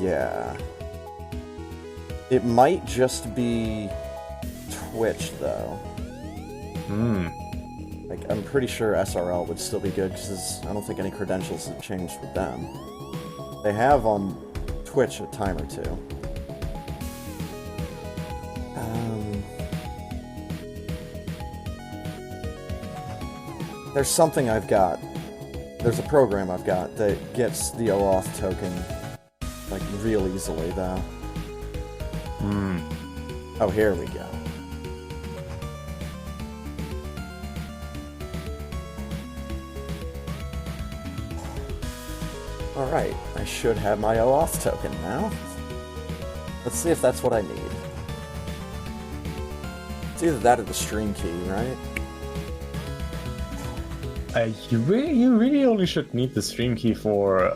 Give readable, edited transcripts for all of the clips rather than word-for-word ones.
Yeah. It might just be Twitch, though. Like, I'm pretty sure SRL would still be good, because I don't think any credentials have changed with them. They have on Twitch a time or two. There's something I've got. There's a program I've got that gets the OAuth token, like, real easily, though. Oh, here we go. Alright, I should have my OAuth token now. Let's see if that's what I need. It's either that or the stream key, right? You really only should need the stream key for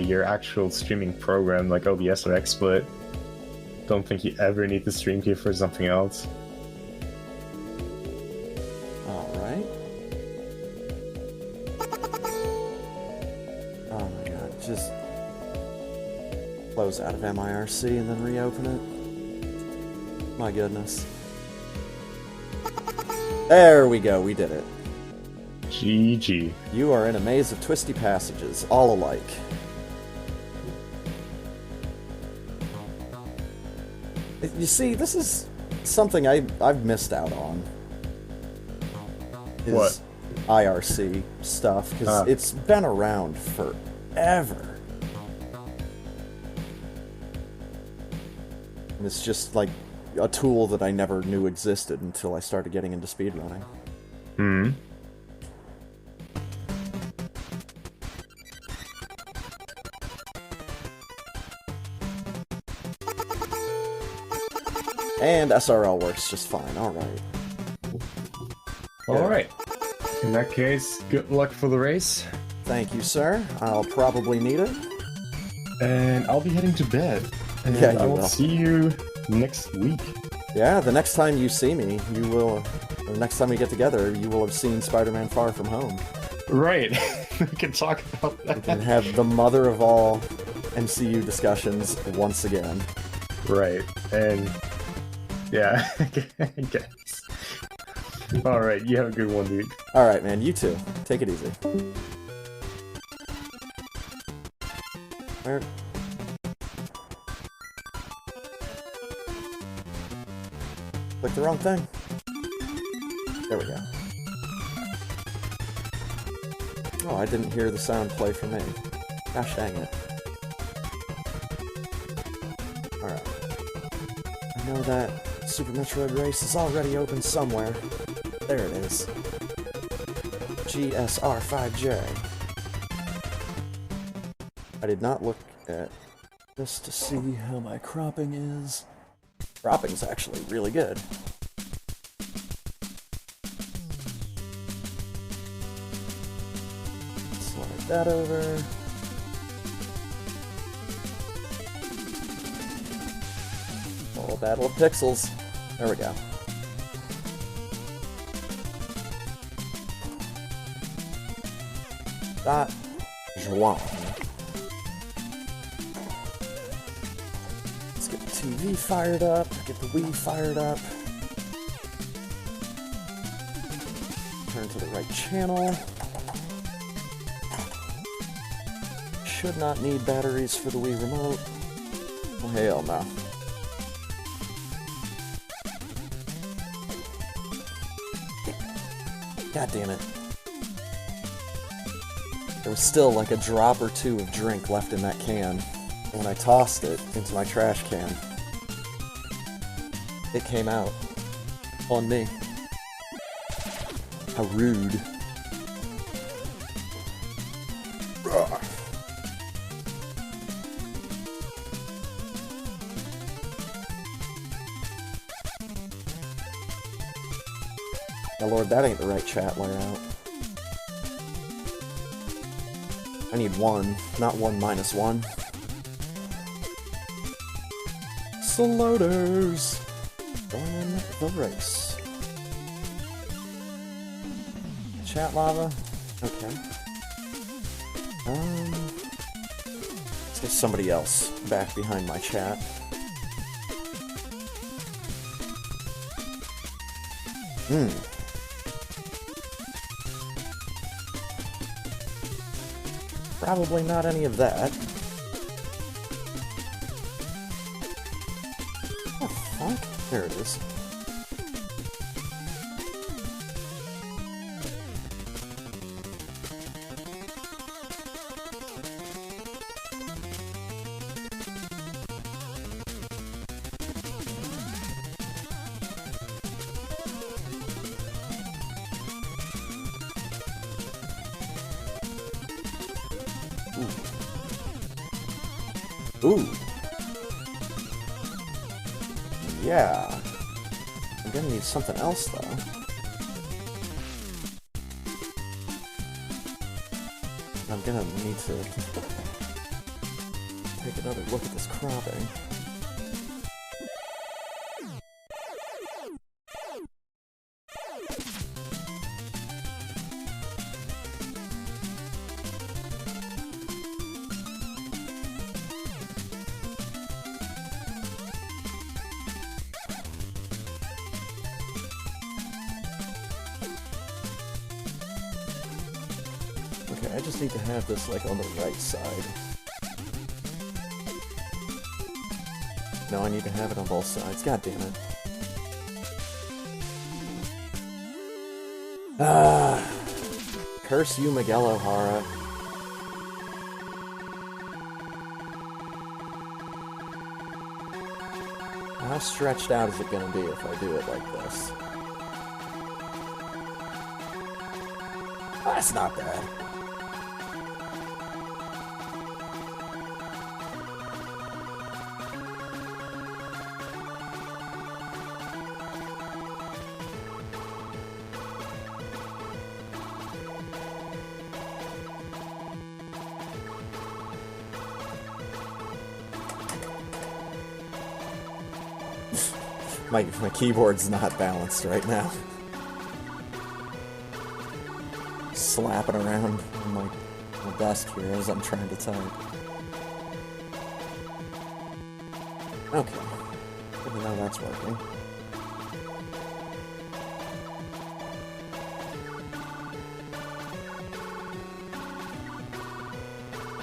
your actual streaming program like OBS or XSplit. Don't think you ever need the stream key for something else. Alright. Oh my god, just close out of MIRC and then reopen it. My goodness. There we go, we did it. GG. You are in a maze of twisty passages, all alike. You see, this is something I've missed out on. What? IRC stuff, because it's been around forever. And it's just like a tool that I never knew existed until I started getting into speedrunning. And SRL works just fine, alright. Alright. In that case, good luck for the race. Thank you, sir. I'll probably need it. And I'll be heading to bed. And Yeah, you I will will. see you next week. Yeah, the next time you see me, you will... The next time we get together, you will have seen Spider-Man Far From Home. Right. We can talk about that. And have the mother of all MCU discussions once again. Right. And... yeah, I guess. Alright, you have a good one, dude. Alright, man, you too. Take it easy. Where? Click the wrong thing. There we go. Oh, I didn't hear the sound play for me. Gosh dang it. Alright. I know that Super Metroid race is already open somewhere. There it is. GSR5J. I did not look at this to see how my cropping is. Cropping's actually really good. Slide that over. Oh, Battle of Pixels. There we go. Dot Juan. Let's get the TV fired up, get the Wii fired up. Turn to the right channel. Should not need batteries for the Wii remote. Oh, hell no. God damn it. There was still like a drop or two of drink left in that can. And when I tossed it into my trash can, it came out. On me. How rude. Ugh. Now, Lord, that ain't the right chat layout. I need one, not 1 minus 1. Saloters! Join the race. Chat lava? Okay. Let's get somebody else back behind my chat. Probably not any of that. Oh, fuck? There it is. Ooh. Yeah. I'm gonna need something else, though. I'm gonna need to take another look at this cropping. Okay, I just need to have this, like, on the right side. No, I need to have it on both sides. God damn it. Curse you, Miguel O'Hara. How stretched out is it gonna be if I do it like this? Oh, that's not bad. My keyboard's not balanced right now. Slapping around on my desk here as I'm trying to type. Okay. Good to know that's working.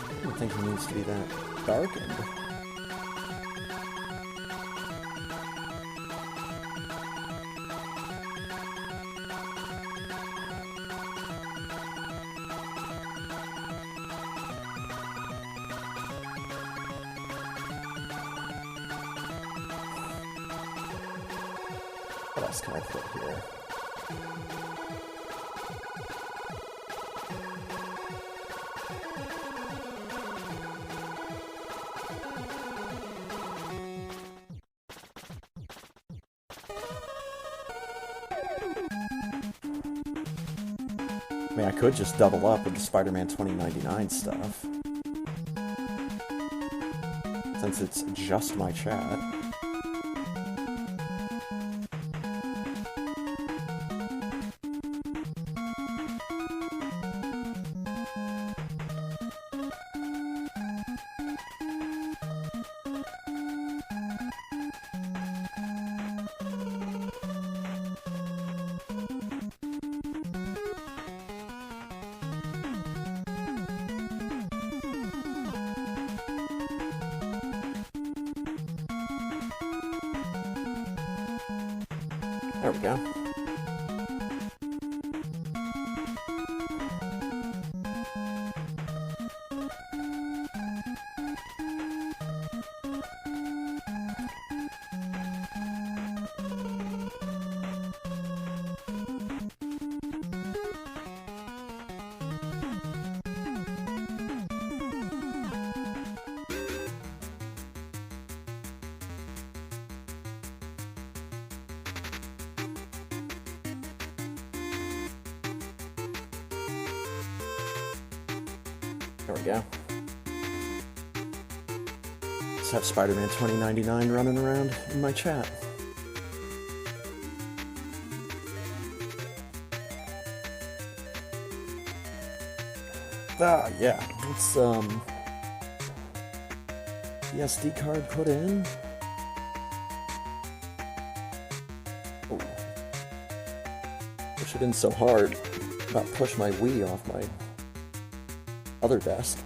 I don't think he needs to be that darkened. What else can I put here? I mean, I could just double up with the Spider-Man 2099 stuff. Since it's just my chat. There we go. There we go. Let's have Spider-Man 2099 running around in my chat. Ah, yeah. Let's the SD card put in. Oh. Push it in so hard, about push my Wii off my other desk.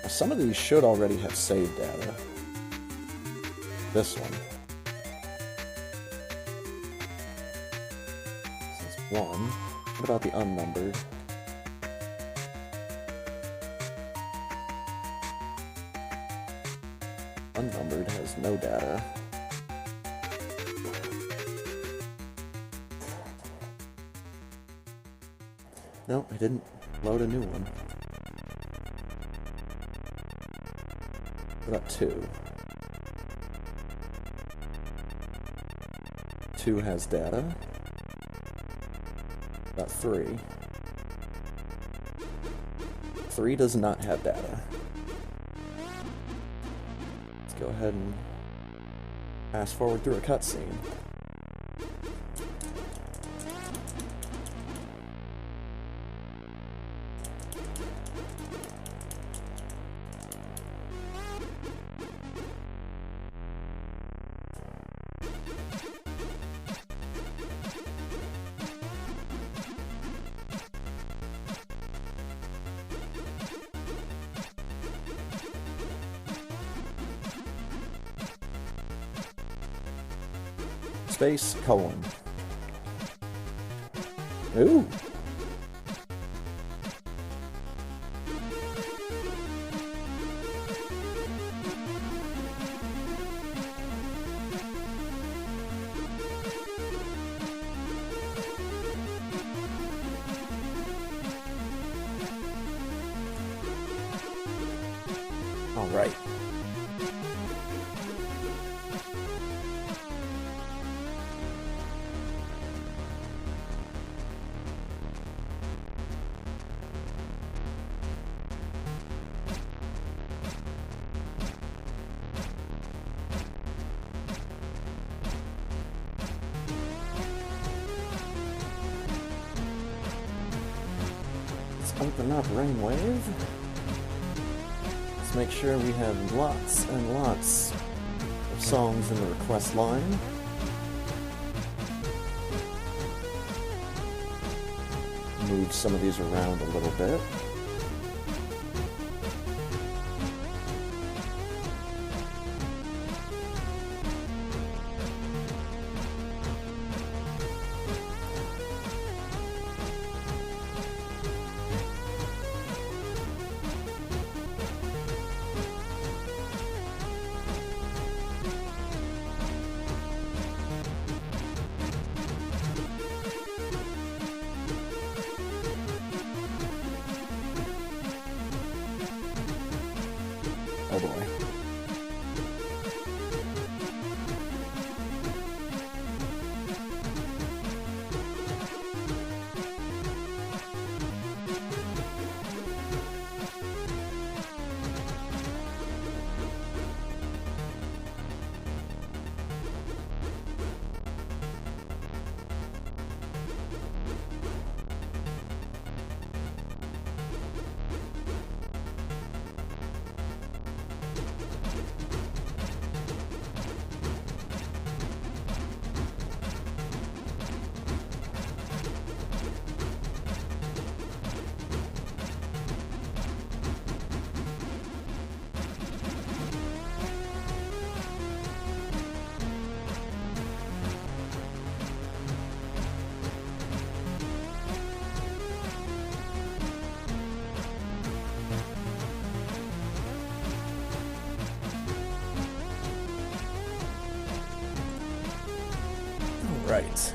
Some of these should already have saved data. This one. This is 1. What about the unnumbered? Unnumbered has no data. No, I didn't load a new one. What about 2? 2 has data. About 3. 3 does not have data. Let's go ahead and fast forward through a cutscene. Space, colon. Ooh. All right. Open up Rainwave. Let's make sure we have lots and lots of songs in the request line. Move some of these around a little bit. Oh boy. Right.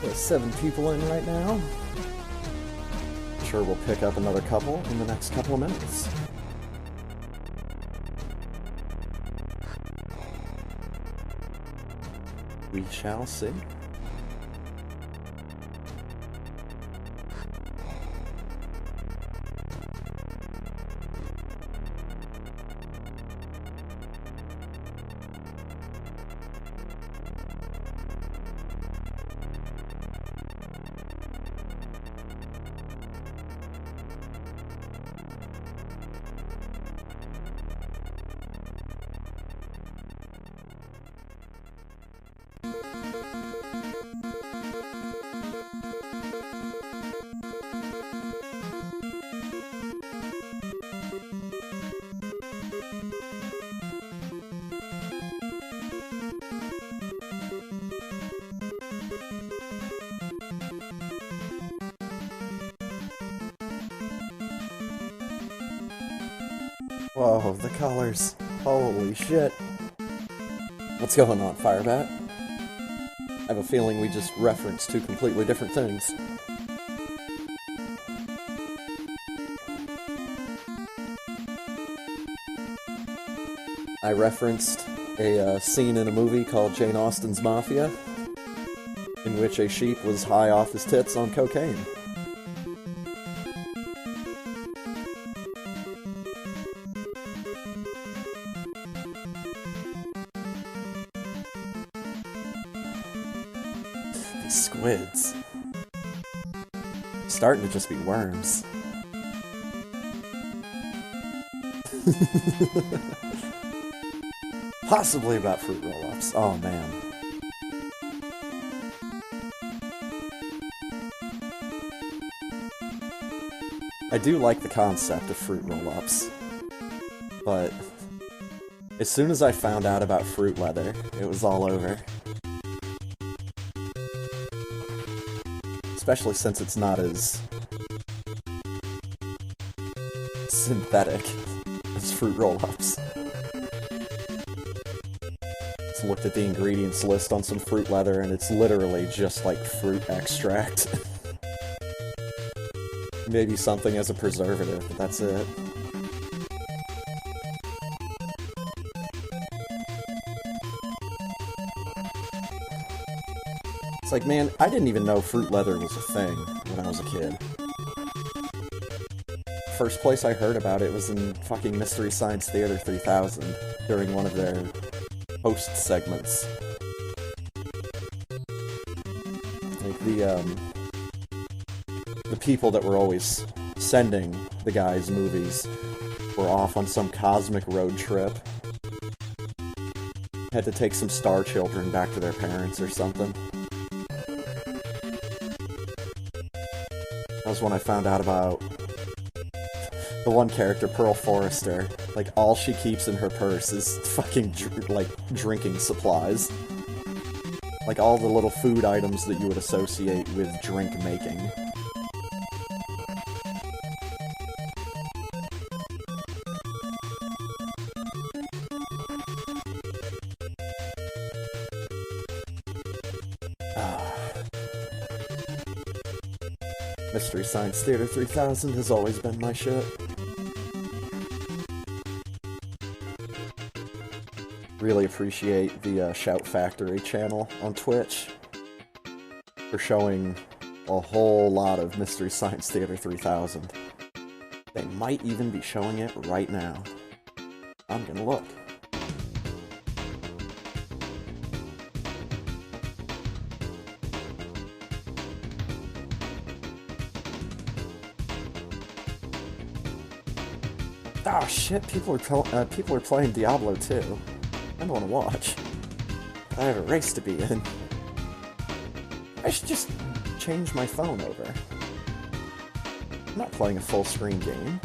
There's 7 people in right now. Sure, we'll pick up another couple in the next couple of minutes. We shall see. Whoa, the colors. Holy shit. What's going on, Firebat? I have a feeling we just referenced two completely different things. I referenced a scene in a movie called Jane Austen's Mafia, in which a sheep was high off his tits on cocaine. These squids. Starting to just be worms. Possibly about fruit roll-ups. Oh, man. I do like the concept of fruit roll-ups, but as soon as I found out about fruit leather, it was all over. Especially since it's not as synthetic as fruit roll-ups. Just looked at the ingredients list on some fruit leather, and it's literally just like fruit extract. Maybe something as a preservative, but that's it. It's like, man, I didn't even know fruit leather was a thing when I was a kid. First place I heard about it was in fucking Mystery Science Theater 3000 during one of their host segments. Like the people that were always sending the guys movies were off on some cosmic road trip. Had to take some star children back to their parents or something. That was when I found out about the one character, Pearl Forrester. Like, all she keeps in her purse is fucking, drinking supplies. Like, all the little food items that you would associate with drink making. Mystery Science Theater 3000 has always been my shit. Really appreciate the Shout Factory channel on Twitch for showing a whole lot of Mystery Science Theater 3000. They might even be showing it right now. I'm gonna look. Oh shit, people are playing Diablo 2. I don't want to watch. I have a race to be in. I should just change my phone over. I'm not playing a full screen game.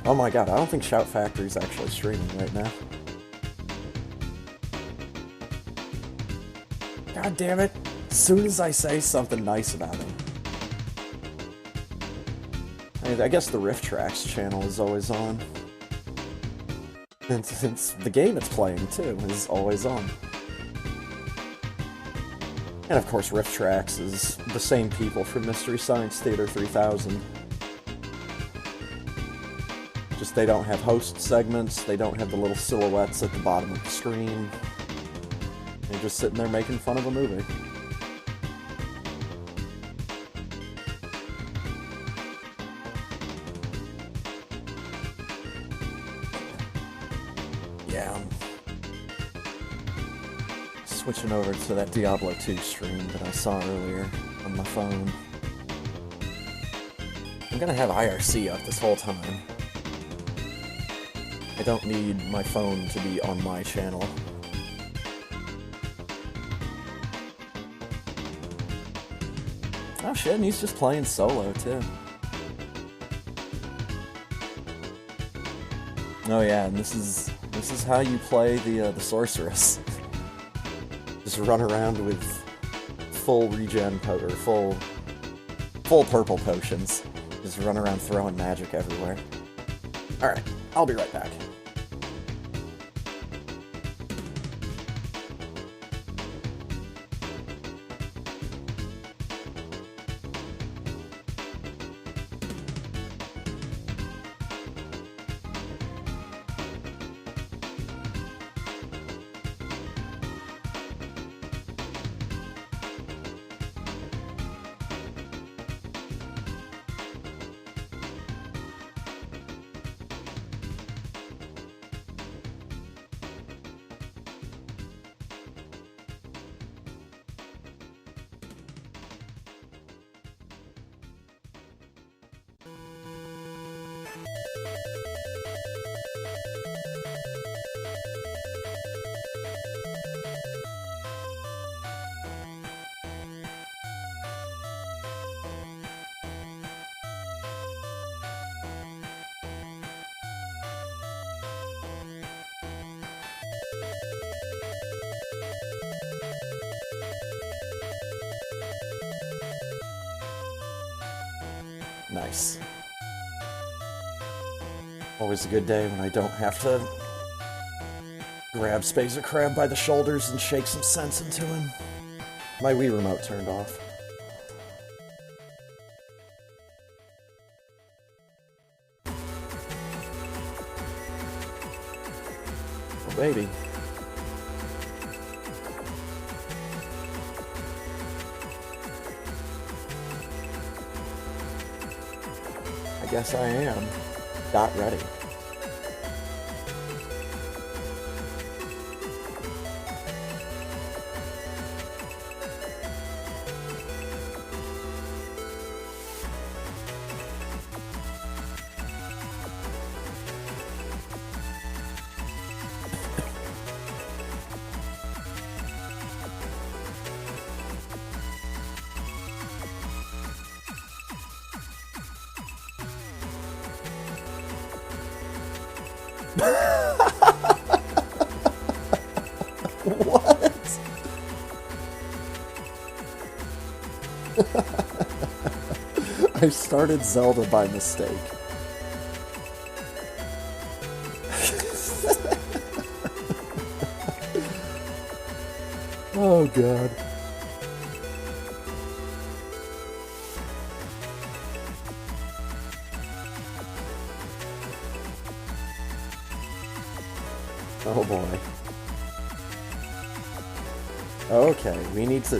Oh my god, I don't think Shout Factory's actually streaming right now. God damn it. As soon as I say something nice about him. I guess the Rift Tracks channel is always on. And since the game it's playing, too, is always on. And of course, Rift Tracks is the same people from Mystery Science Theater 3000. Just they don't have host segments, they don't have the little silhouettes at the bottom of the screen. They're just sitting there making fun of a movie. Yeah, I'm switching over to that Diablo 2 stream that I saw earlier on my phone. I'm gonna have IRC up this whole time. I don't need my phone to be on my channel. Oh shit, and he's just playing solo too. Oh yeah, and this is how you play the sorceress. Just run around with full regen or full full purple potions. Just run around throwing magic everywhere. Alright, I'll be right back. Nice. Always a good day when I don't have to grab Spacer Crab by the shoulders and shake some sense into him. My Wii remote turned off. Oh, baby. I guess I am. Got ready. What? I started Zelda by mistake. Oh god. Oh boy. Okay, we need to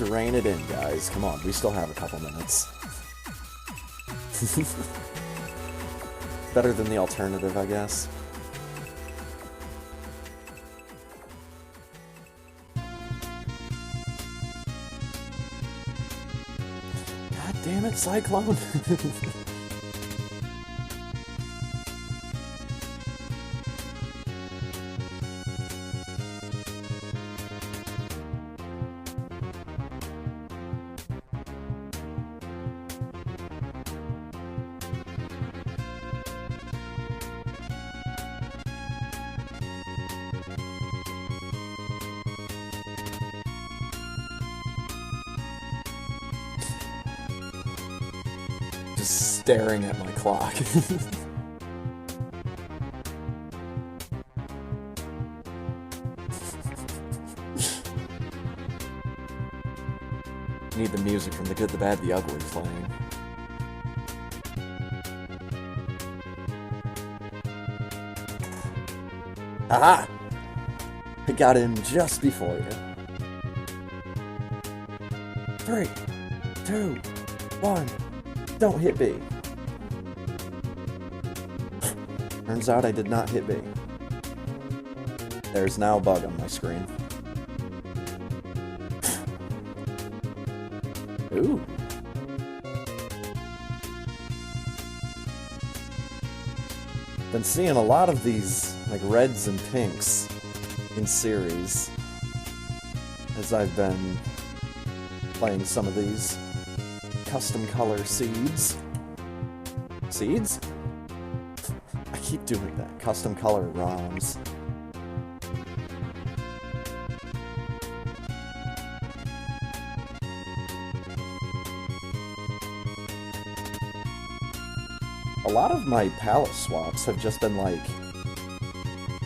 rein it in, guys. Come on, we still have a couple minutes. Better than the alternative, I guess. God damn it, Cyclone! Just staring at my clock. Need the music from The Good, the Bad, the Ugly playing. Aha! I got in just before you. 3, 2, 1. Don't hit B. Turns out I did not hit B. There's now a bug on my screen. Ooh. Been seeing a lot of these, like, reds and pinks in series as I've been playing some of these custom color seeds. Seeds? I keep doing that. Custom color ROMs. a lot of my palette swaps have just been like,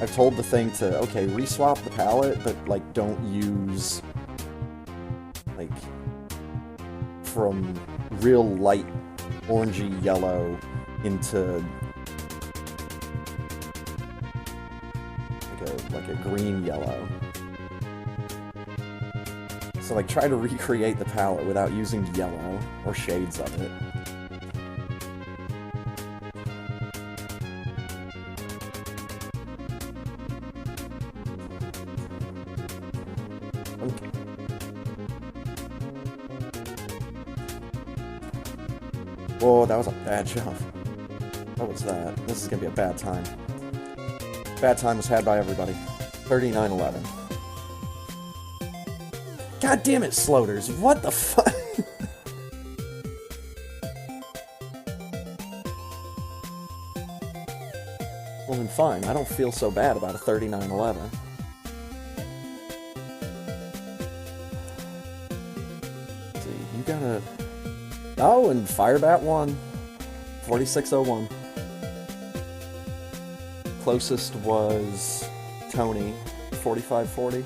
I've told the thing to, okay, reswap the palette, but like don't use like from real light orangey yellow into like a green yellow. So like try to recreate the palette without using yellow or shades of it. Okay. Whoa, that was a bad jump. What was that? This is gonna be a bad time. Bad time was had by everybody. 39-11. God damn it, Sloaters. What the fuck? Well then fine, I don't feel so bad about a 39-11. See, you gotta... Oh, and Firebat won. 46-01. Closest was Tony, 45-40.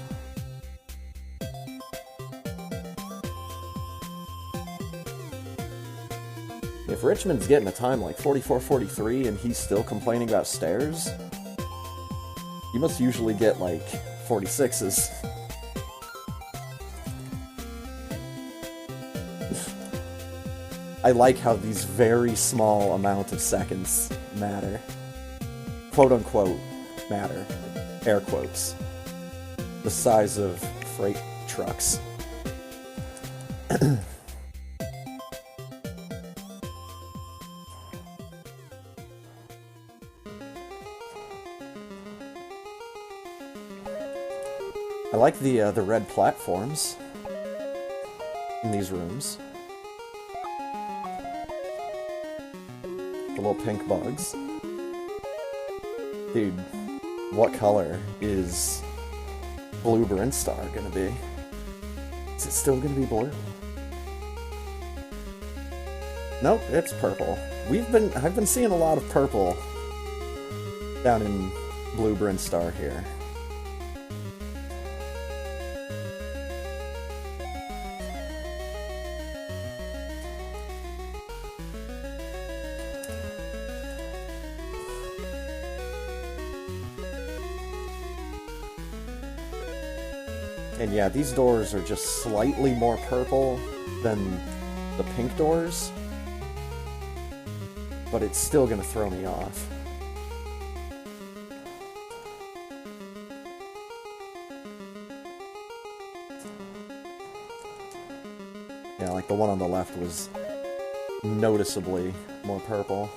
If Richmond's getting a time like 44-43 and he's still complaining about stairs, you must usually get like 46s. I like how these very small amount of seconds matter. Quote-unquote matter. Air quotes. The size of freight trucks. I like the red platforms in these rooms. The little pink bugs. Dude, what color is Blue Brinstar gonna be? Is it still gonna be blue? Nope, it's purple. I've been seeing a lot of purple down in Blue Brinstar here. And yeah, these doors are just slightly more purple than the pink doors, but it's still gonna throw me off. Yeah, like the one on the left was noticeably more purple.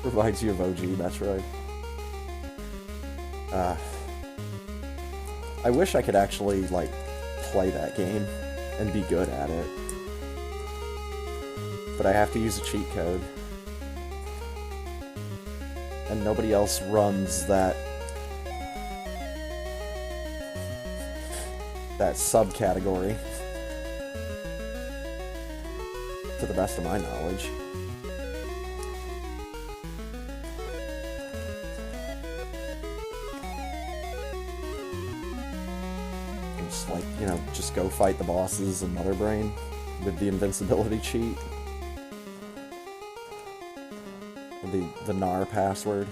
Reminds you of OG, that's right. I wish I could actually, like, play that game and be good at it. But I have to use a cheat code. And nobody else runs that subcategory, to the best of my knowledge. Just like, you know, just go fight the bosses in Mother Brain with the invincibility cheat. The NAR password.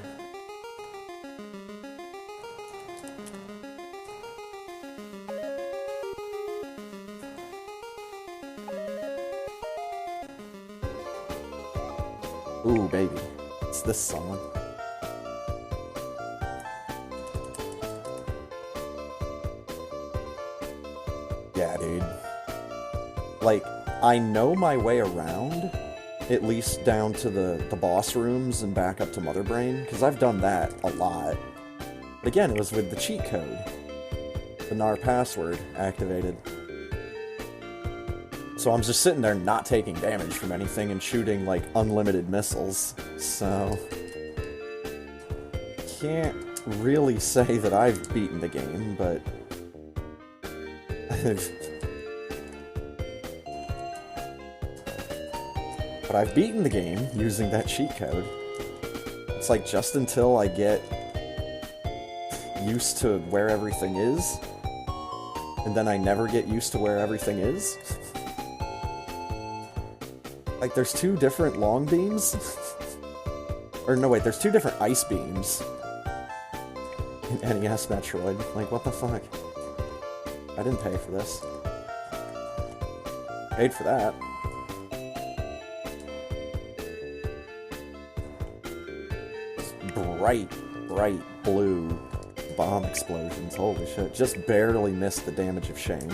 Ooh, baby. It's this song. Yeah, dude. Like, I know my way around, at least down to the boss rooms and back up to Mother Brain, because I've done that a lot. But again, it was with the cheat code. The NAR password activated. So I'm just sitting there not taking damage from anything and shooting, like, unlimited missiles. So... can't really say that I've beaten the game, but... but I've beaten the game using that cheat code. It's like just until I get used to where everything is, and then I never get used to where everything is. Like, there's two different long beams. Or no, wait, there's two different ice beams in NES Metroid. Like, what the fuck? I didn't pay for this. Paid for that. Bright blue bomb explosions. Holy shit. Just barely missed the damage of shame.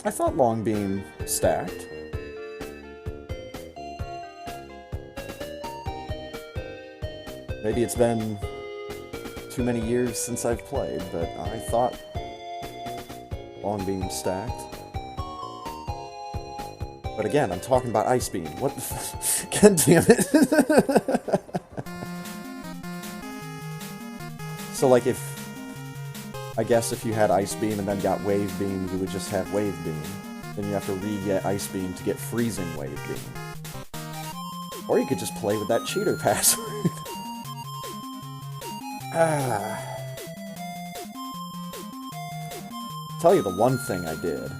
I thought long beam stacked. Maybe it's been too many years since I've played, but I thought long beam stacked. But again, I'm talking about ice beam. What the f- God damn it. So like I guess if you had ice beam and then got wave beam, you would just have wave beam. Then you have to re-get ice beam to get freezing wave beam. Or you could just play with that cheater password. Tell you the one thing I did.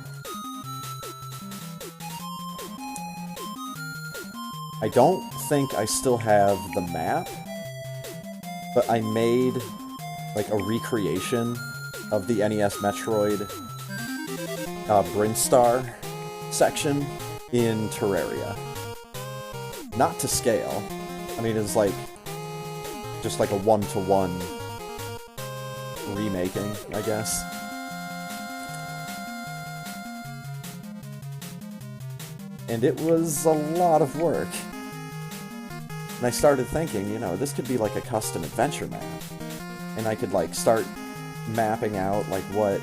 I don't think I still have the map, but I made like a recreation of the NES Metroid Brinstar section in Terraria. Not to scale. I mean, it's like just like a one-to-one remaking, I guess. And it was a lot of work. And I started thinking, you know, this could be like a custom adventure map. And I could like start mapping out like what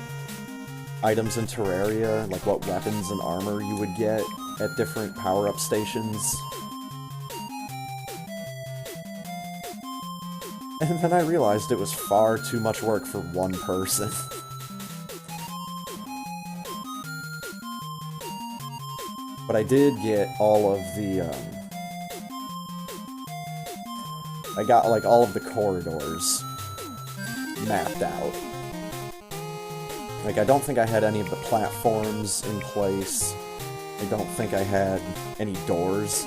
items in Terraria, like what weapons and armor you would get at different power-up stations. And then I realized it was far too much work for one person. But I did get all of the, I got, like, all of the corridors mapped out. Like, I don't think I had any of the platforms in place. I don't think I had any doors.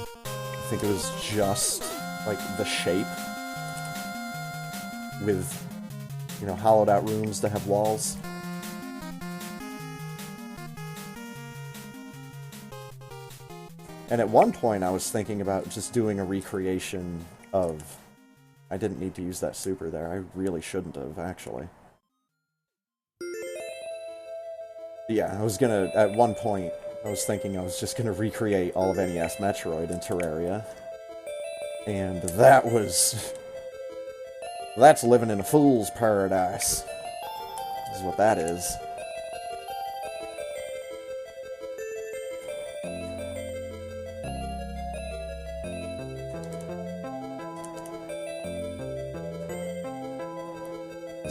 I think it was just, like, the shape with, you know, hollowed out rooms that have walls. And at one point I was thinking about just doing a recreation of... I didn't need to use that super there. I really shouldn't have, actually. Yeah, I was gonna... At one point, I was thinking I was just gonna recreate all of NES Metroid in Terraria. And that was... That's living in a fool's paradise. This is what that is.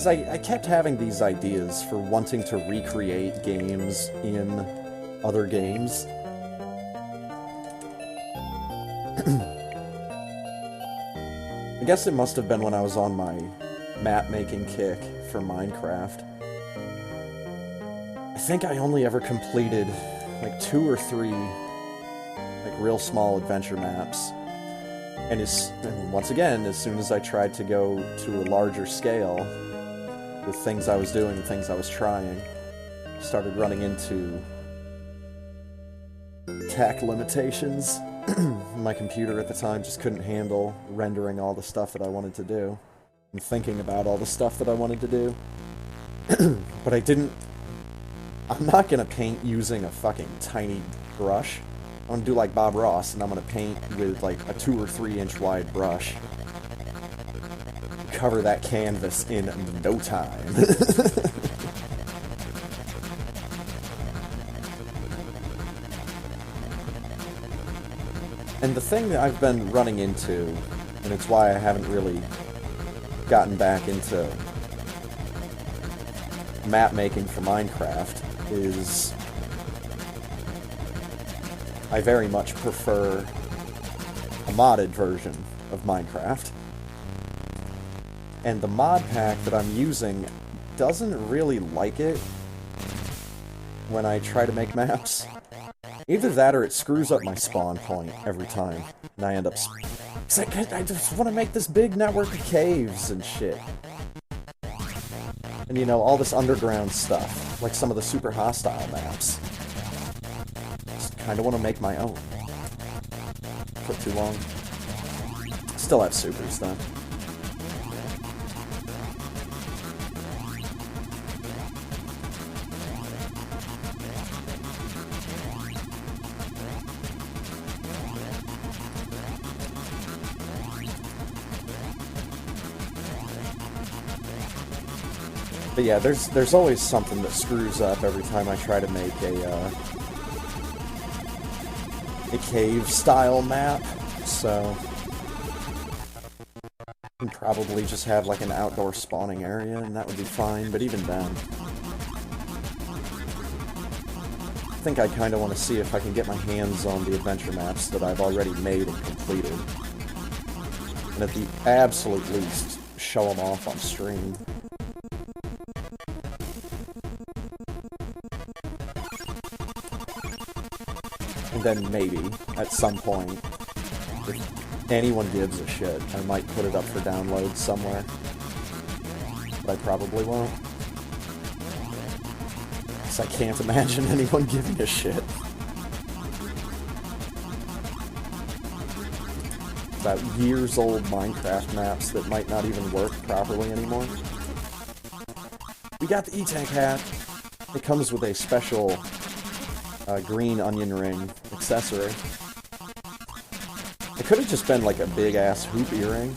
I kept having these ideas for wanting to recreate games in other games. I guess it must have been when I was on my map-making kick for Minecraft. I think I only ever completed like 2 or 3 like real small adventure maps. And once again, as soon as I tried to go to a larger scale, with things I was doing and things I was trying, started running into tech limitations. My computer at the time just couldn't handle rendering all the stuff that I wanted to do, and thinking about all the stuff that I wanted to do. But I'm not gonna paint using a fucking tiny brush. I'm gonna do like Bob Ross, and I'm gonna paint with like a 2 or 3 inch wide brush. cover that canvas in no time. And the thing that I've been running into, and it's why I haven't really gotten back into map making for Minecraft, is I very much prefer a modded version of Minecraft. And the mod pack that I'm using doesn't really like it when I try to make maps. Either that or it screws up my spawn point every time, and I end up... It's like, I just want to make this big network of caves and shit. And you know, all this underground stuff, like some of the super hostile maps. Just kind of want to make my own. Took too long. Still have supers, though. But yeah, there's always something that screws up every time I try to make a cave-style map, so I can probably just have like an outdoor spawning area, and that would be fine, but even then, I think I kind of want to see if I can get my hands on the adventure maps that I've already made and completed, and at the absolute least, show them off on stream. Then maybe, at some point, if anyone gives a shit, I might put it up for download somewhere. But I probably won't. Because I can't imagine anyone giving a shit. About years-old Minecraft maps that might not even work properly anymore. We got the E-Tank hat. It comes with a special green onion ring accessory. It could have just been like a big-ass hoop earring.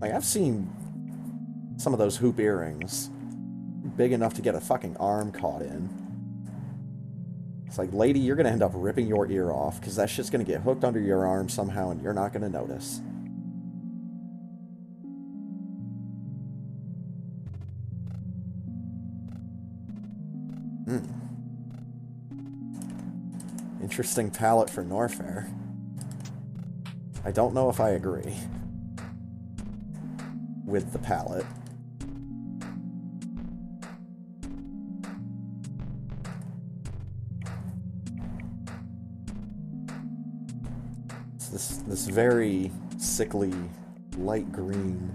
Like, I've seen some of those hoop earrings big enough to get a fucking arm caught in. It's like, lady, you're gonna end up ripping your ear off, because that shit's gonna get hooked under your arm somehow, and you're not gonna notice. Interesting palette for Norfair. I don't know if I agree with the palette. It's this very sickly light green.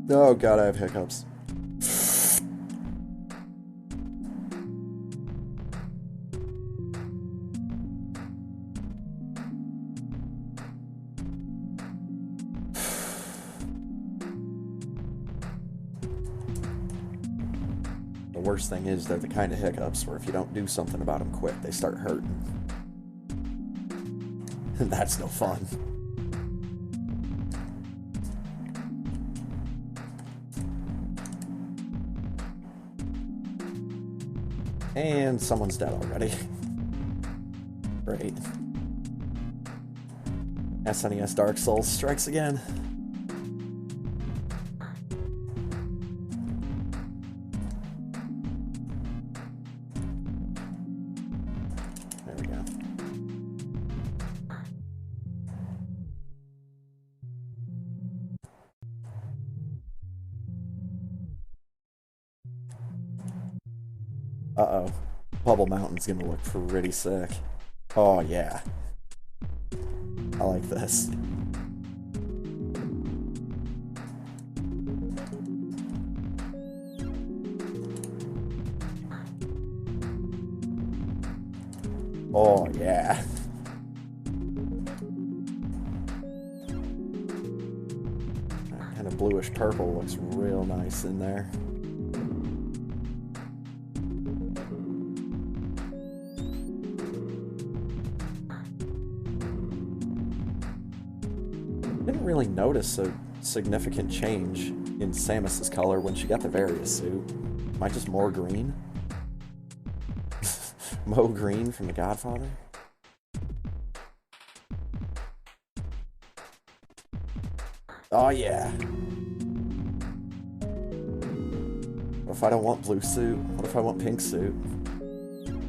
Oh god, I have hiccups. Worst thing is they're the kind of hiccups where if you don't do something about them quick, they start hurting. And that's no fun. And someone's dead already. Great. SNES Dark Souls strikes again. Uh-oh. Bubble Mountain's gonna look pretty sick. Oh, yeah. I like this. Oh, yeah. That kind of bluish purple looks real nice in there. Didn't really notice a significant change in Samus's color when she got the Various suit. Am I just more green? Mo Green from The Godfather? Oh yeah! What if I don't want blue suit? What if I want pink suit?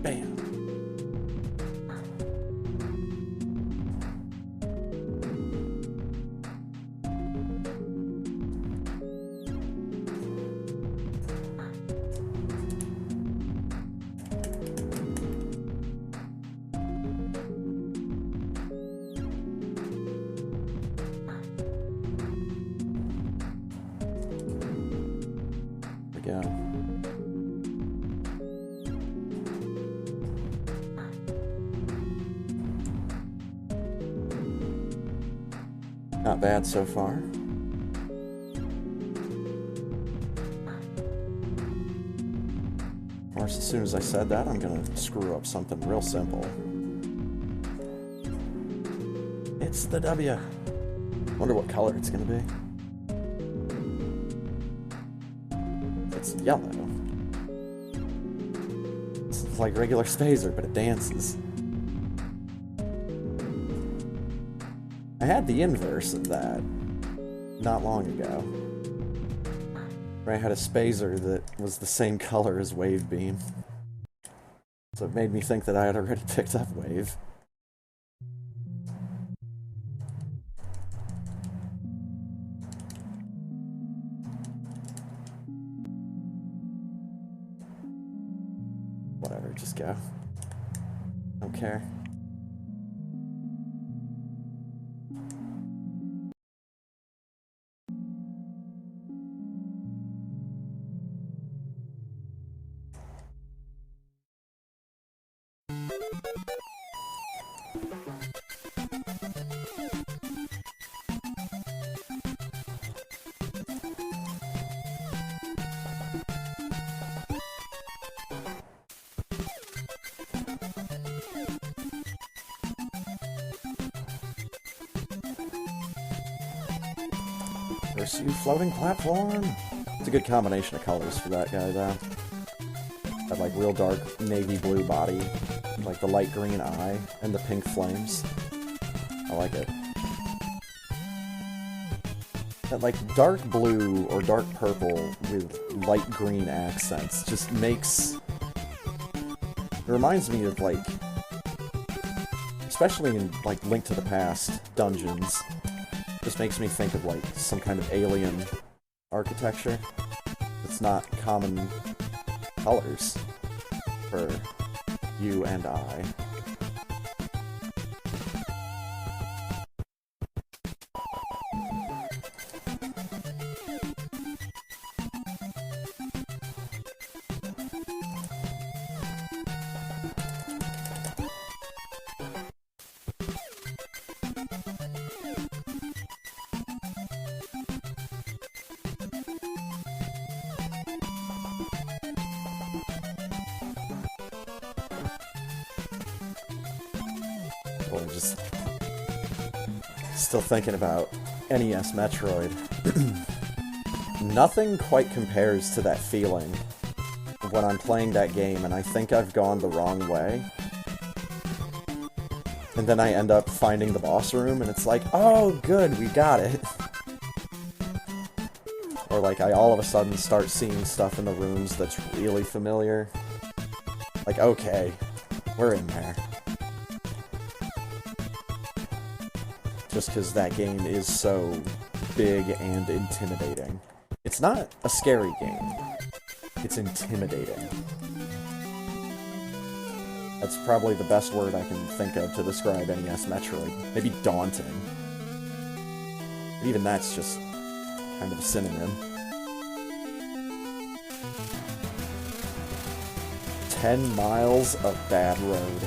Bam! Go. Not bad so far. Of course, as soon as I said that, I'm gonna screw up something real simple. It's the W. Wonder what color it's gonna be. It's yellow. It's like regular Spazer, but it dances. I had the inverse of that not long ago. Where I had a Spazer that was the same color as Wave Beam. So it made me think that I had already picked up Wave. Whatever, just go. Don't care. Pursue floating platform! It's a good combination of colors for that guy, though. That, like, real dark navy blue body, like the light green eye, and the pink flames. I like it. That, like, dark blue or dark purple with light green accents just makes... It reminds me of, like... Especially in, like, Link to the Past dungeons. Just makes me think of, like, some kind of alien architecture. It's not common colors for you and I. Just still thinking about NES Metroid. Nothing quite compares to that feeling when I'm playing that game and I think I've gone the wrong way. And then I end up finding the boss room and it's like, oh good, we got it. Or like I all of a sudden start seeing stuff in the rooms that's really familiar. Like, okay, we're in there. Just because that game is so big and intimidating. It's not a scary game. It's intimidating. That's probably the best word I can think of to describe NES Metroid. Maybe daunting. But even that's just kind of a synonym. 10 miles of bad road.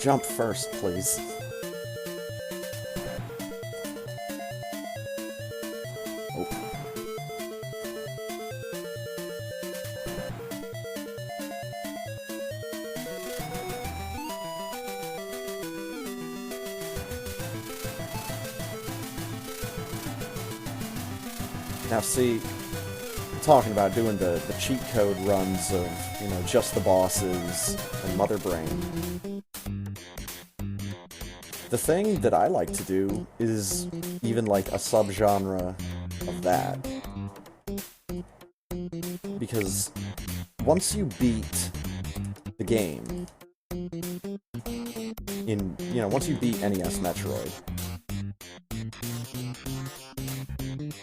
Jump first, please. Oh. Now see, talking about doing the cheat code runs of, you know, just the bosses and Mother Brain. The thing that I like to do is even like a subgenre of that. Because once you beat the game, once you beat NES Metroid,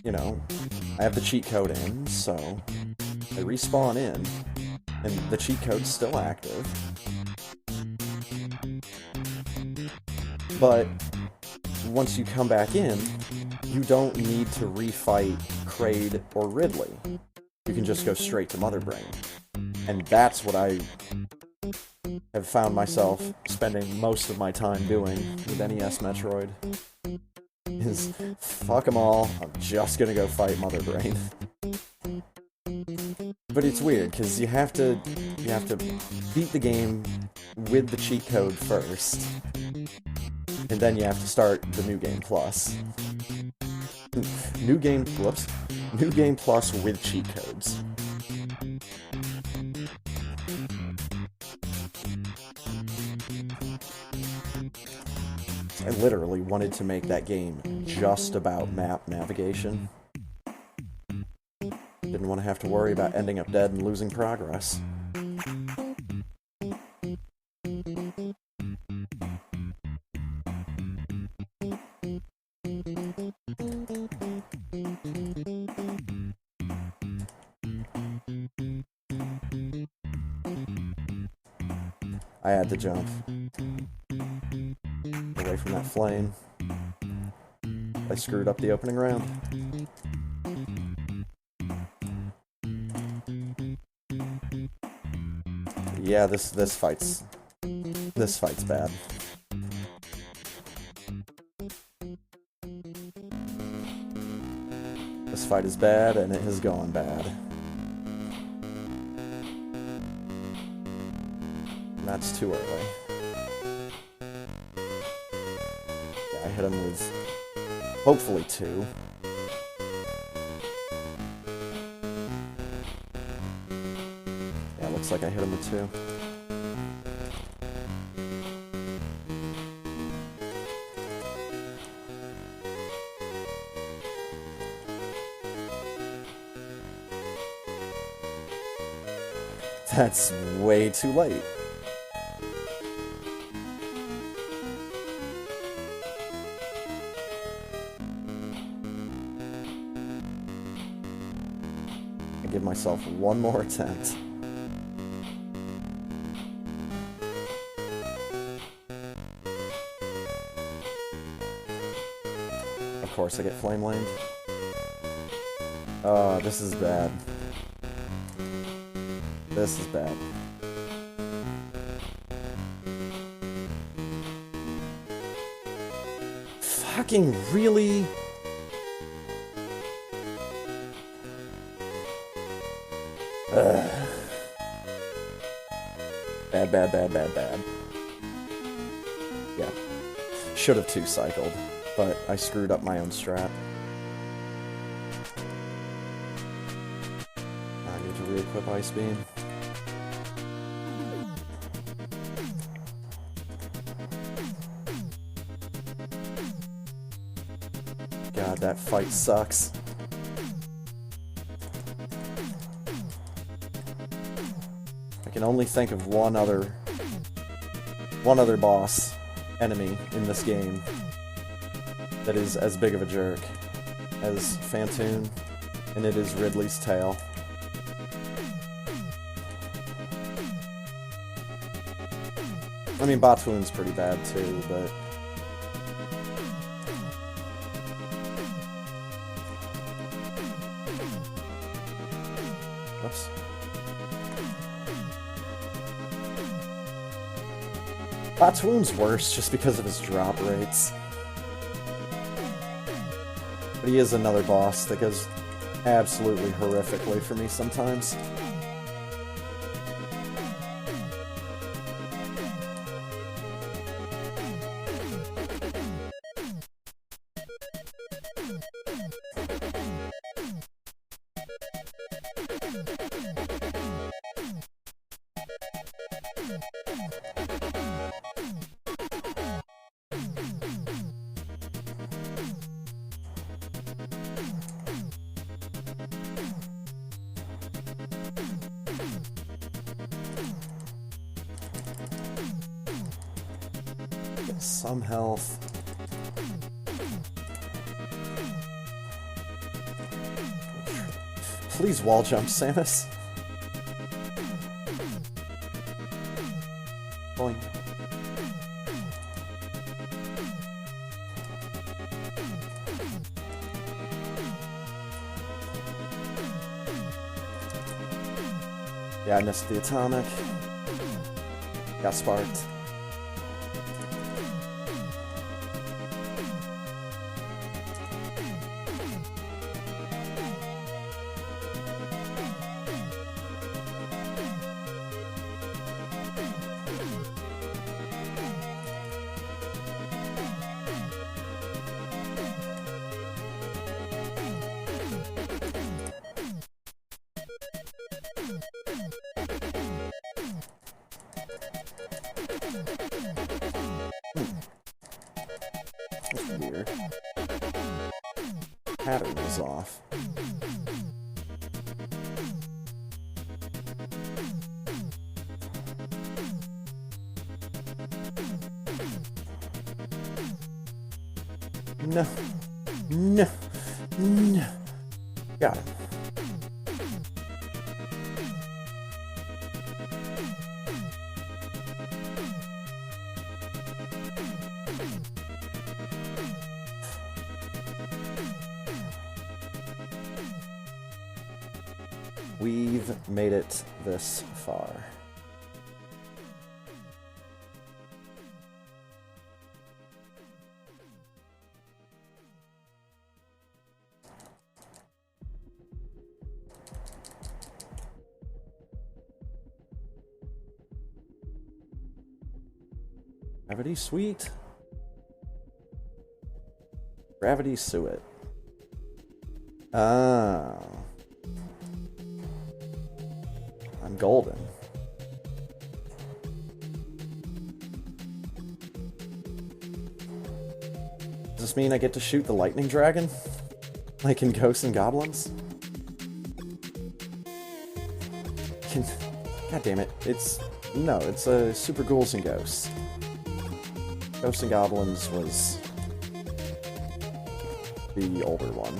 you know, I have the cheat code in, so I respawn in, and the cheat code's still active. But once you come back in, you don't need to refight Kraid or Ridley. You can just go straight to Mother Brain. And that's what I have found myself spending most of my time doing with NES Metroid. Is fuck them all, I'm just gonna go fight Mother Brain. But it's weird, because you have to beat the game with the cheat code first, and then you have to start the New Game Plus. New Game Plus with cheat codes. I literally wanted to make that game just about map navigation. Didn't want to have to worry about ending up dead and losing progress. I had to jump away from that flame. I screwed up the opening round. Yeah, this fight's bad. This fight is bad, and it has gone bad. And that's too early. Yeah, I hit him with hopefully 2. Yeah, looks like I hit him with 2. That's way too late. I give myself one more attempt. Of course I get flame laned. Oh, this is bad. This is bad. Fucking really? Ugh. Bad. Yeah. Should have 2-cycled, but I screwed up my own strat. I need to re-equip Ice Beam. God, that fight sucks. I can only think of one other boss enemy in this game that is as big of a jerk as Phantoon, and it is Ridley's tail. I mean, Batoon's pretty bad too, but oops. Batoon's worse just because of his drop rates. But he is another boss that goes absolutely horrifically for me sometimes. Some health. Please wall jump, Samus. Boing. Yeah, I missed the atomic. Got sparked. That's weird. Pattern is off. No. No. No. Got it. We've made it this far. Gravity sweet. Gravity suet. Ah. I'm golden. Does this mean I get to shoot the lightning dragon? Like in Ghosts and Goblins? God damn it. No, it's a Super Ghouls and Ghosts. Ghosts and Goblins was the older one.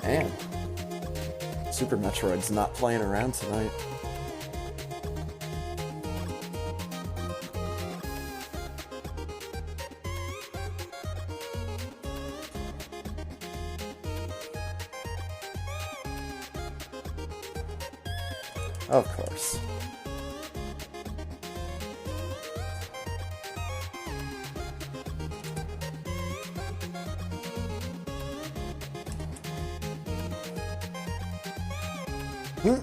Man, Super Metroid's not playing around tonight. Of course. Hmm.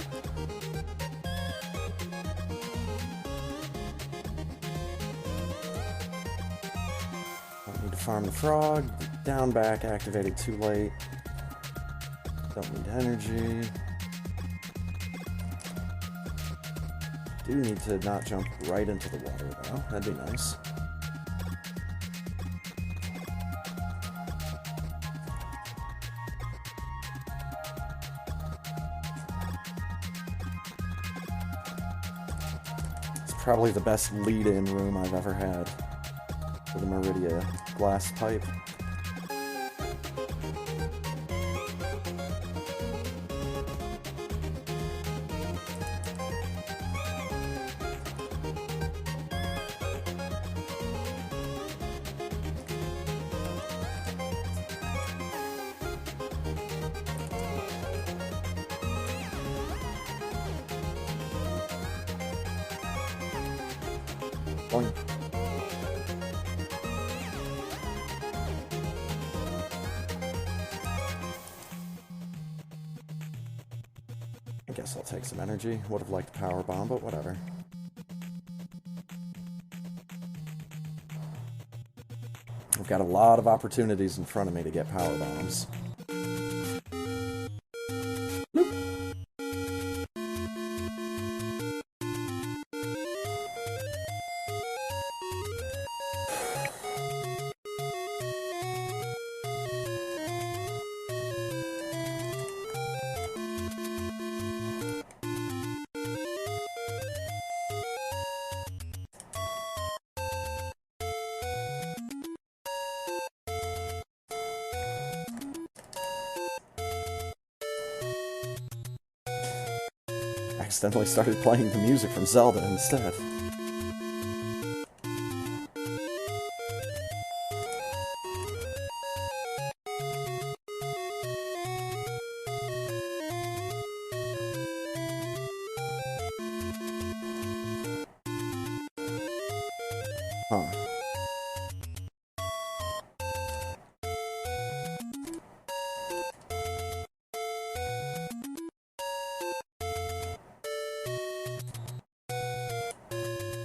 Don't need to farm the frog. Down back activated too late. Don't need energy. Do need to not jump right into the water though. That'd be nice. Probably the best lead-in room I've ever had for the Meridia glass pipe. Boing. I guess I'll take some energy. Would have liked power bomb, but whatever. I've got a lot of opportunities in front of me to get power bombs. Accidentally started playing the music from Zelda instead. Huh.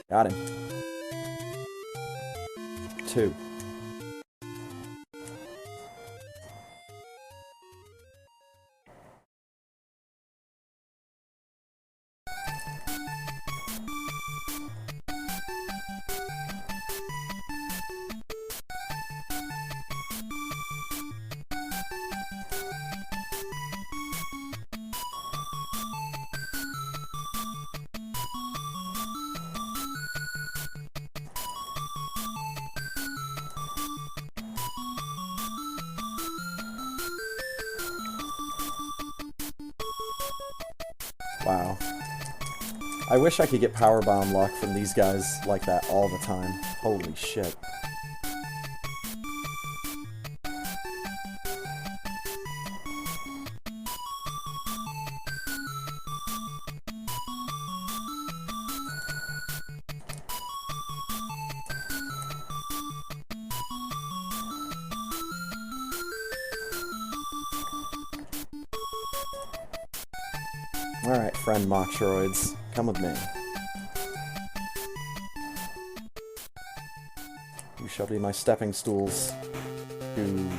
Got him. 2. Wow. I wish I could get powerbomb luck from these guys like that all the time. Holy shit. Alright, friend Moxroids, come with me. You shall be my stepping stools to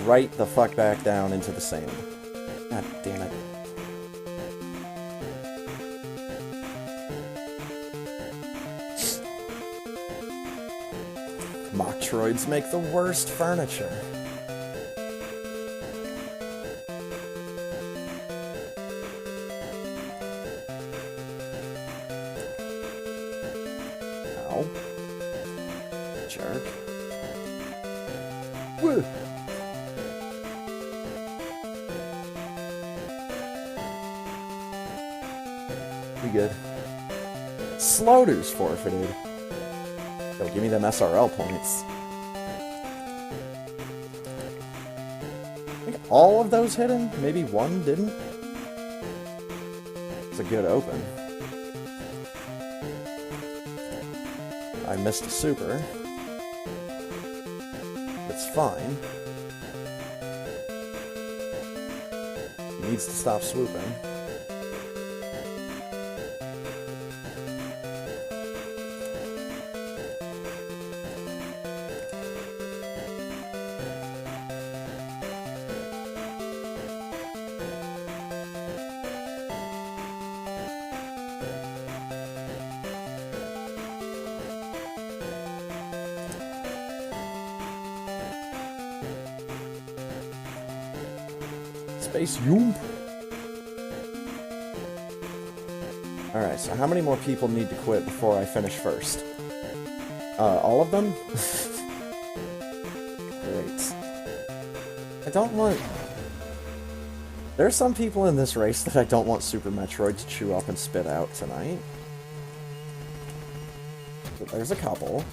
right the fuck back down into the sand. God damn it. Moxroids make the worst furniture. Jerk. Woo! Pretty good. Slaughter's forfeited. Yo, give me them SRL points. I think all of those hit him? Maybe one didn't? It's a good open. I missed a super. It's fine. He needs to stop swooping. Space Yoomp. Alright, so how many more people need to quit before I finish first? All of them? Great. I don't want... There are some people in this race that I don't want Super Metroid to chew up and spit out tonight. But there's a couple.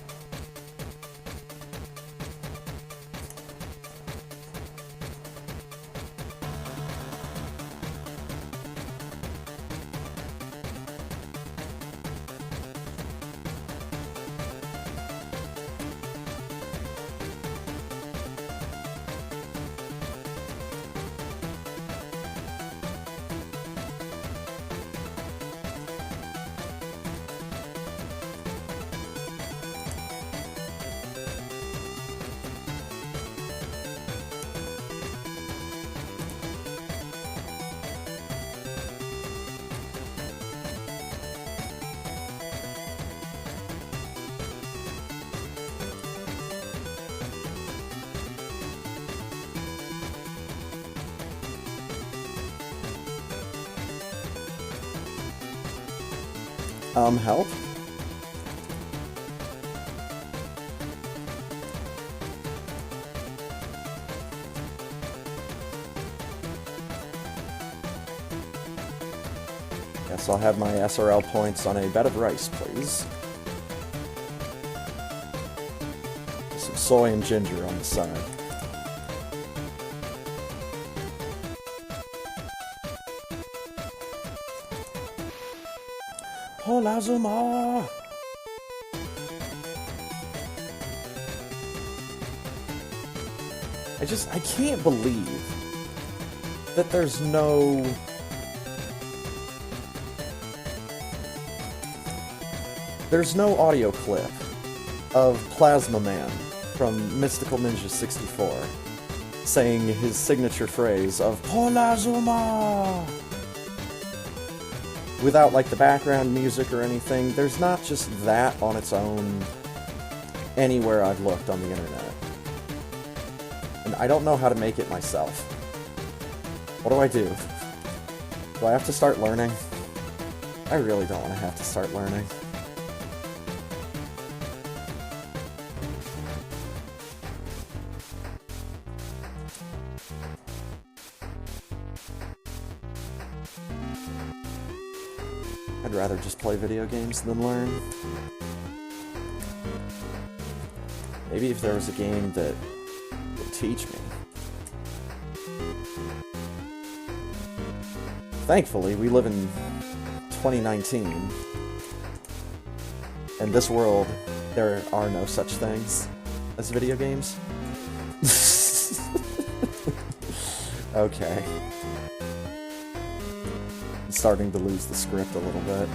Help? Yes, I'll have my SRL points on a bed of rice, please. Some soy and ginger on the side. Hola, Zuma! I can't believe that there's no... There's no audio clip of Plasma Man from Mystical Ninja 64 saying his signature phrase of Hola, Zuma! Without, like, the background music or anything. There's not just that on its own anywhere I've looked on the internet. And I don't know how to make it myself. What do I do? Do I have to start learning? I really don't want to have to start learning. I'd rather just play video games than learn. Maybe if there was a game that would teach me. Thankfully, we live in 2019. In this world, there are no such things as video games. Okay. I'm starting to lose the script a little bit.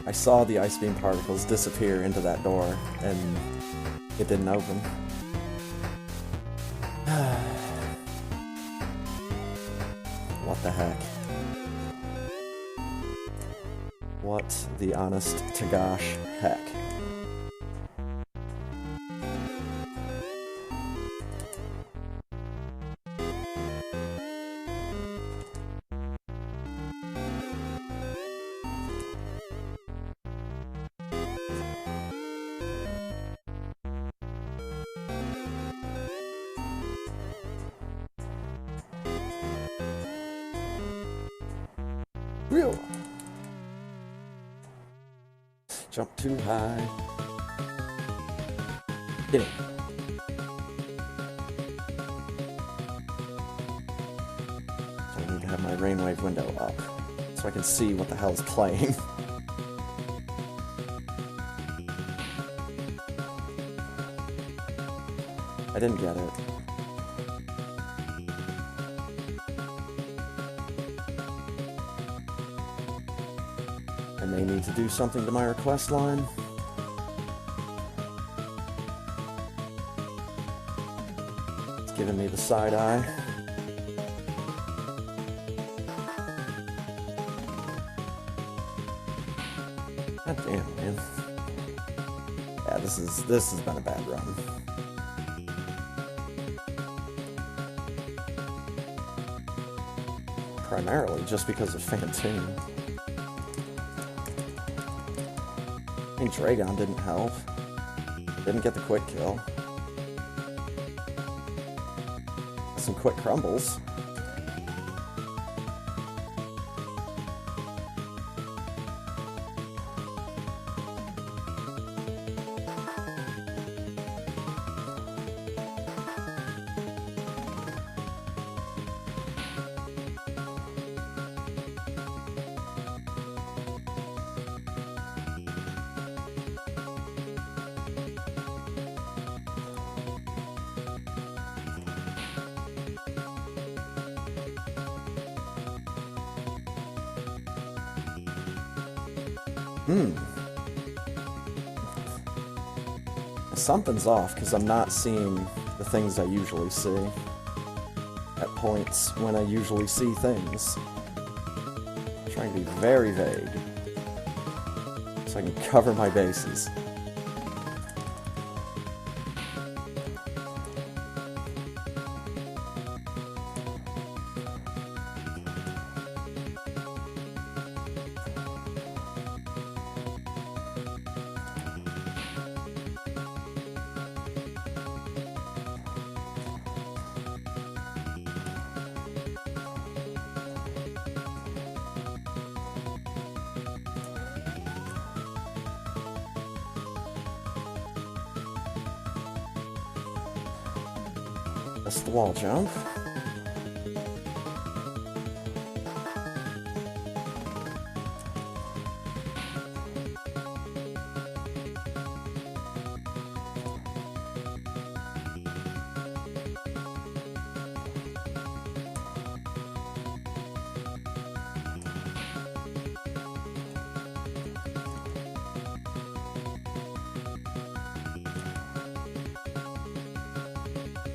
I saw the ice beam particles disappear into that door, and it didn't open. What the heck? What the honest to gosh heck? Real. Jump too high. Get it. So I need to have my rainwave window up so I can see what the hell is playing. I didn't get it. I may need to do something to my request line. It's giving me the side eye. God damn, man. Yeah, this has been a bad run. Primarily just because of Phantoon. I think Dragon didn't help. Didn't get the quick kill. Some quick crumbles. Something's off, because I'm not seeing the things I usually see at points when I usually see things. I'm trying to be very vague, so I can cover my bases. That's the wall jump.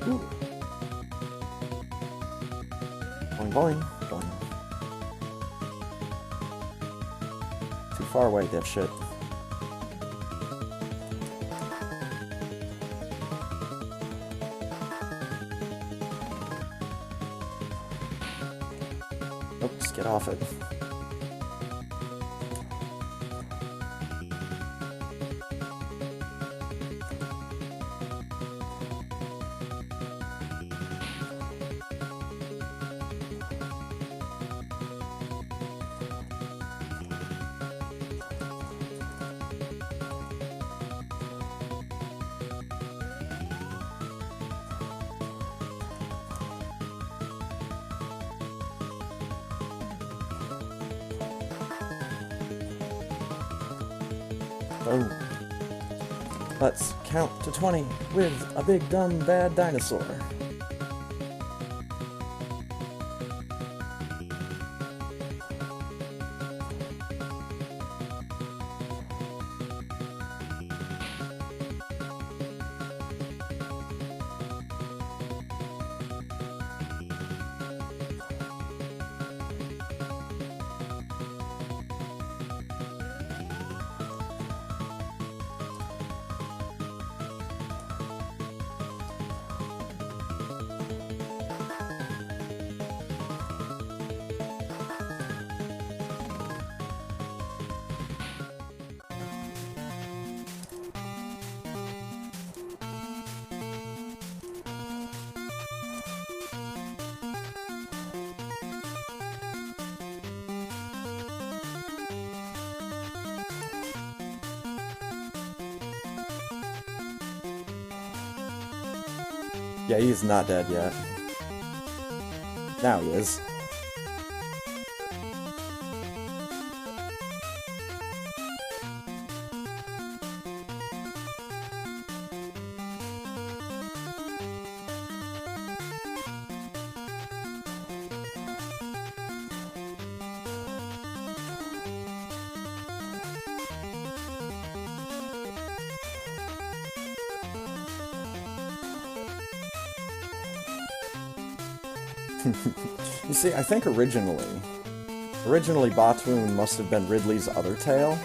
Ooh. Boing, boing, boing. Too far away, dipshit. Oops, get off it. Oh. Let's count to 20 with a big dumb bad dinosaur. Yeah, he's not dead yet. Now he is. You see, I think originally Batoon must have been Ridley's other tail.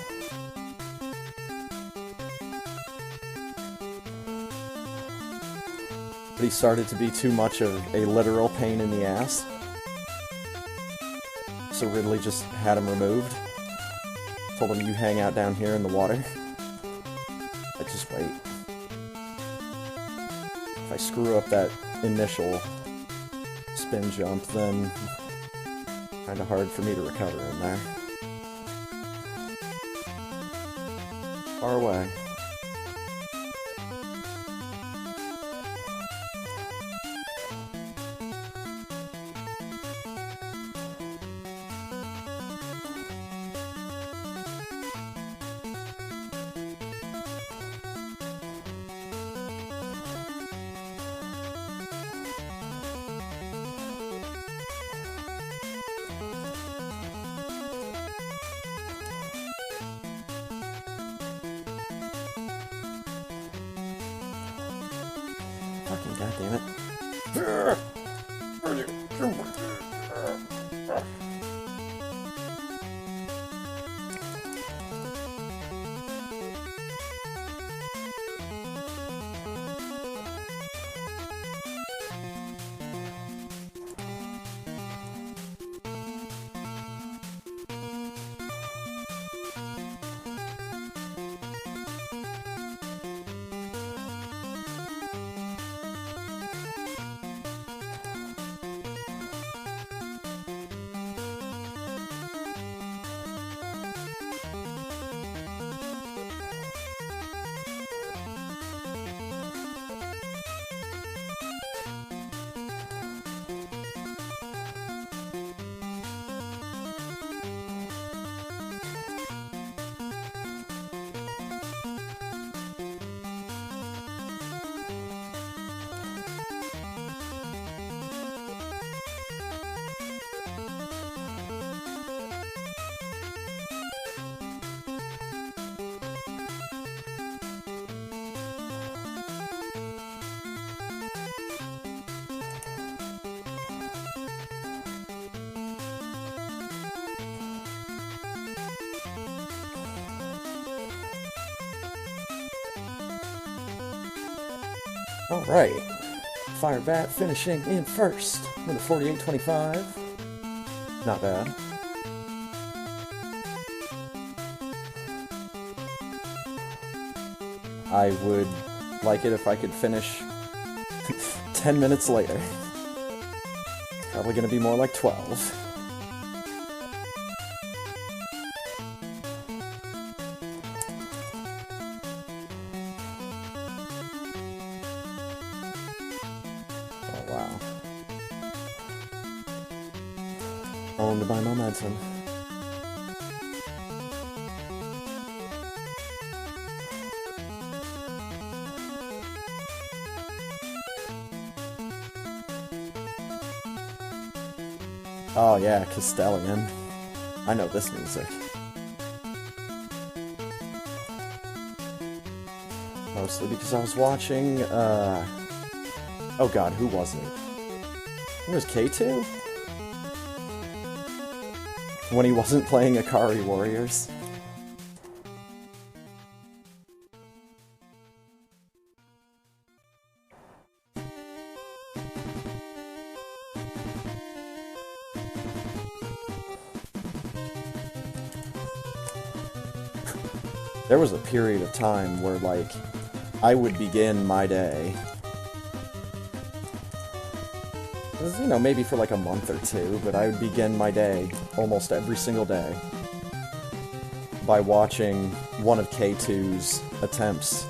But he started to be too much of a literal pain in the ass. So Ridley just had him removed. Told him, you hang out down here in the water. But just wait. If I screw up that initial spin jump, then kinda hard for me to recover in there. Far away. God damn it. Alright, Firebat finishing in first with a 48-25. Not bad. I would like it if I could finish 10 minutes later. Probably gonna be more like 12. Owned by momentum. Oh yeah, Castellian. I know this music. Mostly because I was watching, oh god, who was it? Who was K2? When he wasn't playing Akari Warriors. There was a period of time where, like, I would begin my day. You know, maybe for like a month or two, but I would begin my day almost every single day by watching one of K2's attempts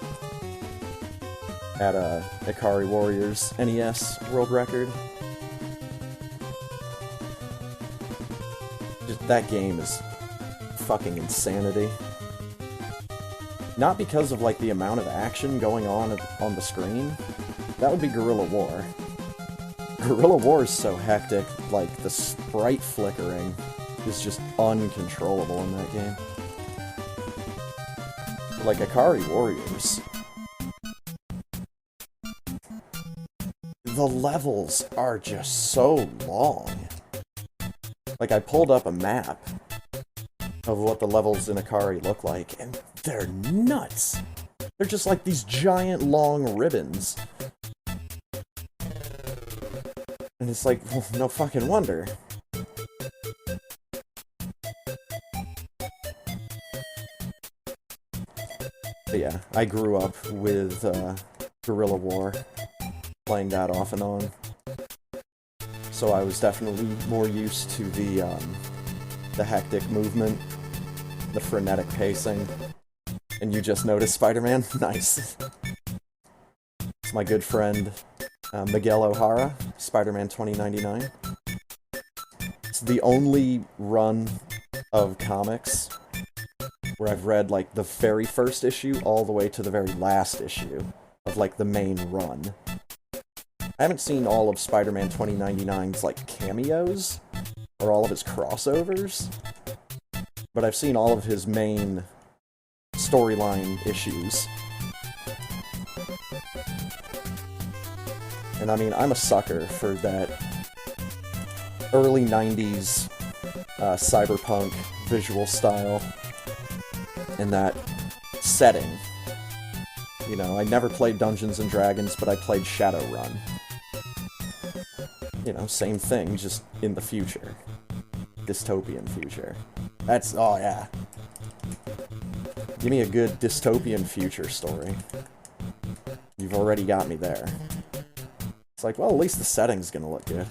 at a Akari Warriors NES world record. Just, that game is fucking insanity. Not because of like the amount of action going on the screen. That would be Guerrilla War. Guerrilla War is so hectic, like, the sprite flickering is just uncontrollable in that game. Like, Akari Warriors, the levels are just so long. Like, I pulled up a map of what the levels in Akari look like, and they're nuts! They're just like these giant long ribbons. And it's like, well, no fucking wonder. But yeah, I grew up with Guerrilla War, playing that off and on. So I was definitely more used to the hectic movement, the frenetic pacing. And you just noticed Spider-Man? Nice. It's my good friend Miguel O'Hara, Spider-Man 2099. It's the only run of comics where I've read, like, the very first issue all the way to the very last issue of, like, the main run. I haven't seen all of Spider-Man 2099's, like, cameos, or all of his crossovers, but I've seen all of his main storyline issues. And I mean, I'm a sucker for that early 90s cyberpunk visual style and that setting. You know, I never played Dungeons and Dragons, but I played Shadowrun. You know, same thing, just in the future. Dystopian future. That's, oh yeah. Give me a good dystopian future story. You've already got me there. It's like, well, at least the setting's gonna look good.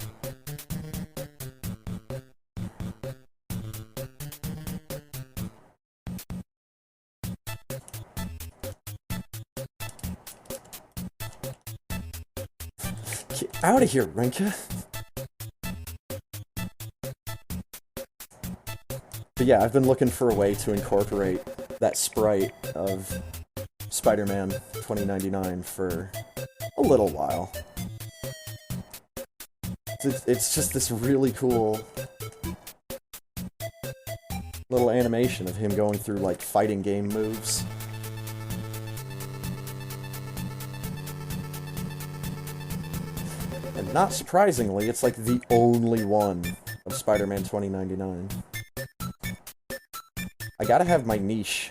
Get out of here, Rinka! But yeah, I've been looking for a way to incorporate that sprite of Spider-Man 2099 for a little while. It's just this really cool little animation of him going through, like, fighting game moves. And not surprisingly, it's like the only one of Spider-Man 2099. I gotta have my niche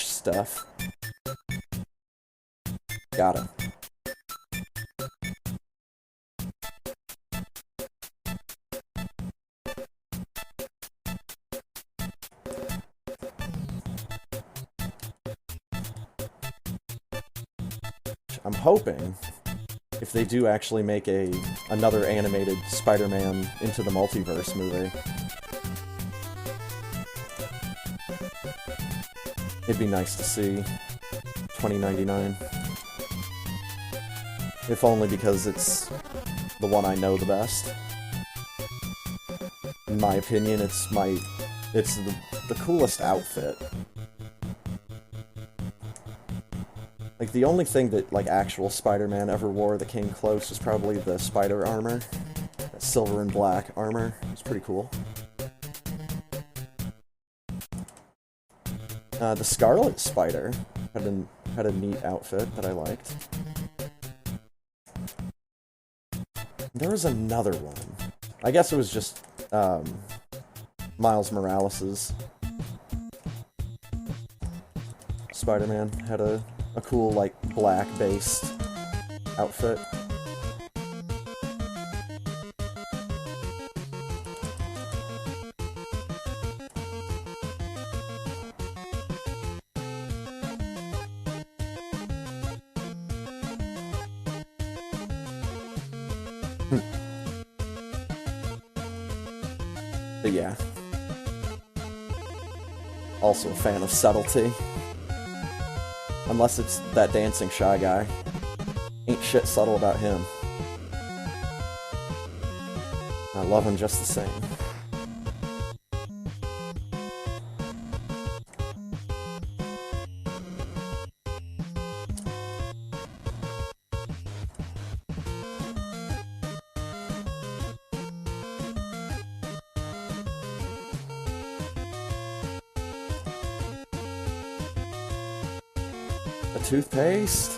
stuff. Gotta. I'm hoping, if they do actually make another animated Spider-Man Into the Multiverse movie, it'd be nice to see 2099. If only because it's the one I know the best. In my opinion, it's the coolest outfit. Like, the only thing that, like, actual Spider-Man ever wore that came close was probably the spider armor. That silver and black armor. It's pretty cool. The Scarlet Spider had a neat outfit that I liked. There was another one. I guess it was just, Miles Morales' Spider-Man had a cool, like, black-based outfit. But yeah. Also a fan of subtlety. Unless it's that dancing Shy Guy. Ain't shit subtle about him. I love him just the same. A toothpaste?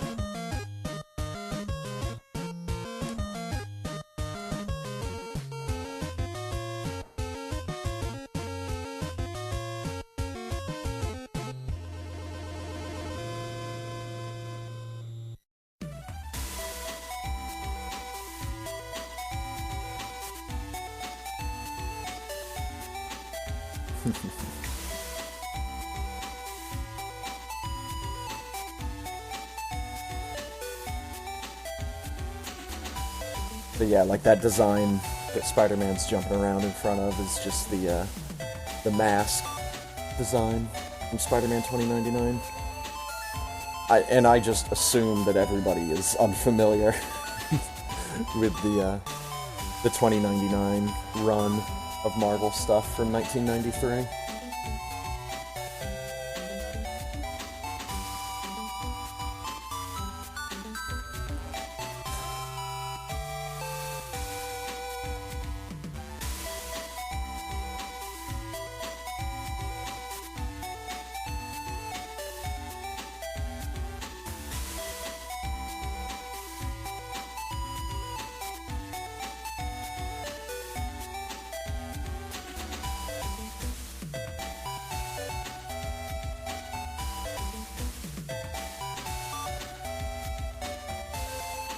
But yeah, like that design that Spider-Man's jumping around in front of is just the mask design from Spider-Man 2099. I just assume that everybody is unfamiliar with the 2099 run of Marvel stuff from 1993.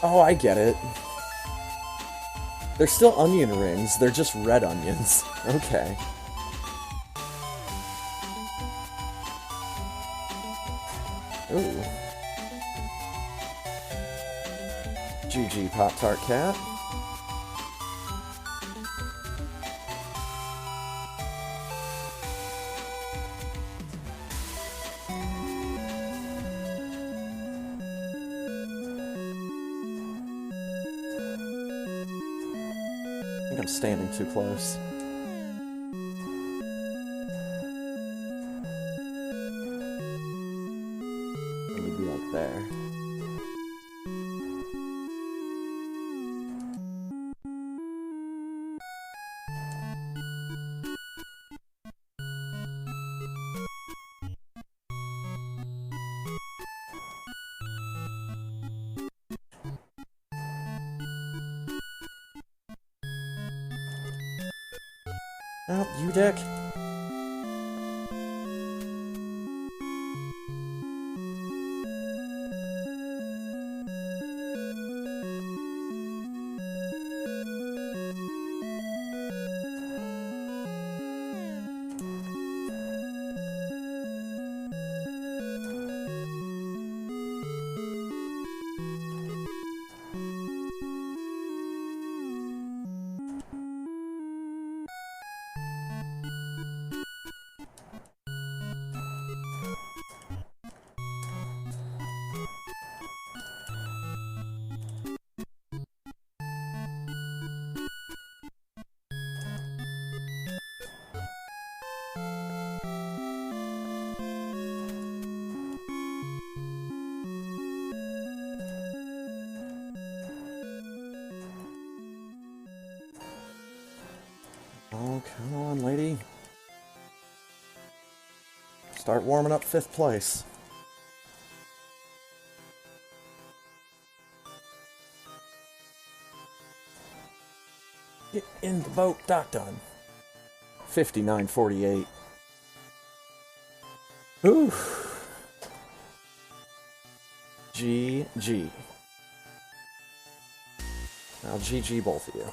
Oh, I get it. They're still onion rings, they're just red onions. Okay. Ooh. GG Pop-Tart Cat. I think I'm standing too close. I need to be like there. Oh, you dick. Oh, come on, lady. Start warming up 5th place. Get in the boat, dock done. 59.48. Ooh. GG. Now GG both of you.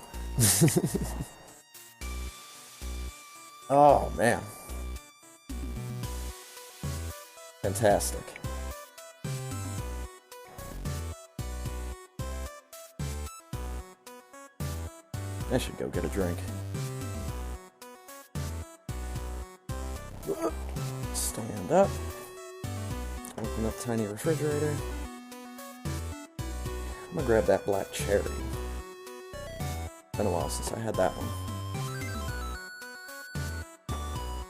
Oh, man. Fantastic. I should go get a drink. Stand up. Open up tiny refrigerator. I'm gonna grab that black cherry. Been a while since I had that one.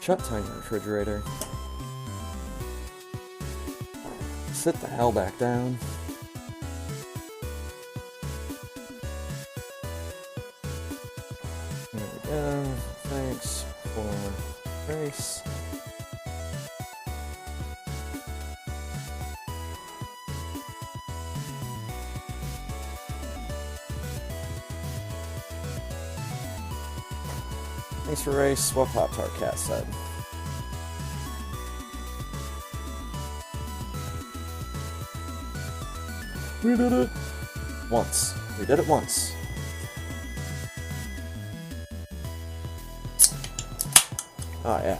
Shut tiny refrigerator. Sit the hell back down. There we go. Thanks for grace. Thanks for race, what Pop-Tart Cat said. We did it! Once. We did it once. Oh yeah.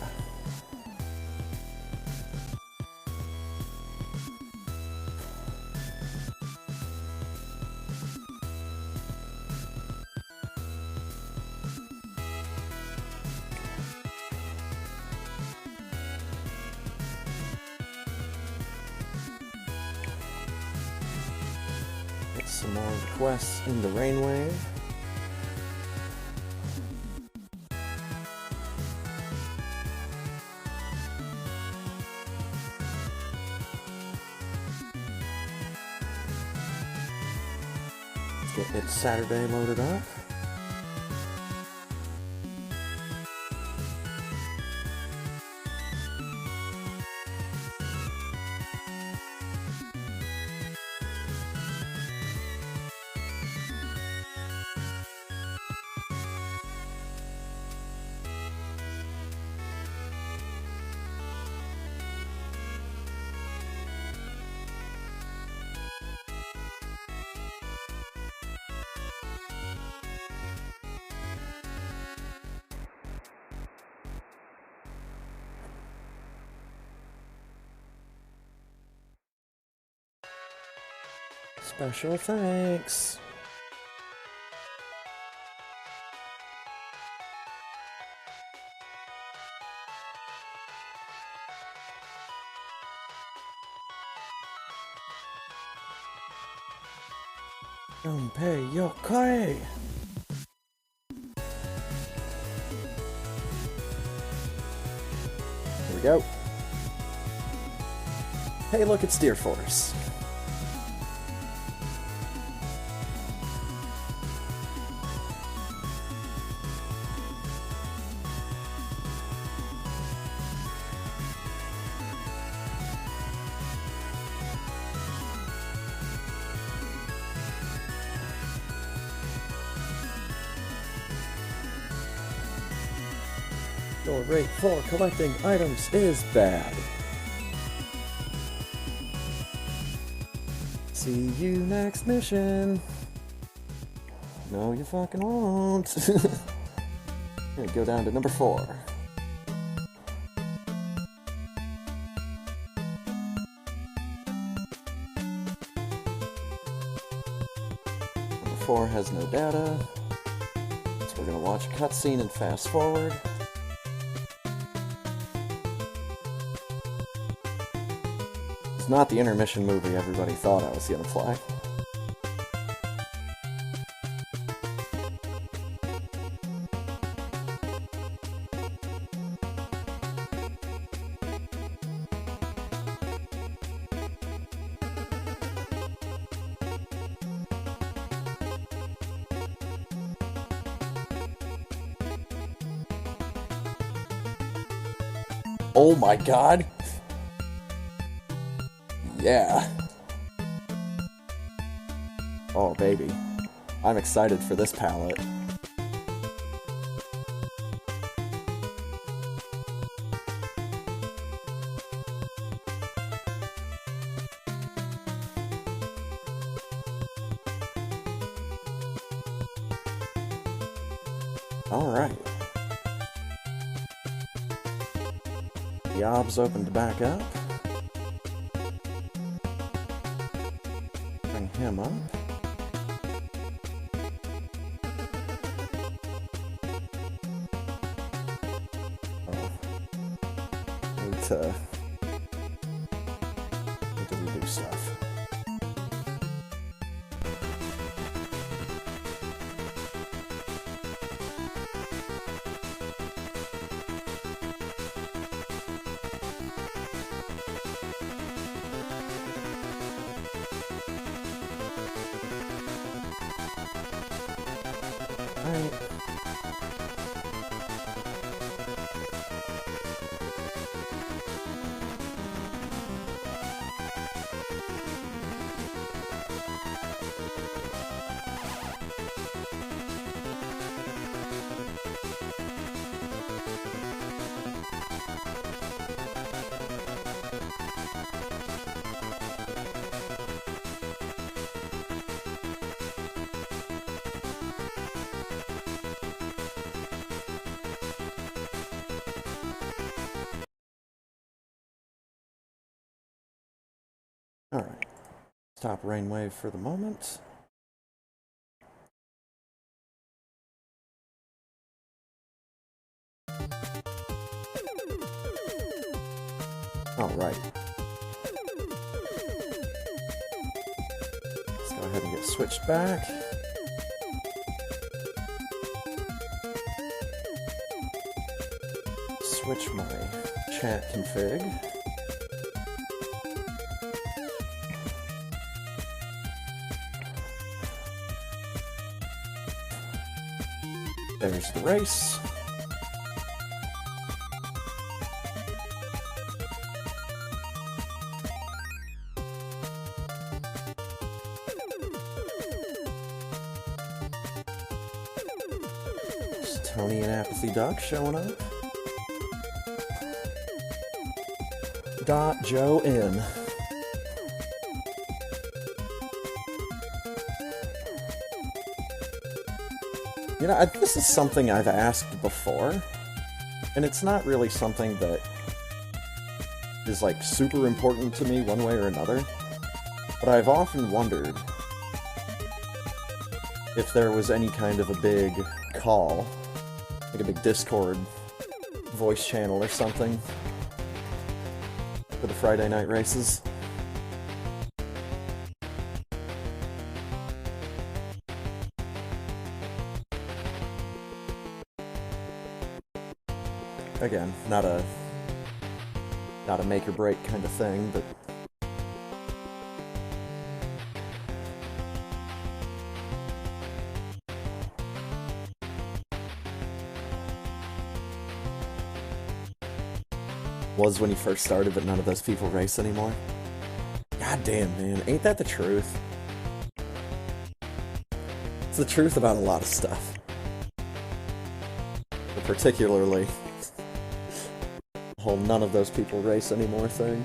Get some more requests in the rainwave. Get It's Saturday loaded up. Special thanks. Gunpei Yokai! Here we go. Hey, look, it's Deer Force. Your rate for collecting items is bad. See you next mission. No, you fucking won't. Gonna go down to number 4. Number 4 has no data, so we're gonna watch a cutscene and fast forward. It's not the intermission movie everybody thought I was gonna play. Oh my god! Yeah. Oh, baby. I'm excited for this palette. Alright. The ob's opened back up. Bring him up. Need to redo stuff. Alright. Alright. Stop Rainwave for the moment. Alright. Let's go ahead and get switched back. Switch my chat config. There's the race. There's Tony and Apathy Duck showing up. Got Joe in. You know, this is something I've asked before, and it's not really something that is, like, super important to me one way or another, but I've often wondered if there was any kind of a big call, like a big Discord voice channel or something, for the Friday night races. Again, not a make or break kind of thing, but was when you first started, but none of those people race anymore. God damn, man, ain't that the truth? It's the truth about a lot of stuff. But particularly the whole none of those people race anymore thing.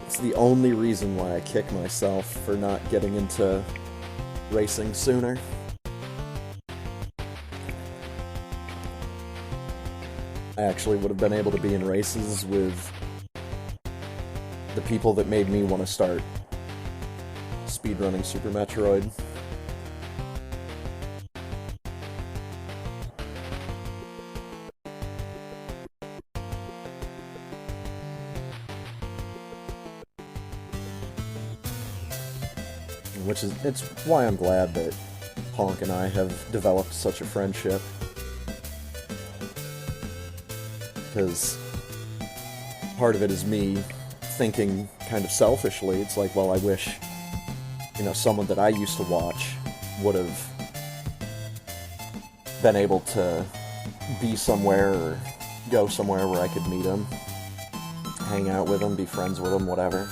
It's the only reason why I kick myself for not getting into racing sooner. I actually would have been able to be in races with the people that made me want to start speedrunning Super Metroid. It's why I'm glad that Honk and I have developed such a friendship. Because part of it is me thinking kind of selfishly. It's like, well, I wish, someone that I used to watch would have been able to be somewhere or go somewhere where I could meet him, hang out with him, be friends with him, whatever.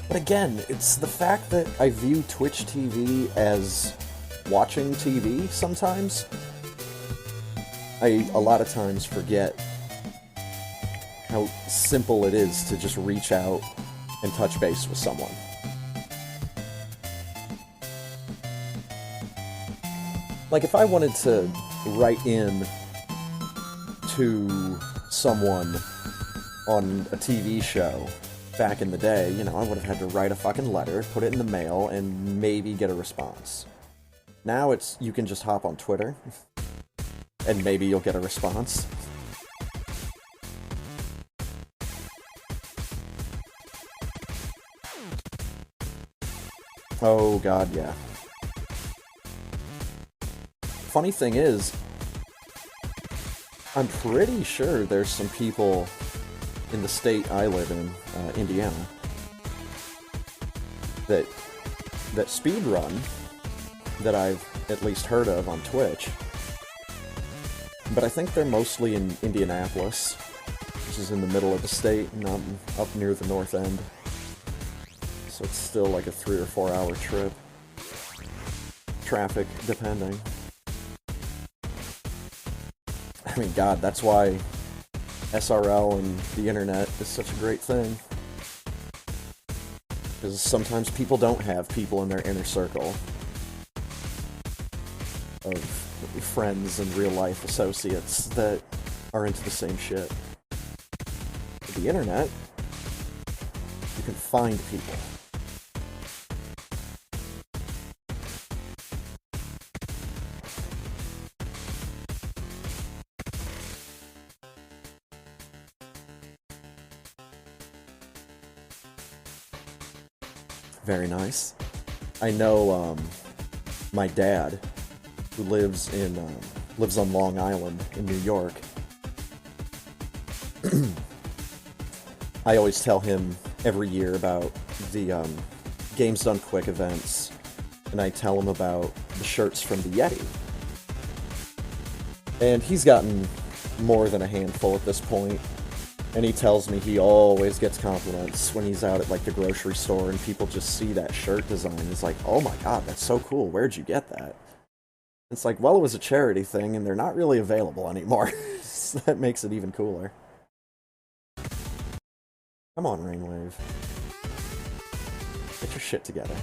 But again, it's the fact that I view Twitch TV as watching TV sometimes. I a lot of times forget how simple it is to just reach out and touch base with someone. Like, if I wanted to write in to someone on a TV show back in the day, I would have had to write a fucking letter, put it in the mail, and maybe get a response. Now you can just hop on Twitter, and maybe you'll get a response. Oh god, yeah. Funny thing is, I'm pretty sure there's some people in the state I live in, Indiana, that speedrun, that I've at least heard of on Twitch. But I think they're mostly in Indianapolis, which is in the middle of the state, not up near the north end. So it's still like a 3 or 4 hour trip. Traffic, depending. I mean, God, that's why SRL and the internet is such a great thing. Because sometimes people don't have people in their inner circle of friends and real-life associates that are into the same shit. With the internet, you can find people. Very nice. I know, my dad, who lives on Long Island in New York. I always tell him every year about the Games Done Quick events, and I tell him about the shirts from the Yeti. And he's gotten more than a handful at this point, and he tells me he always gets compliments when he's out at like the grocery store and people just see that shirt design. He's like, oh my god, that's so cool, where'd you get that? It's like, well, it was a charity thing, and they're not really available anymore. So that makes it even cooler. Come on, Rainwave. Get your shit together.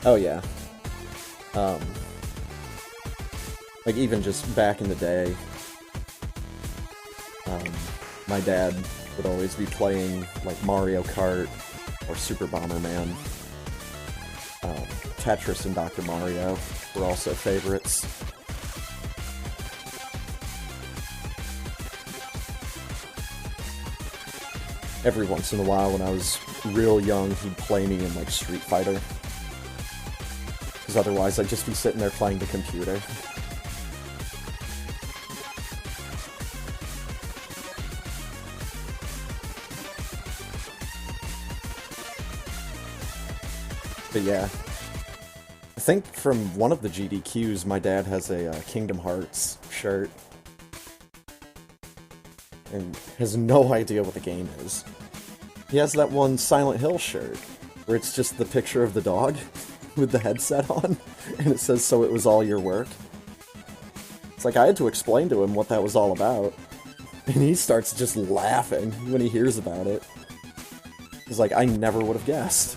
Oh yeah. Like even just back in the day, my dad would always be playing like Mario Kart or Super Bomberman. Tetris and Dr. Mario were also favorites. Every once in a while when I was real young, he'd play me in like Street Fighter. Because otherwise I'd just be sitting there playing the computer. But yeah, I think from one of the GDQs, my dad has a Kingdom Hearts shirt. And has no idea what the game is. He has that one Silent Hill shirt, where it's just the picture of the dog with the headset on, and it says, "So it was all your work?" It's like, I had to explain to him what that was all about, and he starts just laughing when he hears about it. He's like, I never would have guessed.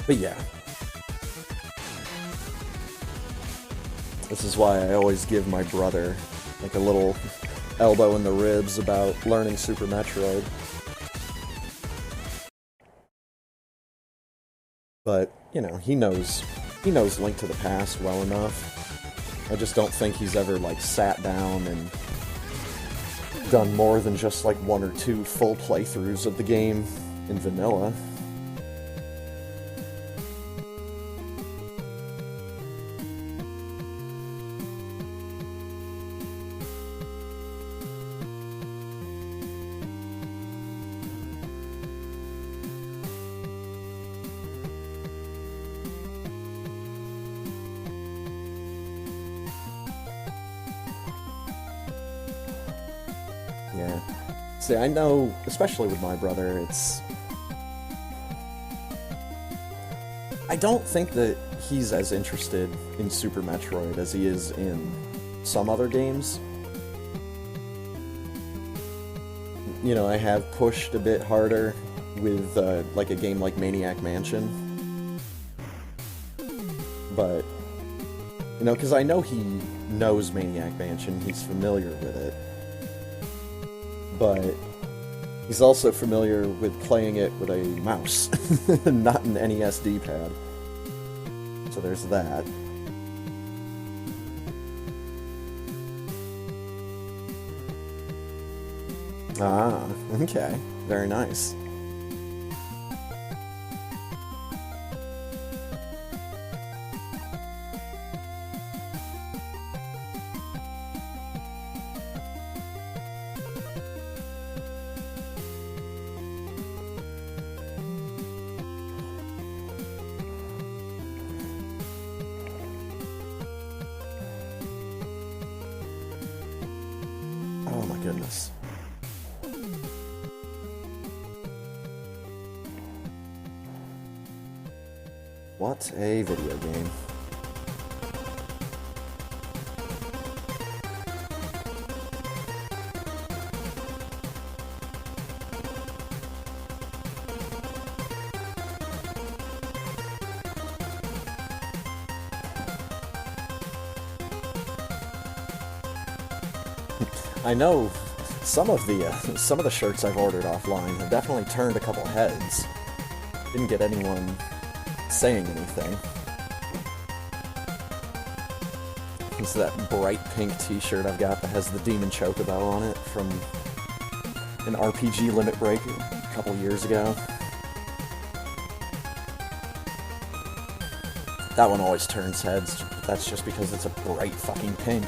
But yeah. This is why I always give my brother like a little elbow in the ribs about learning Super Metroid. But, you know, he knows Link to the Past well enough. I just don't think he's ever like sat down and done more than just like 1 or 2 full playthroughs of the game in vanilla. Yeah. See, I know, especially with my brother, it's... I don't think that he's as interested in Super Metroid as he is in some other games. You know, I have pushed a bit harder with, like, a game like Maniac Mansion. But, you know, because I know he knows Maniac Mansion, he's familiar with it. But he's also familiar with playing it with a mouse, not an NES D-pad. So there's that. Ah, okay. Very nice. Oh my goodness. What a video game. I know some of the shirts I've ordered offline have definitely turned a couple heads. Didn't get anyone saying anything. It's that bright pink t-shirt I've got that has the Demon Chocobo on it from an RPG Limit Break a couple years ago. That one always turns heads, but that's just because it's a bright fucking pink.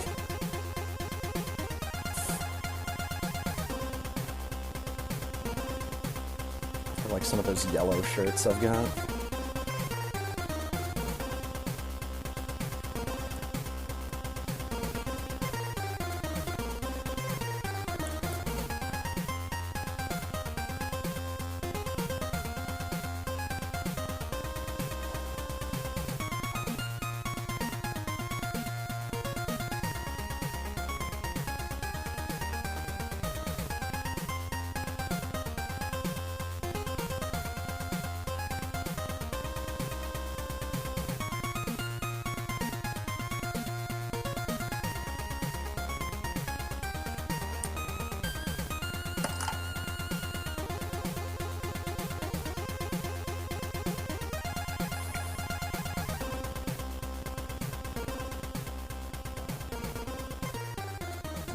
Or like some of those yellow shirts I've got.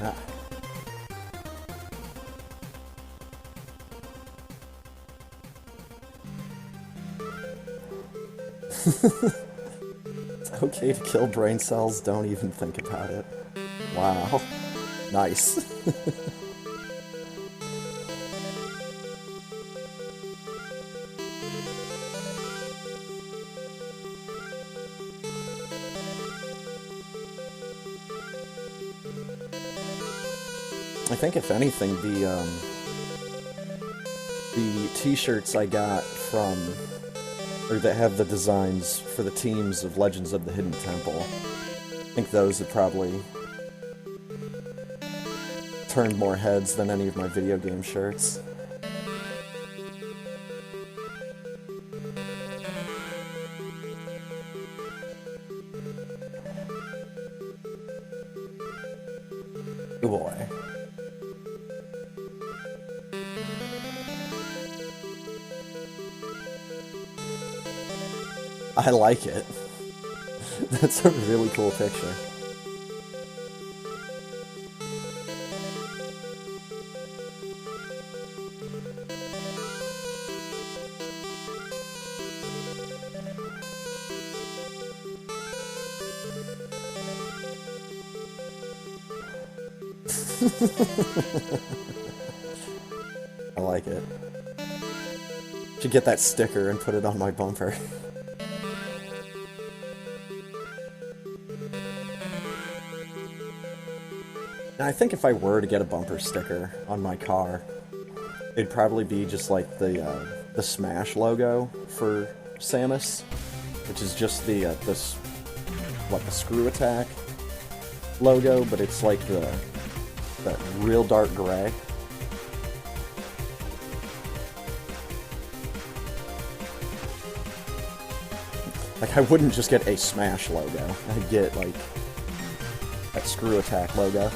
Ah. It's okay to kill brain cells, don't even think about it. Wow. Nice. I think if anything, the t-shirts I got from, or that have the designs for the teams of Legends of the Hidden Temple, I think those have probably turned more heads than any of my video game shirts. Oh boy. I like it. That's a really cool picture. I like it. Should get that sticker and put it on my bumper. Now, I think if I were to get a bumper sticker on my car, it'd probably be just like the Smash logo for Samus, which is just the screw attack logo, but it's like that real dark gray. Like, I wouldn't just get a Smash logo. I'd get, like, that screw attack logo.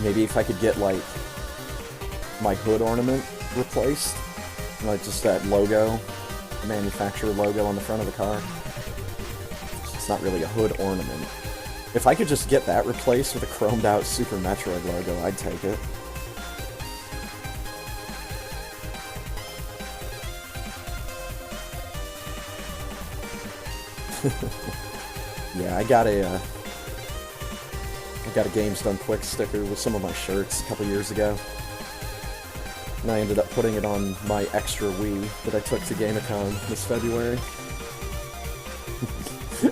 Maybe if I could get, like, my hood ornament replaced, like just that logo, manufacturer logo on the front of the car. It's not really a hood ornament. If I could just get that replaced with a chromed out Super Metroid logo, I'd take it. Yeah, I got a Games Done Quick sticker with some of my shirts a couple years ago. And I ended up putting it on my extra Wii that I took to GameCon this February.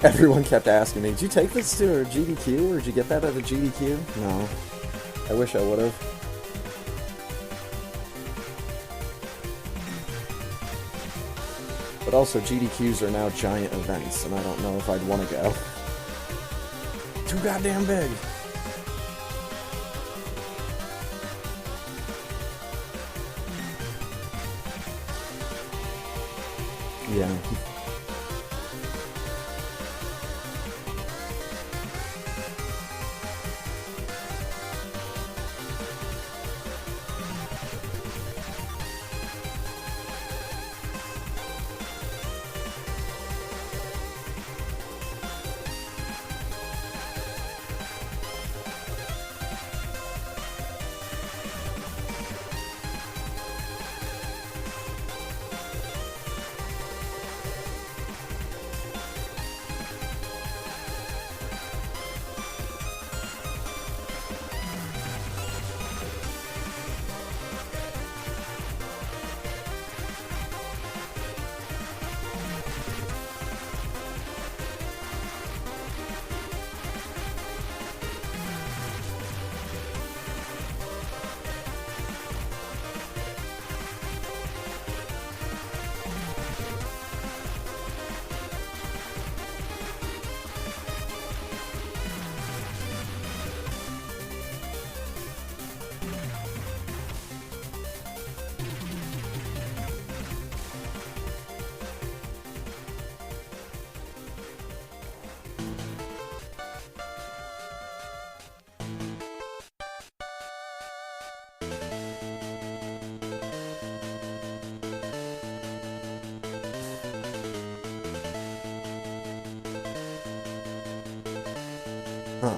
Everyone kept asking me, did you take this to a GDQ, or did you get that at a GDQ? No. I wish I would've. But also, GDQs are now giant events, and I don't know if I'd want to go. Too goddamn big! Yeah. Huh.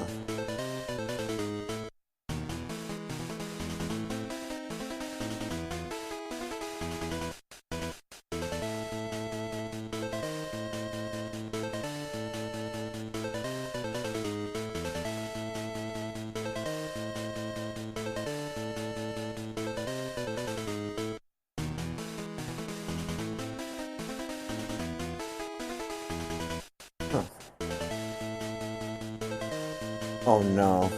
Huh. Oh no.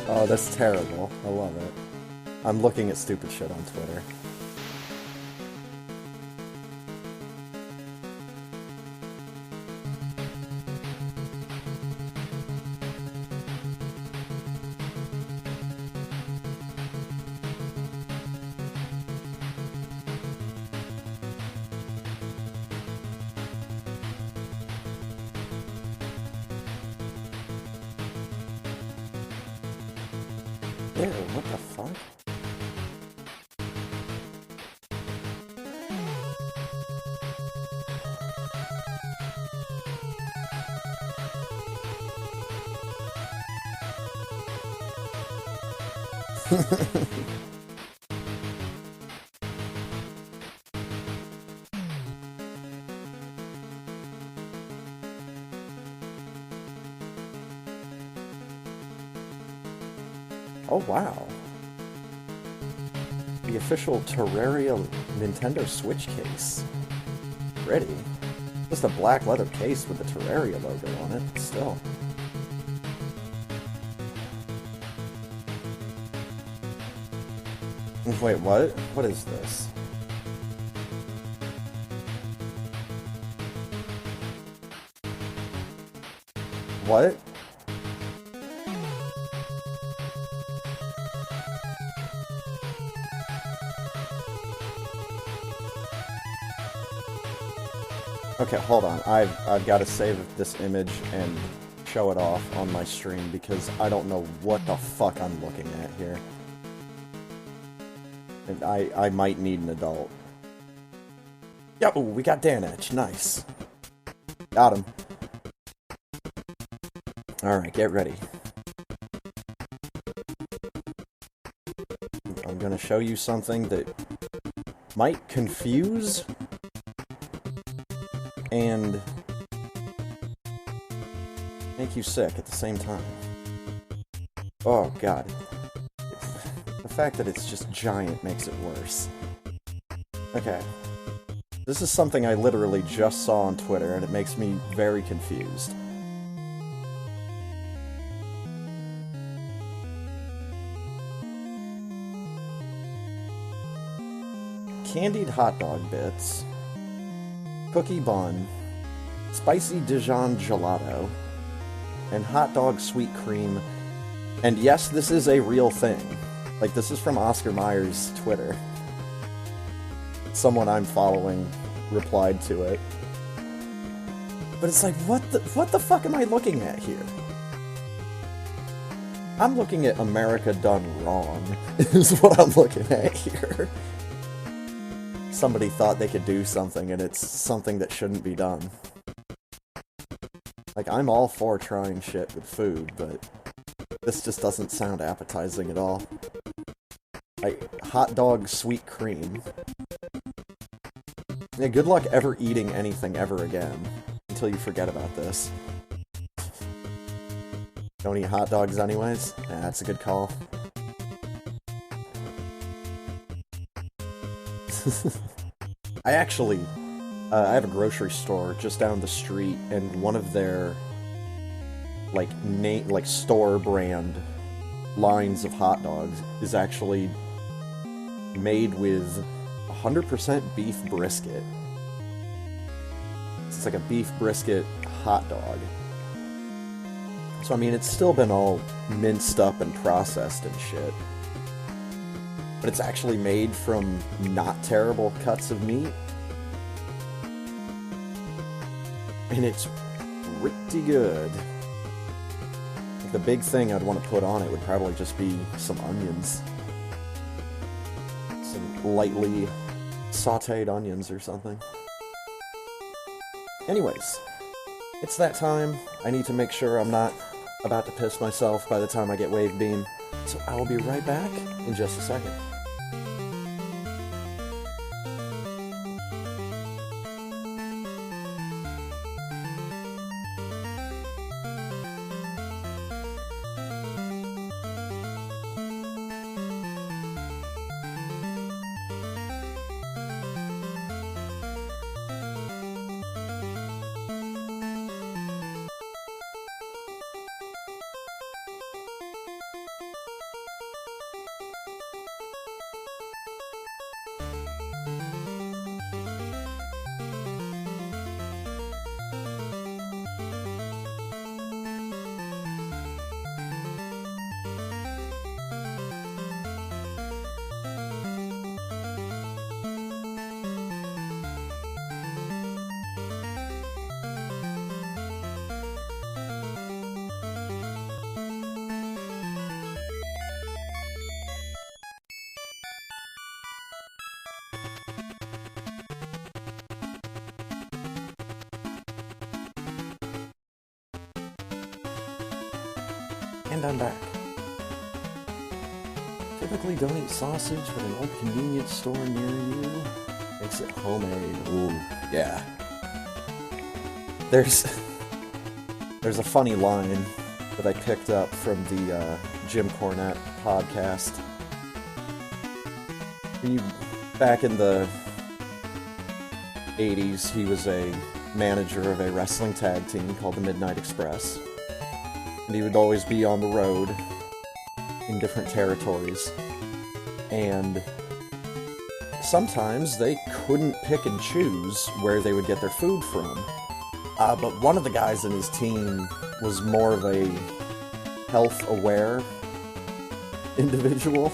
Oh, that's terrible. I love it. I'm looking at stupid shit on Twitter. Ew, what the fuck? Oh wow. The official Terraria Nintendo Switch case. Pretty. Just a black leather case with the Terraria logo on it, still. Wait, what? What is this? What? Okay, hold on. I've got to save this image and show it off on my stream because I don't know what the fuck I'm looking at here. And I might need an adult. Yo, we got Danetch. Nice. Got him. Alright, get ready. I'm gonna show you something that might confuse and make you sick at the same time. Oh god. The fact that it's just giant makes it worse. Okay. This is something I literally just saw on Twitter, and it makes me very confused. Candied hot dog bits, cookie bun, spicy Dijon gelato, and hot dog sweet cream. And yes, this is a real thing. Like, this is from Oscar Meyer's Twitter. Someone I'm following replied to it. But it's like, what the fuck am I looking at here? I'm looking at America done wrong, is what I'm looking at here. Somebody thought they could do something, and it's something that shouldn't be done. Like, I'm all for trying shit with food, but this just doesn't sound appetizing at all. Like, hot dog sweet cream. Yeah, good luck ever eating anything ever again, until you forget about this. Don't eat hot dogs anyways? Yeah, that's a good call. I actually, I have a grocery store just down the street, and one of their, like, store brand lines of hot dogs is actually made with 100% beef brisket. It's like a beef brisket hot dog. So, I mean, it's still been all minced up and processed and shit. But it's actually made from not terrible cuts of meat. And it's pretty good. The big thing I'd want to put on it would probably just be some onions. Some lightly sauteed onions or something. Anyways, it's that time. I need to make sure I'm not about to piss myself by the time I get wave beam. So I will be right back in just a second. And I'm back. Typically don't eat sausage, but an old convenience store near you makes it homemade. Ooh, yeah. There's a funny line that I picked up from the Jim Cornette podcast. Back in the 80s, he was a manager of a wrestling tag team called the Midnight Express. And he would always be on the road in different territories. And sometimes they couldn't pick and choose where they would get their food from. But one of the guys in his team was more of a health-aware individual.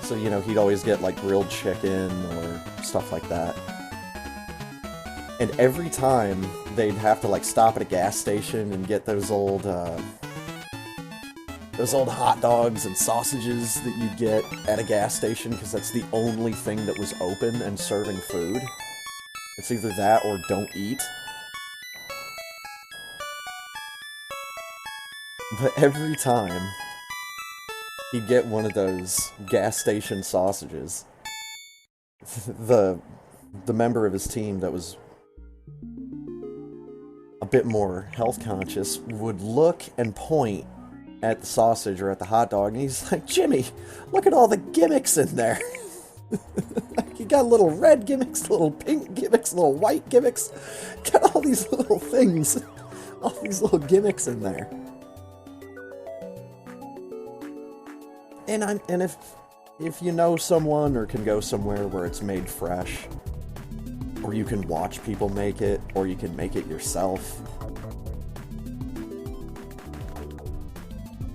So, you know, he'd always get, like, grilled chicken or stuff like that. And every time they'd have to, like, stop at a gas station and get those old hot dogs and sausages that you get at a gas station, because that's the only thing that was open and serving food. It's either that or don't eat. But every time he'd get one of those gas station sausages, the member of his team that was a bit more health conscious would look and point at the sausage or at the hot dog, and he's like, "Jimmy, look at all the gimmicks in there. You got little red gimmicks, little pink gimmicks, little white gimmicks. Got all these little things, all these little gimmicks in there." And if you know someone or can go somewhere where it's made fresh, or you can watch people make it, or you can make it yourself,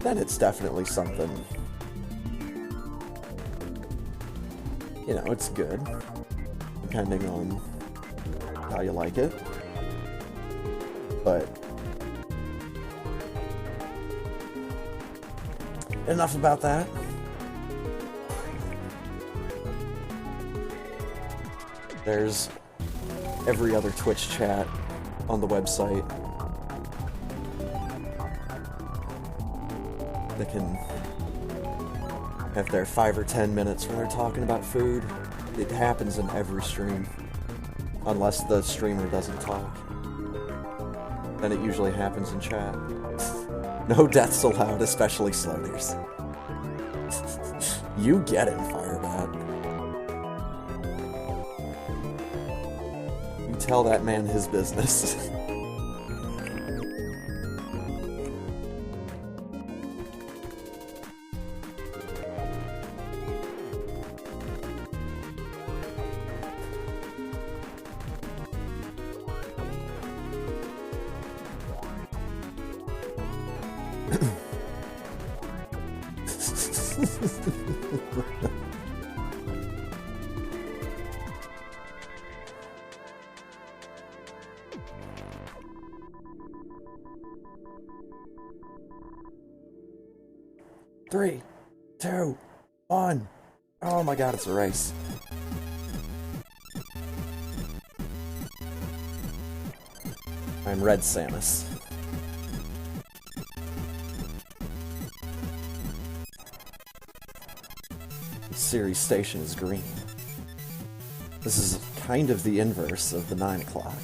then it's definitely something, you know, it's good, depending on how you like it. But enough about that. There's every other Twitch chat on the website that can have their 5 or 10 minutes where they're talking about food. It happens in every stream, unless the streamer doesn't talk. Then it usually happens in chat. No deaths allowed, especially slowners. You get it, Firebat. You tell that man his business. Three, two, one, Oh my god, it's a race. I'm Red Samus. Ceres Station is green. This is kind of the inverse of the 9 o'clock.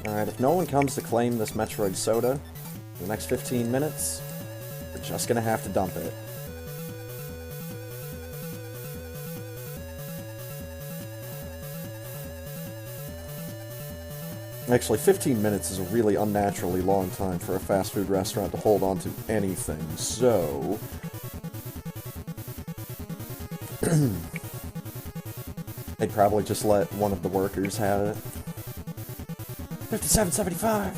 Alright, if no one comes to claim this Metroid soda in the next 15 minutes, we're just gonna have to dump it. Actually, 15 minutes is a really unnaturally long time for a fast food restaurant to hold on to anything, so... they'd probably just let one of the workers have it. 57.75!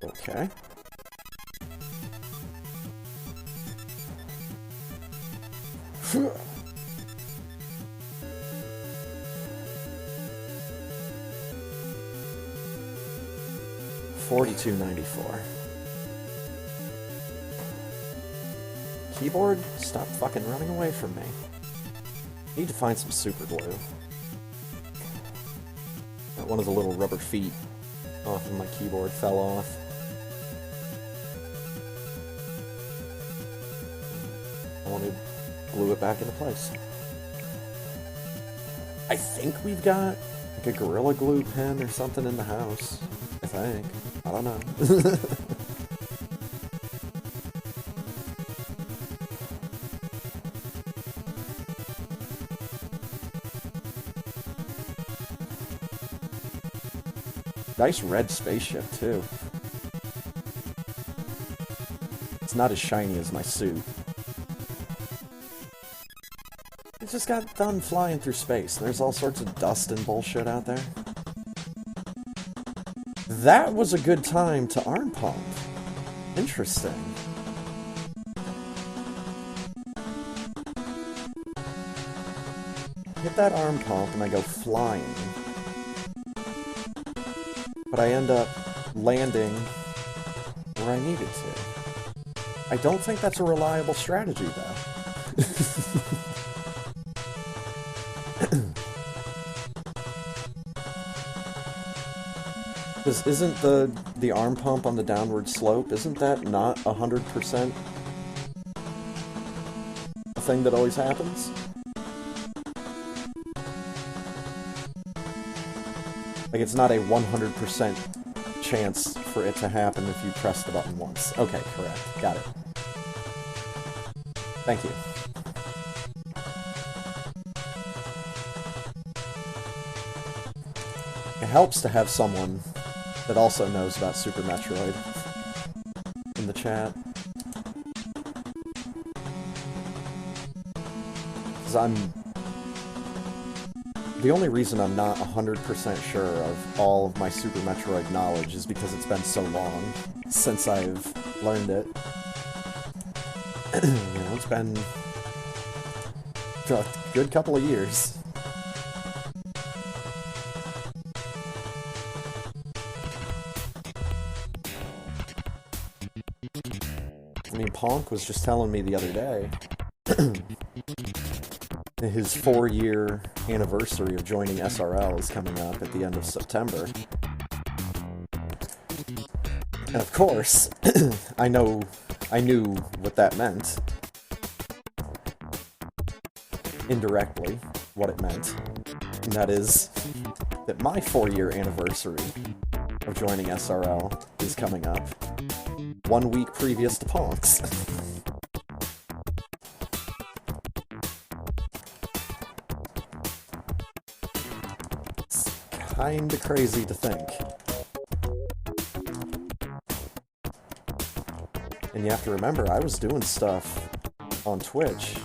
Okay. $42.94. Keyboard, stop fucking running away from me. Need to find some super glue. Got one of the little rubber feet off of my keyboard fell off. I want to glue it back into place. I think we've got like a Gorilla Glue pen or something in the house. I think. I don't know. Nice red spaceship, too. It's not as shiny as my suit. It just got done flying through space. There's all sorts of dust and bullshit out there. That was a good time to arm pump. Interesting. Hit that arm pump and I go flying. But I end up landing where I needed to. I don't think that's a reliable strategy, though. Because isn't the arm pump on the downward slope, isn't that not 100% a thing that always happens? Like, it's not a 100% chance for it to happen if you press the button once. Okay, correct. Got it. Thank you. It helps to have someone that also knows about Super Metroid in the chat. Because the only reason I'm not 100% sure of all of my Super Metroid knowledge is because it's been so long since I've learned it. You know, it's been a good couple of years. I mean, Ponk was just telling me the other day his 4-year anniversary of joining SRL is coming up at the end of September. And of course, I knew what that meant. Indirectly, what it meant. And that is that my 4-year anniversary of joining SRL is coming up 1 week previous to Ponk's. Kinda crazy to think. And you have to remember, I was doing stuff on Twitch,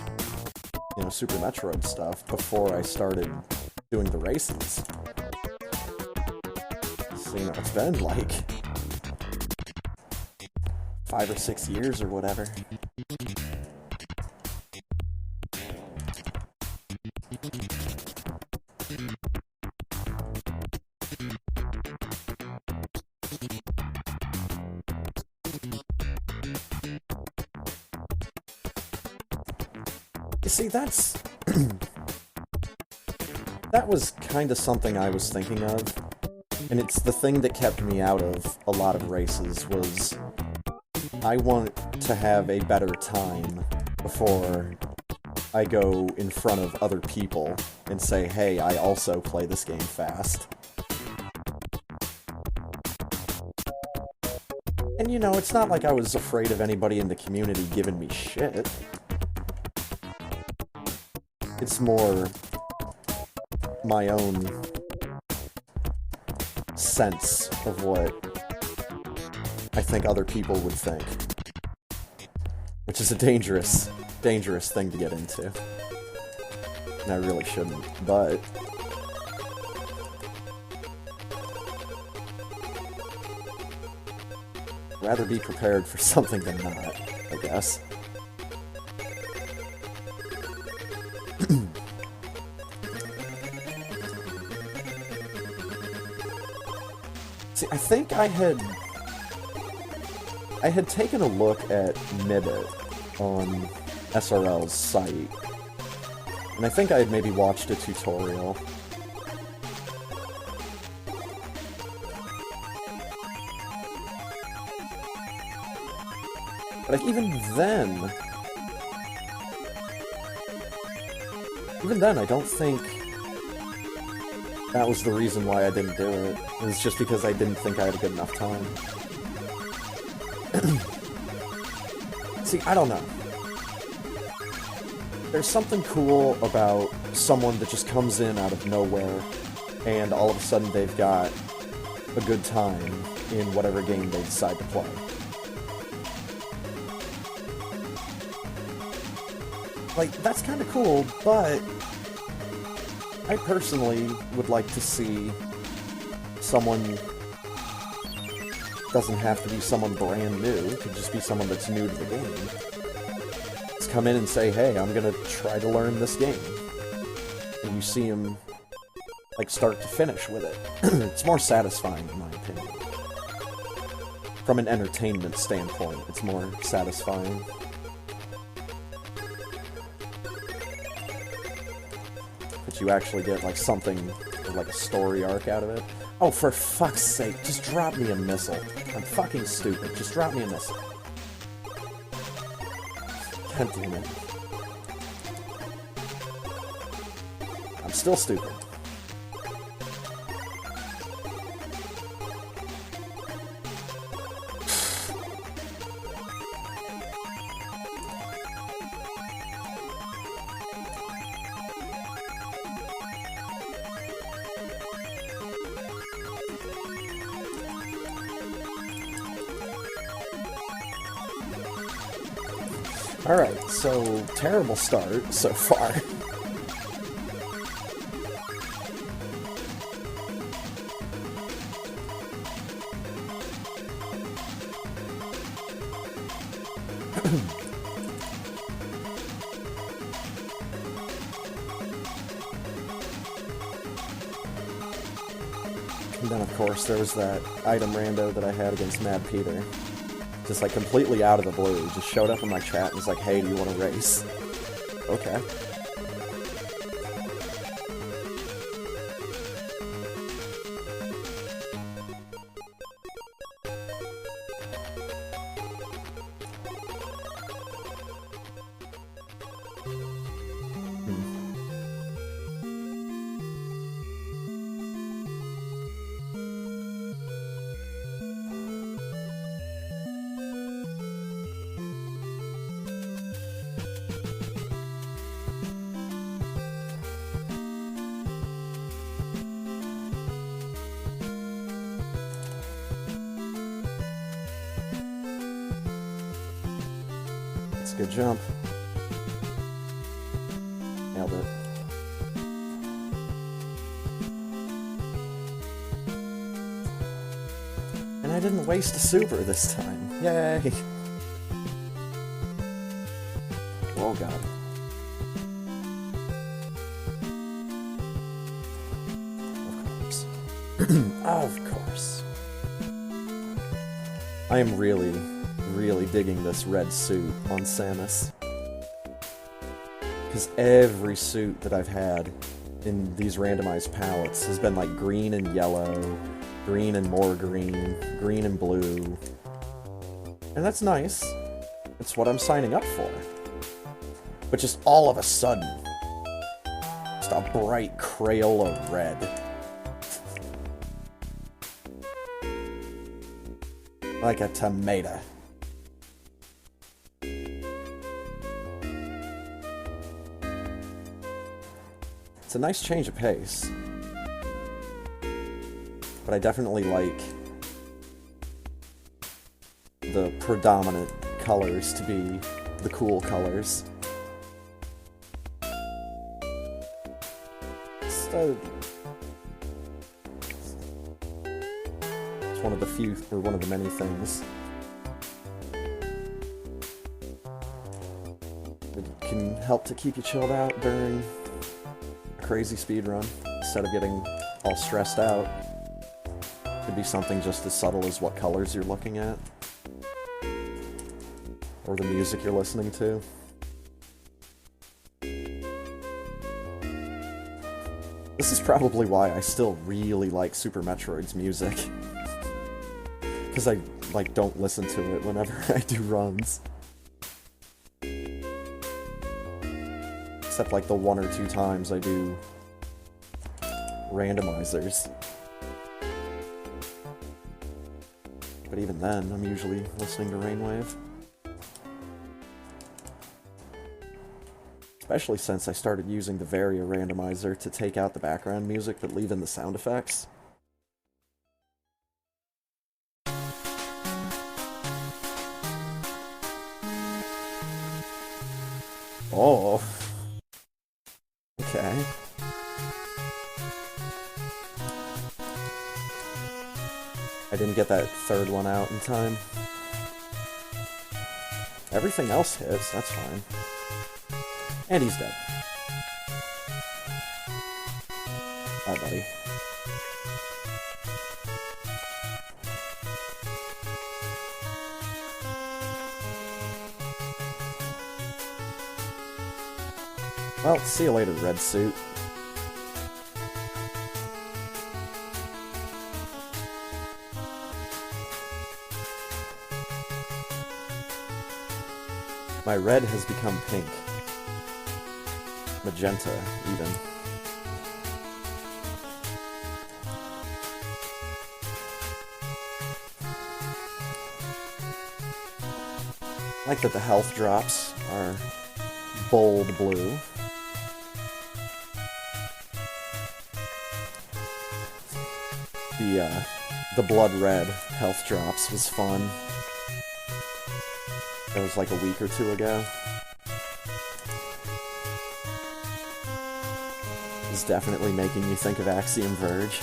you know, Super Metroid stuff, before I started doing the races. So, you know, it's been like 5 or 6 years or whatever. You see, that's... that was kind of something I was thinking of, and it's the thing that kept me out of a lot of races, was I want to have a better time before I go in front of other people and say, hey, I also play this game fast. And you know, it's not like I was afraid of anybody in the community giving me shit. It's more my own sense of what I think other people would think. Which is a dangerous, dangerous thing to get into. And I really shouldn't, but... rather be prepared for something than not, I guess. See, I think I had taken a look at Mibit on SRL's site, and I think I had maybe watched a tutorial. But like, even then, I don't think that was the reason why I didn't do it. It was just because I didn't think I had a good enough time. See, I don't know. There's something cool about someone that just comes in out of nowhere, and all of a sudden they've got a good time in whatever game they decide to play. Like, that's kind of cool, but I personally would like to see someone... doesn't have to be someone brand new, it could just be someone that's new to the game. Just come in and say, hey, I'm gonna try to learn this game. And you see him, like, start to finish with it. It's more satisfying, in my opinion. From an entertainment standpoint, it's more satisfying. But you actually get, like, something, like a story arc out of it. Oh, for fuck's sake, just drop me a missile. I'm fucking stupid. Just drop me a missile. God damn it. I'm still stupid. Alright, so terrible start so far. And then, of course, there was that item rando that I had against Mad Peter. Just, like, completely out of the blue. Just showed up in my chat and was like, hey, do you want to race? Okay. That's a good jump. Nailed it. I didn't waste a super this time. Yay! Oh god. Of course. Of course. I am really, really digging this red suit on Samus. Because every suit that I've had in these randomized palettes has been like green and yellow, green and more green, green and blue. And that's nice. It's what I'm signing up for. But just all of a sudden, just a bright Crayola red. Like a tomato. It's a nice change of pace. But I definitely like the predominant colors to be the cool colors. It's one of the few, or one of the many things that can help to keep you chilled out during a crazy speedrun, instead of getting all stressed out. Could be something just as subtle as what colors you're looking at, or the music you're listening to. This is probably why I still really like Super Metroid's music. Because I, like, don't listen to it whenever I do runs. Except, like, the 1 or 2 times I do randomizers. But even then, I'm usually listening to Rainwave. Especially since I started using the Varia randomizer to take out the background music but leave in the sound effects. Oh. Okay. I didn't get that third one out in time. Everything else hits, that's fine. And he's dead. Bye, buddy. Well, see you later, red suit. My red has become pink. Magenta, even. I like that the health drops are bold blue. The blood red health drops was fun. That was like a week or 2 ago. It's definitely making you think of Axiom Verge.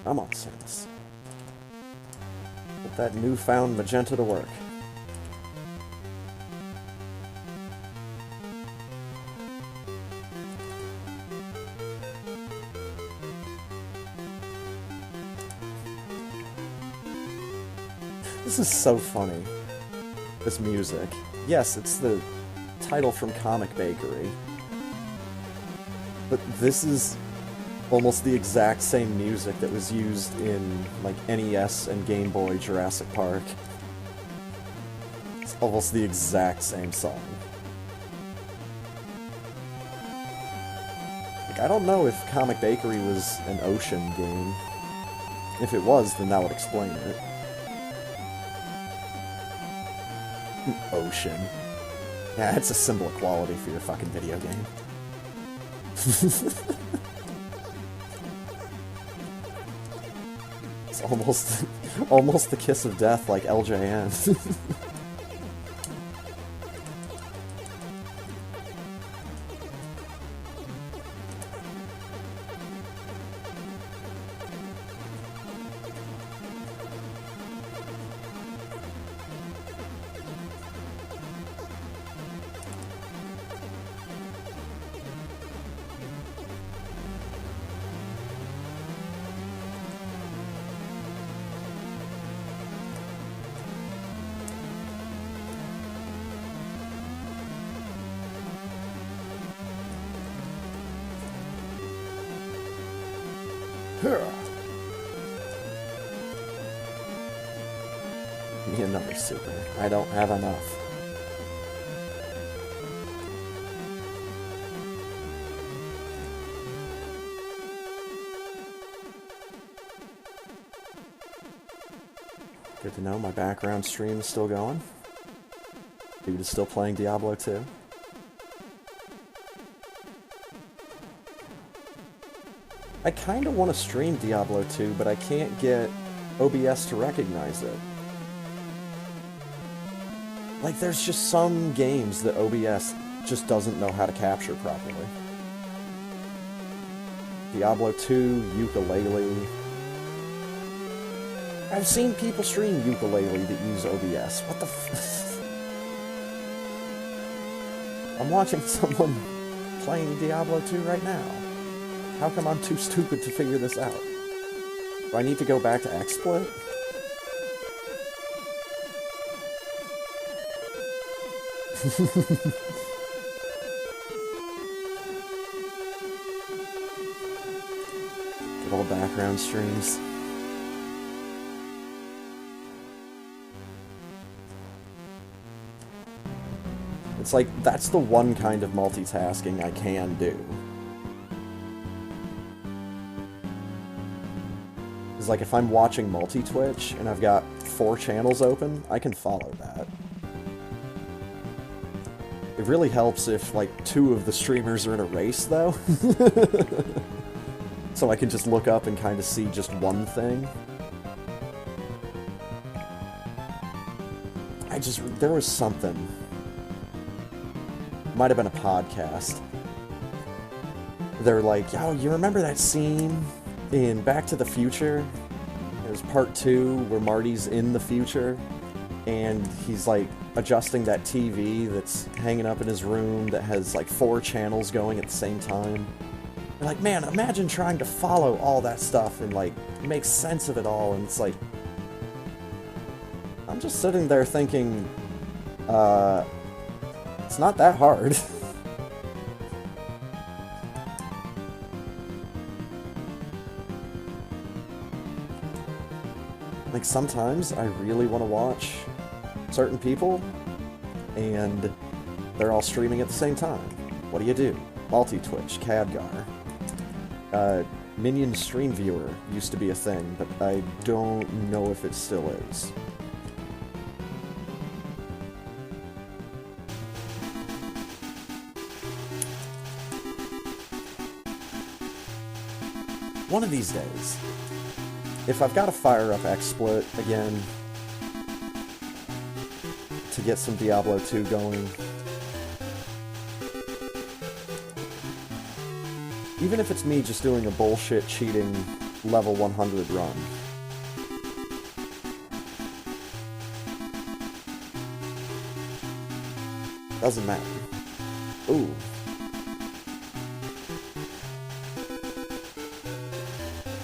Come on, Samus. Put that newfound magenta to work. This is so funny. This music. Yes, it's the title from Comic Bakery. But this is almost the exact same music that was used in, like, NES and Game Boy Jurassic Park. It's almost the exact same song. I don't know if Comic Bakery was an Ocean game. If it was, then that would explain it. Ocean. Yeah, it's a symbol of quality for your fucking video game. It's almost the kiss of death like LJN. Need another super. I don't have enough. Good to know my background stream is still going. Dude is still playing Diablo 2. I kinda want to stream Diablo 2, but I can't get OBS to recognize it. Like, there's just some games that OBS just doesn't know how to capture properly. Diablo 2, Yooka-Laylee. I've seen people stream Yooka-Laylee that use OBS. What the f... I'm watching someone playing Diablo 2 right now. How come I'm too stupid to figure this out? Do I need to go back to XSplit? Good old background streams. It's like, that's the one kind of multitasking I can do. It's like, if I'm watching multi-Twitch and I've got 4 channels open, I can follow that. It really helps if, like, 2 of the streamers are in a race, though. So I can just look up and kind of see just one thing. There was something. Might have been a podcast. They're like, oh, you remember that scene in Back to the Future? There's part 2 where Marty's in the future, and he's, like, adjusting that TV that's hanging up in his room that has, like, 4 channels going at the same time. They're like, man, imagine trying to follow all that stuff and, like, make sense of it all, and it's like... I'm just sitting there thinking, it's not that hard. Like, sometimes I really want to watch certain people, and they're all streaming at the same time. What do? Multi-Twitch, Khadgar. Minion Stream Viewer used to be a thing, but I don't know if it still is. One of these days, if I've got to fire up XSplit again to get some Diablo 2 going, even if it's me just doing a bullshit cheating level 100 run, doesn't matter. Ooh.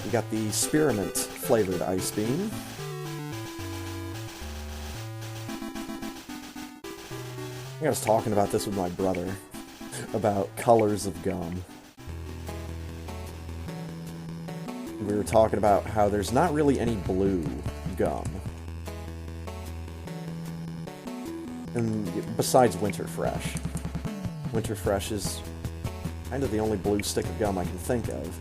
We got the spearmint flavored ice beam. I was talking about this with my brother, about colors of gum. We were talking about how there's not really any blue gum. And besides Winter Fresh. Winter Fresh is... kind of the only blue stick of gum I can think of.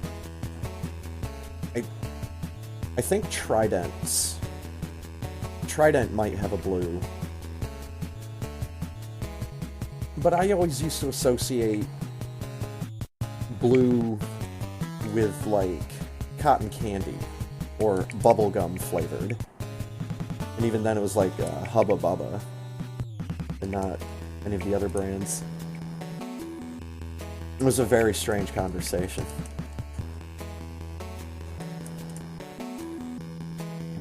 I think Trident might have a blue. But I always used to associate blue with, like, cotton candy or bubblegum flavored. And even then it was like Hubba Bubba and not any of the other brands. It was a very strange conversation.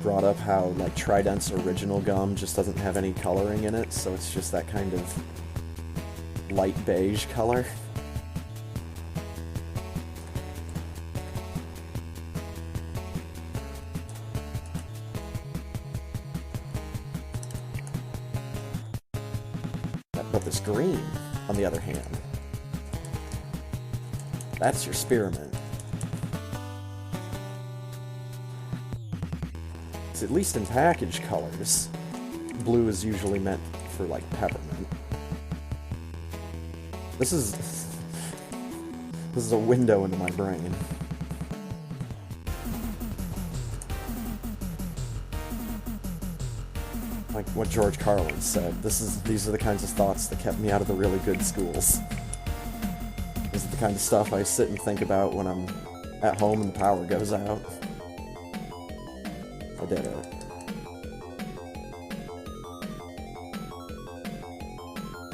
Brought up how, like, Trident's original gum just doesn't have any coloring in it, so it's just that kind of light beige color. But this green, on the other hand, that's your spearmint. It's at least in package colors. Blue is usually meant for, like, peppermint. This is a window into my brain. Like what George Carlin said, these are the kinds of thoughts that kept me out of the really good schools. This is the kind of stuff I sit and think about when I'm at home and the power goes out. I did it.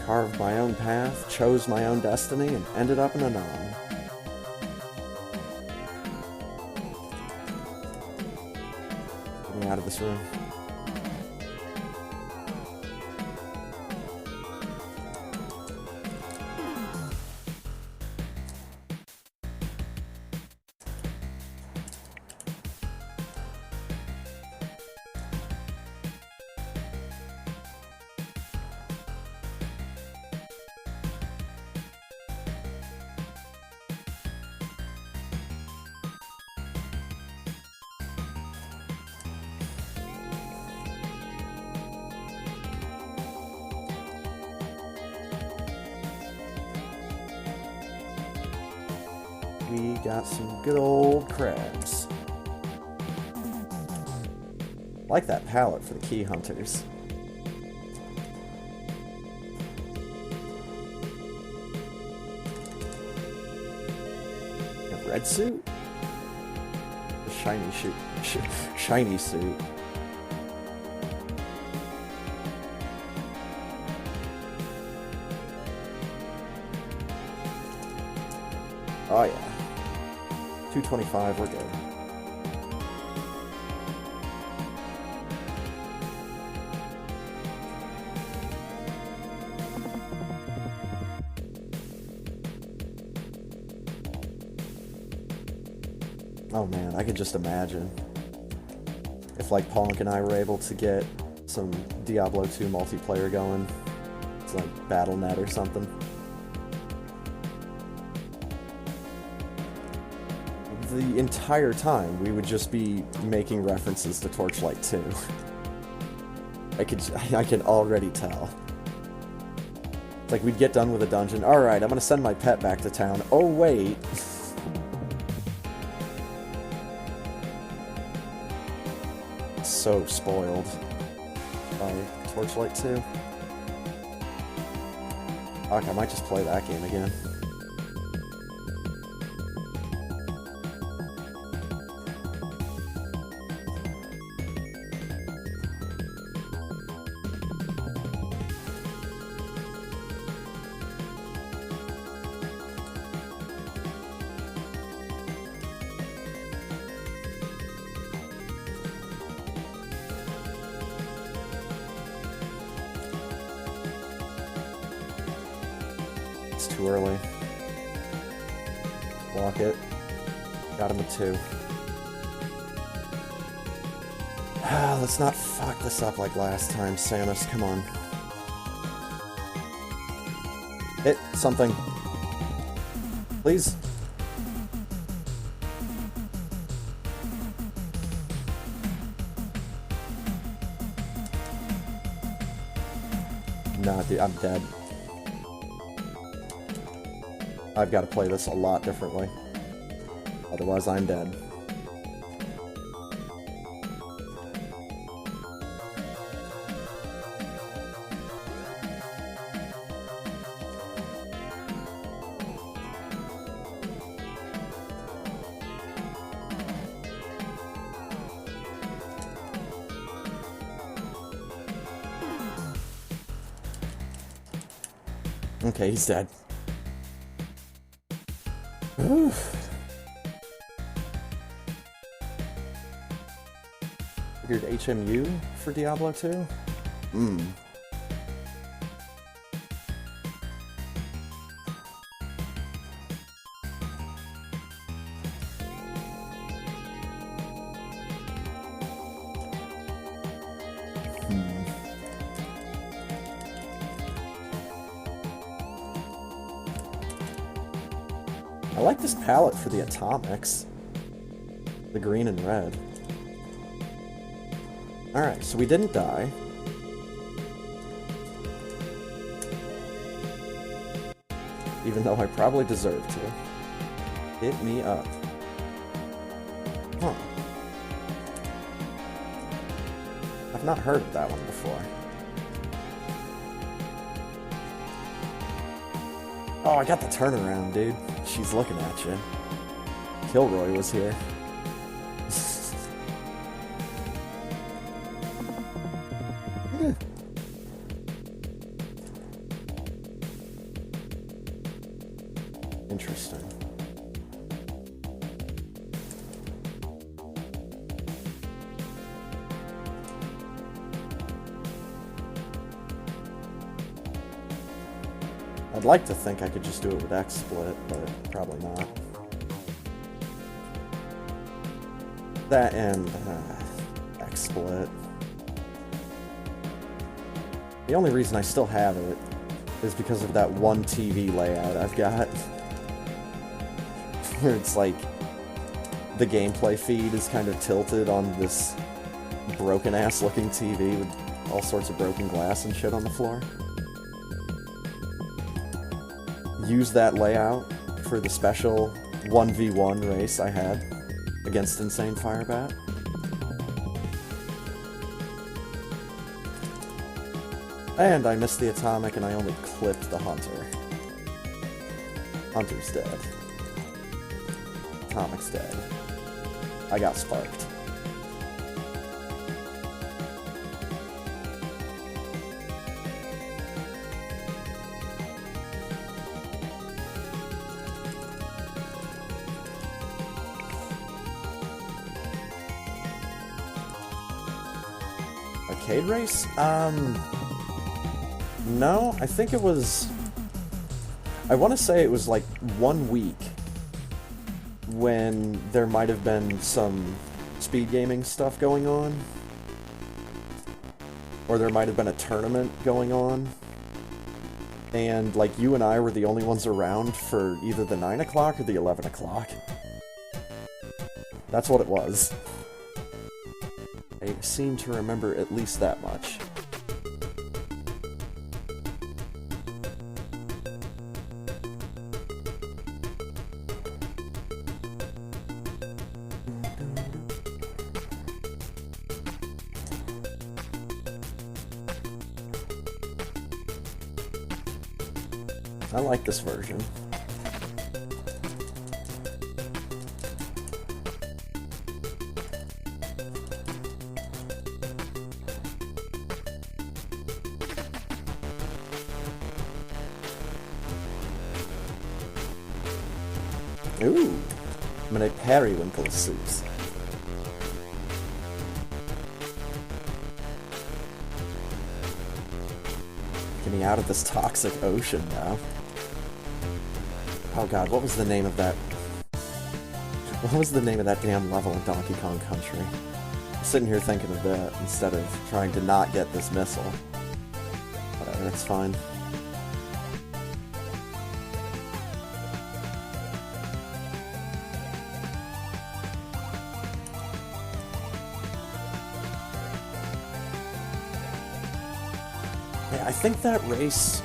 Carved my own path, chose my own destiny, and ended up in a nom. Get me out of this room. We got some good old crabs. Like that palette for the key hunters. A red suit? A shiny shiny suit. Oh yeah. 225, we're good. Oh man, I could just imagine if, like, Ponk and I were able to get some Diablo 2 multiplayer going. It's like Battle.net or something. The entire time, we would just be making references to Torchlight 2. I can already tell. It's like, we'd get done with a dungeon. Alright, I'm gonna send my pet back to town. Oh, wait. So spoiled by Torchlight 2. Fuck, I might just play that game again. It's too early. Block it. Got him at 2. Let's not fuck this up like last time, Samus. Come on. Hit something. Please. Nah, dude, I'm dead. I've got to play this a lot differently. Otherwise, I'm dead. Okay, he's dead. Figured HMU for Diablo 2? I like this palette for the atomics. The green and red. Alright, so we didn't die. Even though I probably deserve to. Hit me up. Huh. I've not heard of that one before. Oh, I got the turnaround, dude. She's looking at you. Kilroy was here. Interesting. I'd like to think I could just do it with XSplit, but probably not. That and XSplit. The only reason I still have it is because of that one TV layout I've got. Where it's like, the gameplay feed is kind of tilted on this broken-ass looking TV with all sorts of broken glass and shit on the floor. Use that layout for the special 1v1 race I had against Insane Firebat. And I missed the atomic and I only clipped the hunter. Hunter's dead. Atomic's dead. I got sparked. Arcade race? No, I think it was... I want to say it was like 1 week when there might have been some speed gaming stuff going on. Or there might have been a tournament going on. And, like, you and I were the only ones around for either the 9 o'clock or the 11 o'clock. That's what it was. I seem to remember at least that much. I like this version. Ooh, I'm gonna periwinkle suits. Get me out of this toxic ocean now. Oh god, what was the name of that? What was the name of that damn level in Donkey Kong Country? I'm sitting here thinking of that instead of trying to not get this missile. Whatever, it's fine. I think that race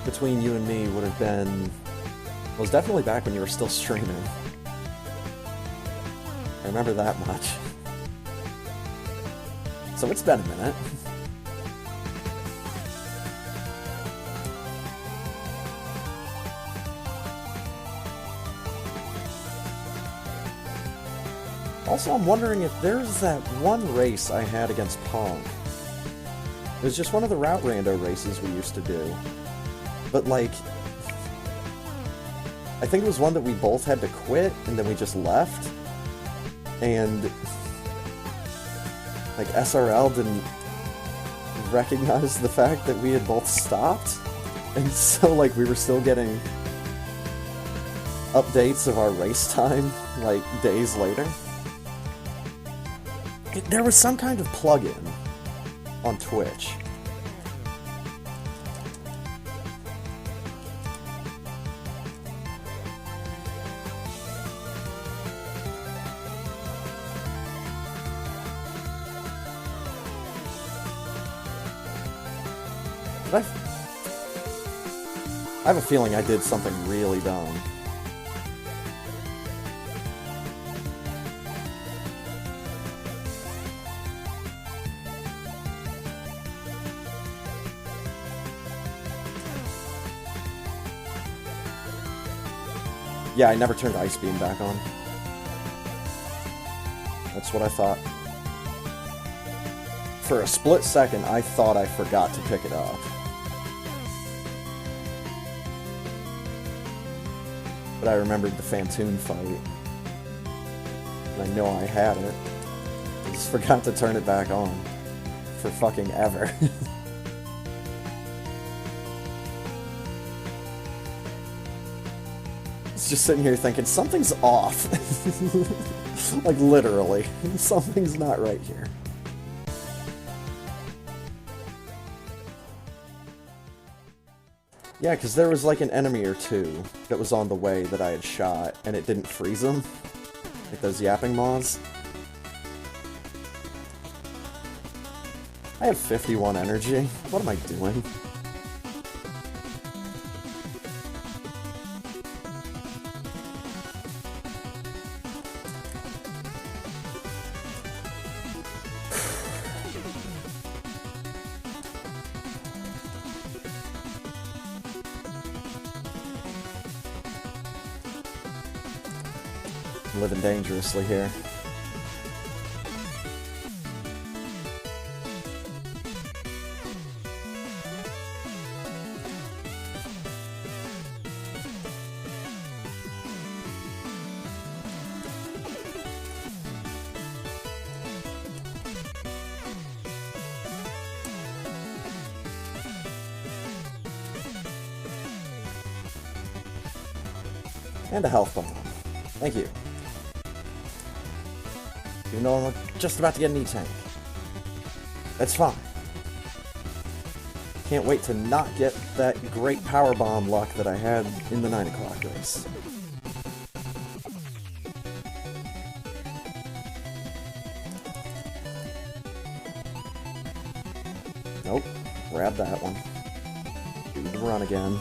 between you and me would have been It was definitely back when you were still streaming. I remember that much. So it's been a minute. Also, I'm wondering if there's that one race I had against Pong. It was just one of the Route Rando races we used to do. But, like, I think it was one that we both had to quit, and then we just left. And, like, SRL didn't recognize the fact that we had both stopped. And so, like, we were still getting updates of our race time, like, days later. There was some kind of plugin on Twitch. I have a feeling I did something really dumb. Yeah, I never turned Ice Beam back on. That's what I thought. For a split second, I thought I forgot to pick it up. But I remembered the Phantoon fight. And I know I had it. I just forgot to turn it back on. For fucking ever. Just sitting here thinking, something's off. Like, literally. Something's not right here. Yeah, because there was like an enemy or two that was on the way that I had shot, and it didn't freeze them. Like those yapping maws. I have 51 energy. What am I doing? Living dangerously here. And a health bomb. Thank you. Even though I'm just about to get an E-Tank. That's fine. Can't wait to not get that great power bomb luck that I had in the 9 o'clock race. Nope. Grab that one. Do the run again.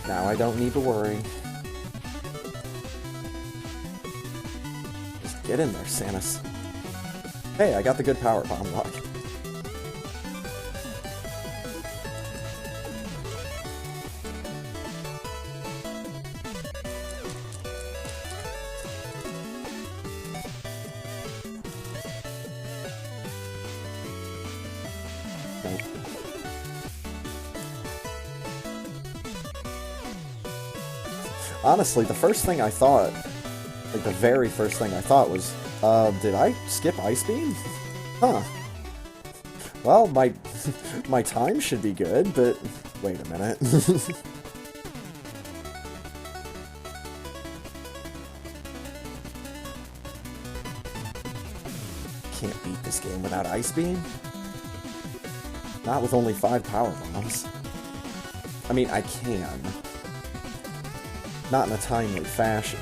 Now I don't need to worry. Get in there, Samus. Hey, I got the good power bomb luck. Nope. Honestly, the first thing I thought, like the very first thing I thought was, did I skip Ice Beam? Huh. Well, my time should be good, but wait a minute. Can't beat this game without Ice Beam. Not with only 5 power bombs. I mean, I can. Not in a timely fashion.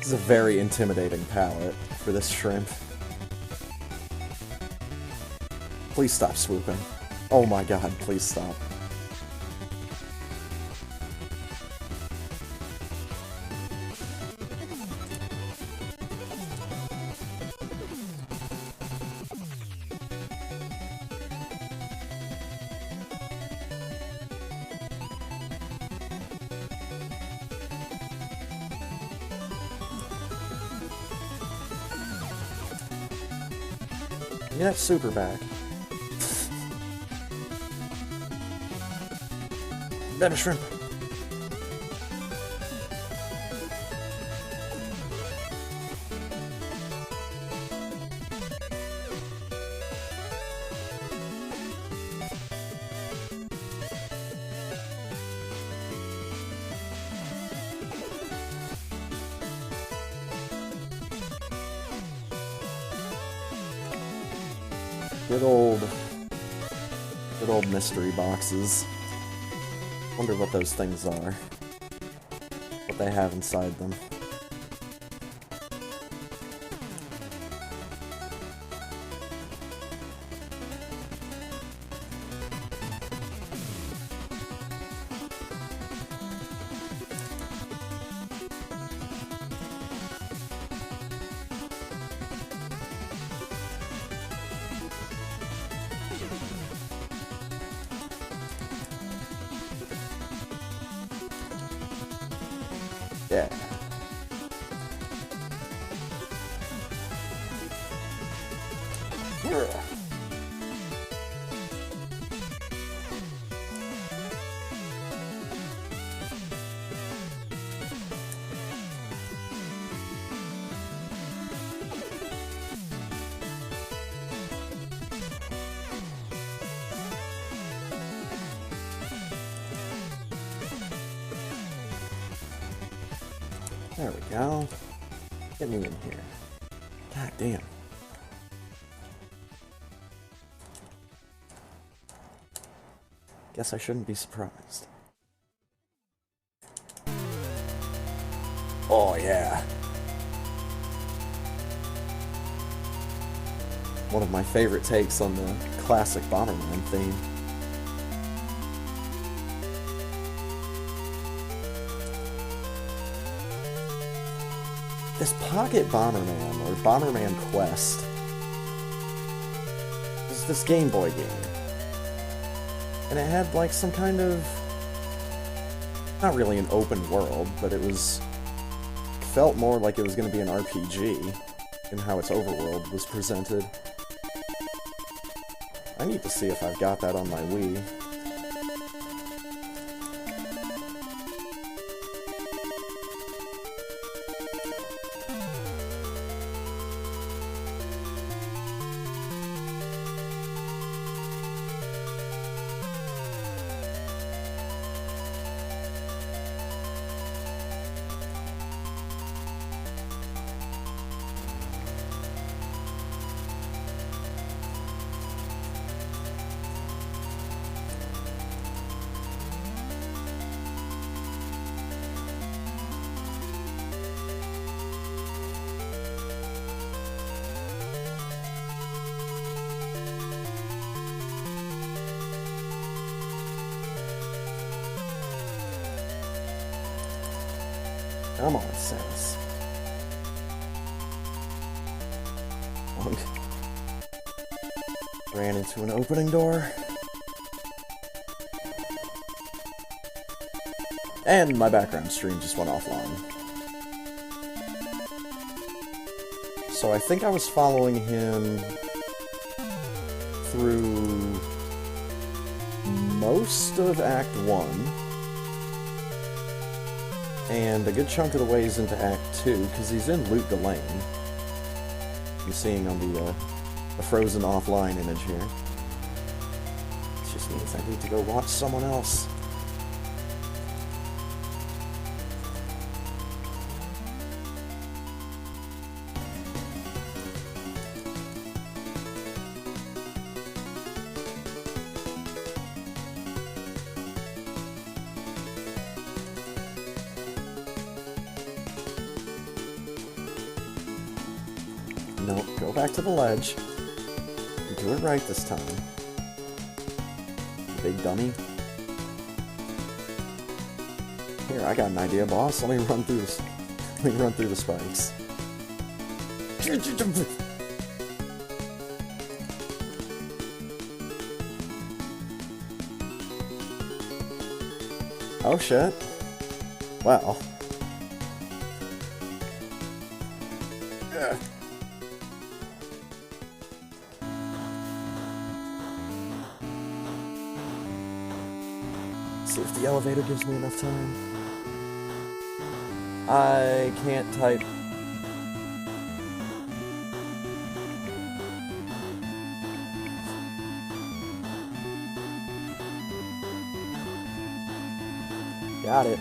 It's a very intimidating palette for this shrimp. Please stop swooping. Oh my god, please stop. Give me that super back. Better shrimp. Good old mystery boxes. Wonder what those things are. What they have inside them. Yeah. There we go. Get me in here. God damn. Guess I shouldn't be surprised. Oh yeah. One of my favorite takes on the classic Bomberman theme. This Pocket Bomberman, or Bomberman Quest, is this Game Boy game. And it had, like, some kind of... not really an open world, but it was... felt more like it was going to be an RPG in how its overworld was presented. I need to see if I've got that on my Wii. Come on, Samus. Monk. Ran into an opening door. And my background stream just went offline. So I think I was following him through most of Act 1. And a good chunk of the ways into Act 2, because he's in Loot the Lane. I'm seeing on the frozen offline image here. It just means I need to go watch someone else. No, go back to the ledge. Do it right this time. Big dummy. Here, I got an idea, boss. Let me run through this. Let me run through the spikes. Oh shit. Well. See if the elevator gives me enough time. I can't type. Got it.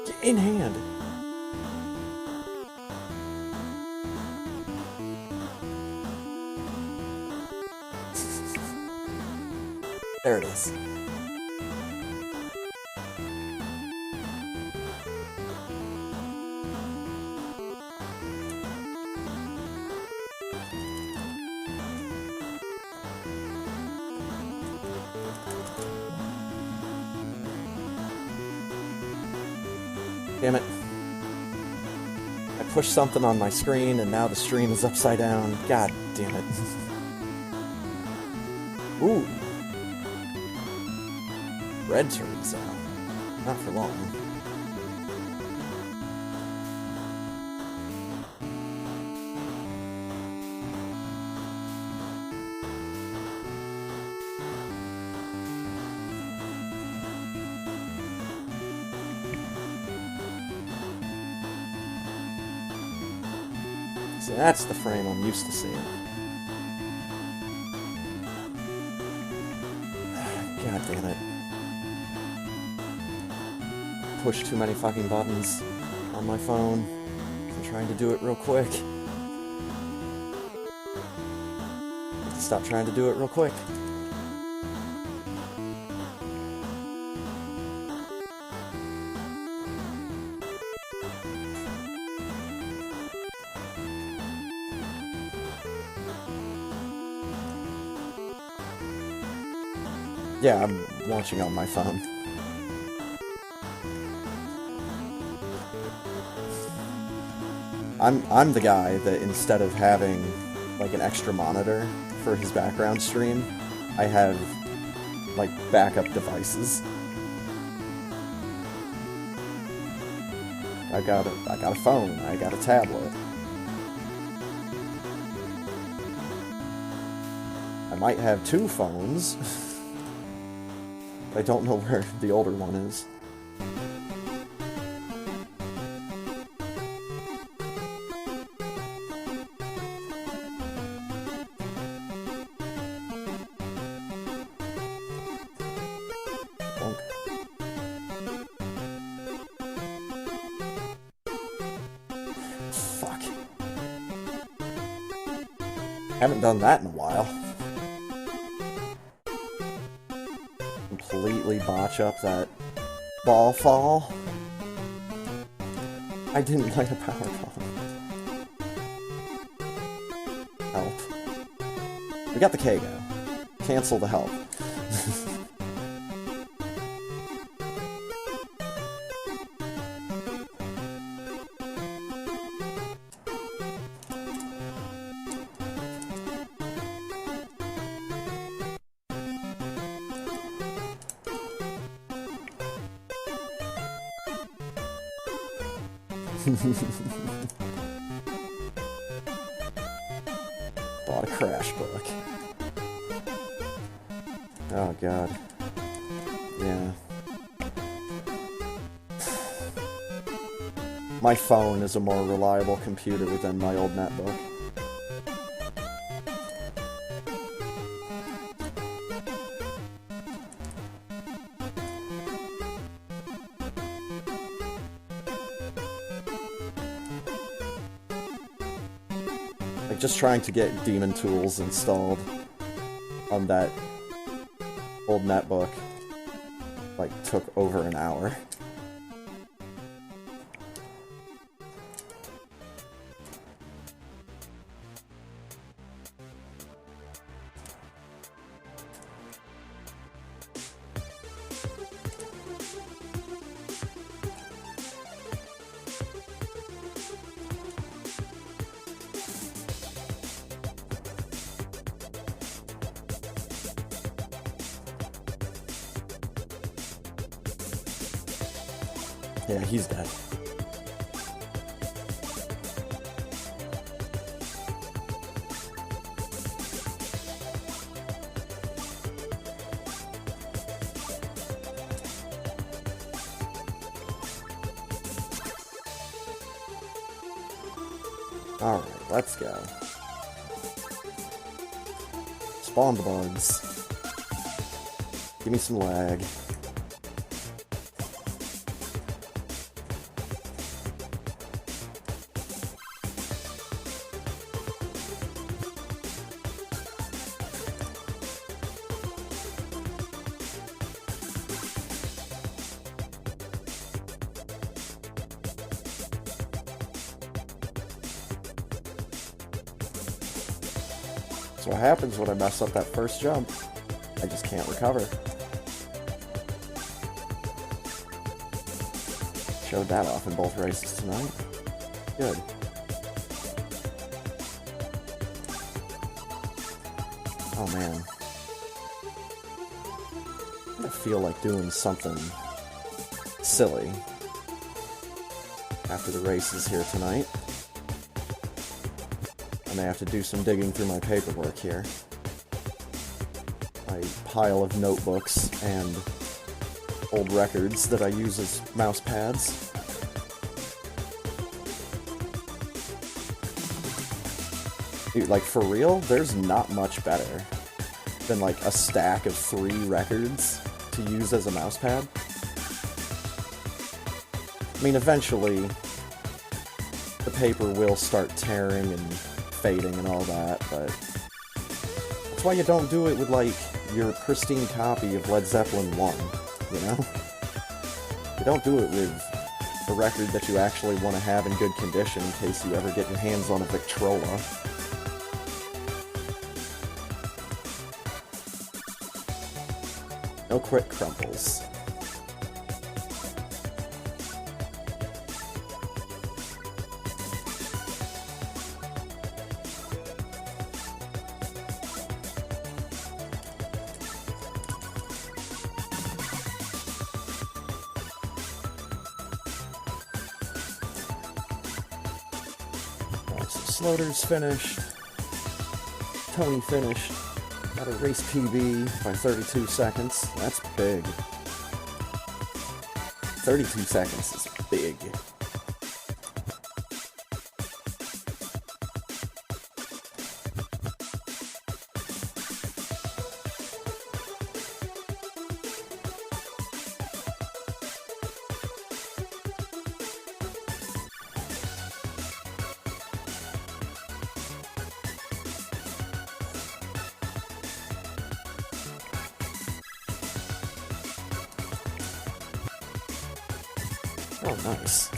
Get in hand. There it is. Damn it. I pushed something on my screen and now the stream is upside down. God damn it. Ooh. Red turns out. Not for long. So that's the frame I'm used to seeing. God damn it. Push too many fucking buttons on my phone. I'm trying to do it real quick. Stop trying to do it real quick. Yeah, I'm watching on my phone. I'm the guy that instead of having like an extra monitor for his background stream, I have like backup devices. I got a phone, I got a tablet. I might have two phones. I don't know where the older one is. Fuck. Haven't done that in a while. Completely botch up that ball fall. I didn't light a power bomb. Help. We got the Kago. Cancel the help. Bought a crash book. Oh god. Yeah. My phone is a more reliable computer than my old netbook. Like, just trying to get demon tools installed on that old netbook, like, took over an hour. Yeah, he's dead. Alright, let's go. Spawn the bugs. Give me some lag. So what happens when I mess up that first jump? I just can't recover. Showed that off in both races tonight. Good. Oh man. I feel like doing something silly after the races here tonight. I may have to do some digging through my paperwork here. My pile of notebooks and old records that I use as mouse pads. Dude, like, for real, there's not much better than, like, a stack of 3 records to use as a mouse pad. I mean, eventually, the paper will start tearing and fading and all that, but that's why you don't do it with, like, your pristine copy of Led Zeppelin 1, you know? You don't do it with a record that you actually want to have in good condition in case you ever get your hands on a Victrola. No quick crumples. Slaughter's finished. Tony finished. Got a race PB by 32 seconds. That's big. 32 seconds is big. Oh, nice.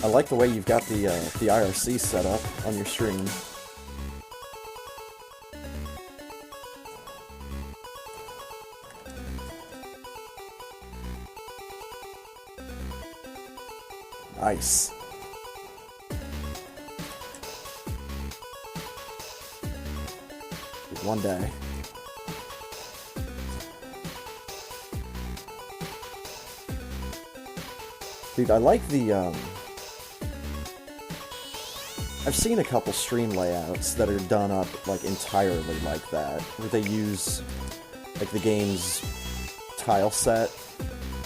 I like the way you've got the IRC set up on your stream. Nice. One day. Dude, I like the, I've seen a couple stream layouts that are done up, like, entirely like that, where they use, like, the game's tile set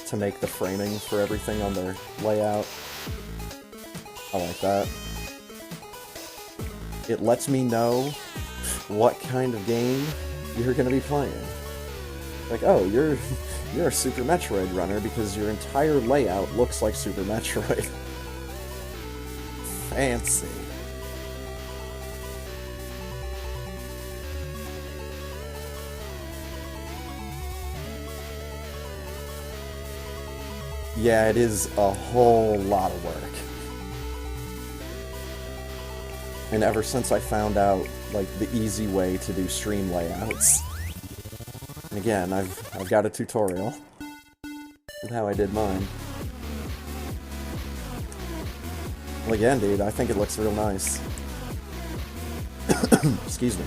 to make the framing for everything on their layout. I like that. It lets me know what kind of game you're gonna be playing. Like, oh, you're a Super Metroid runner because your entire layout looks like Super Metroid. Fancy. Yeah, it is a whole lot of work. And ever since I found out, like, the easy way to do stream layouts, and again, I've got a tutorial with how I did mine. Well, again, dude, I think it looks real nice. Excuse me.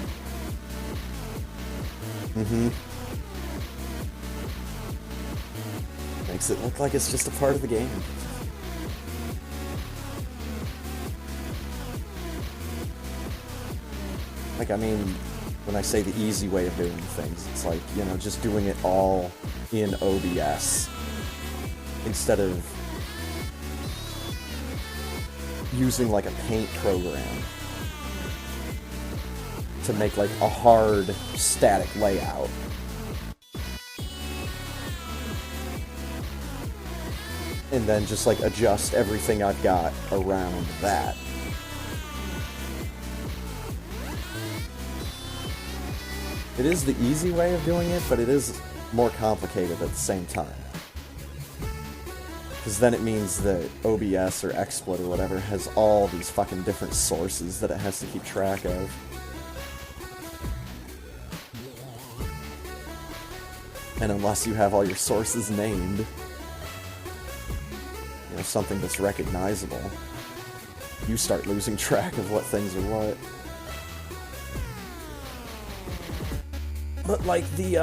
Makes it look like it's just a part of the game. Like, I mean, when I say the easy way of doing things, it's like, you know, just doing it all in OBS instead of using, like, a paint program to make, like, a hard, static layout. And then just, like, adjust everything I've got around that. It is the easy way of doing it, but it is more complicated at the same time. Because then it means that OBS or XSplit or whatever has all these fucking different sources that it has to keep track of. And unless you have all your sources named, you know, something that's recognizable, you start losing track of what things are what. But like the,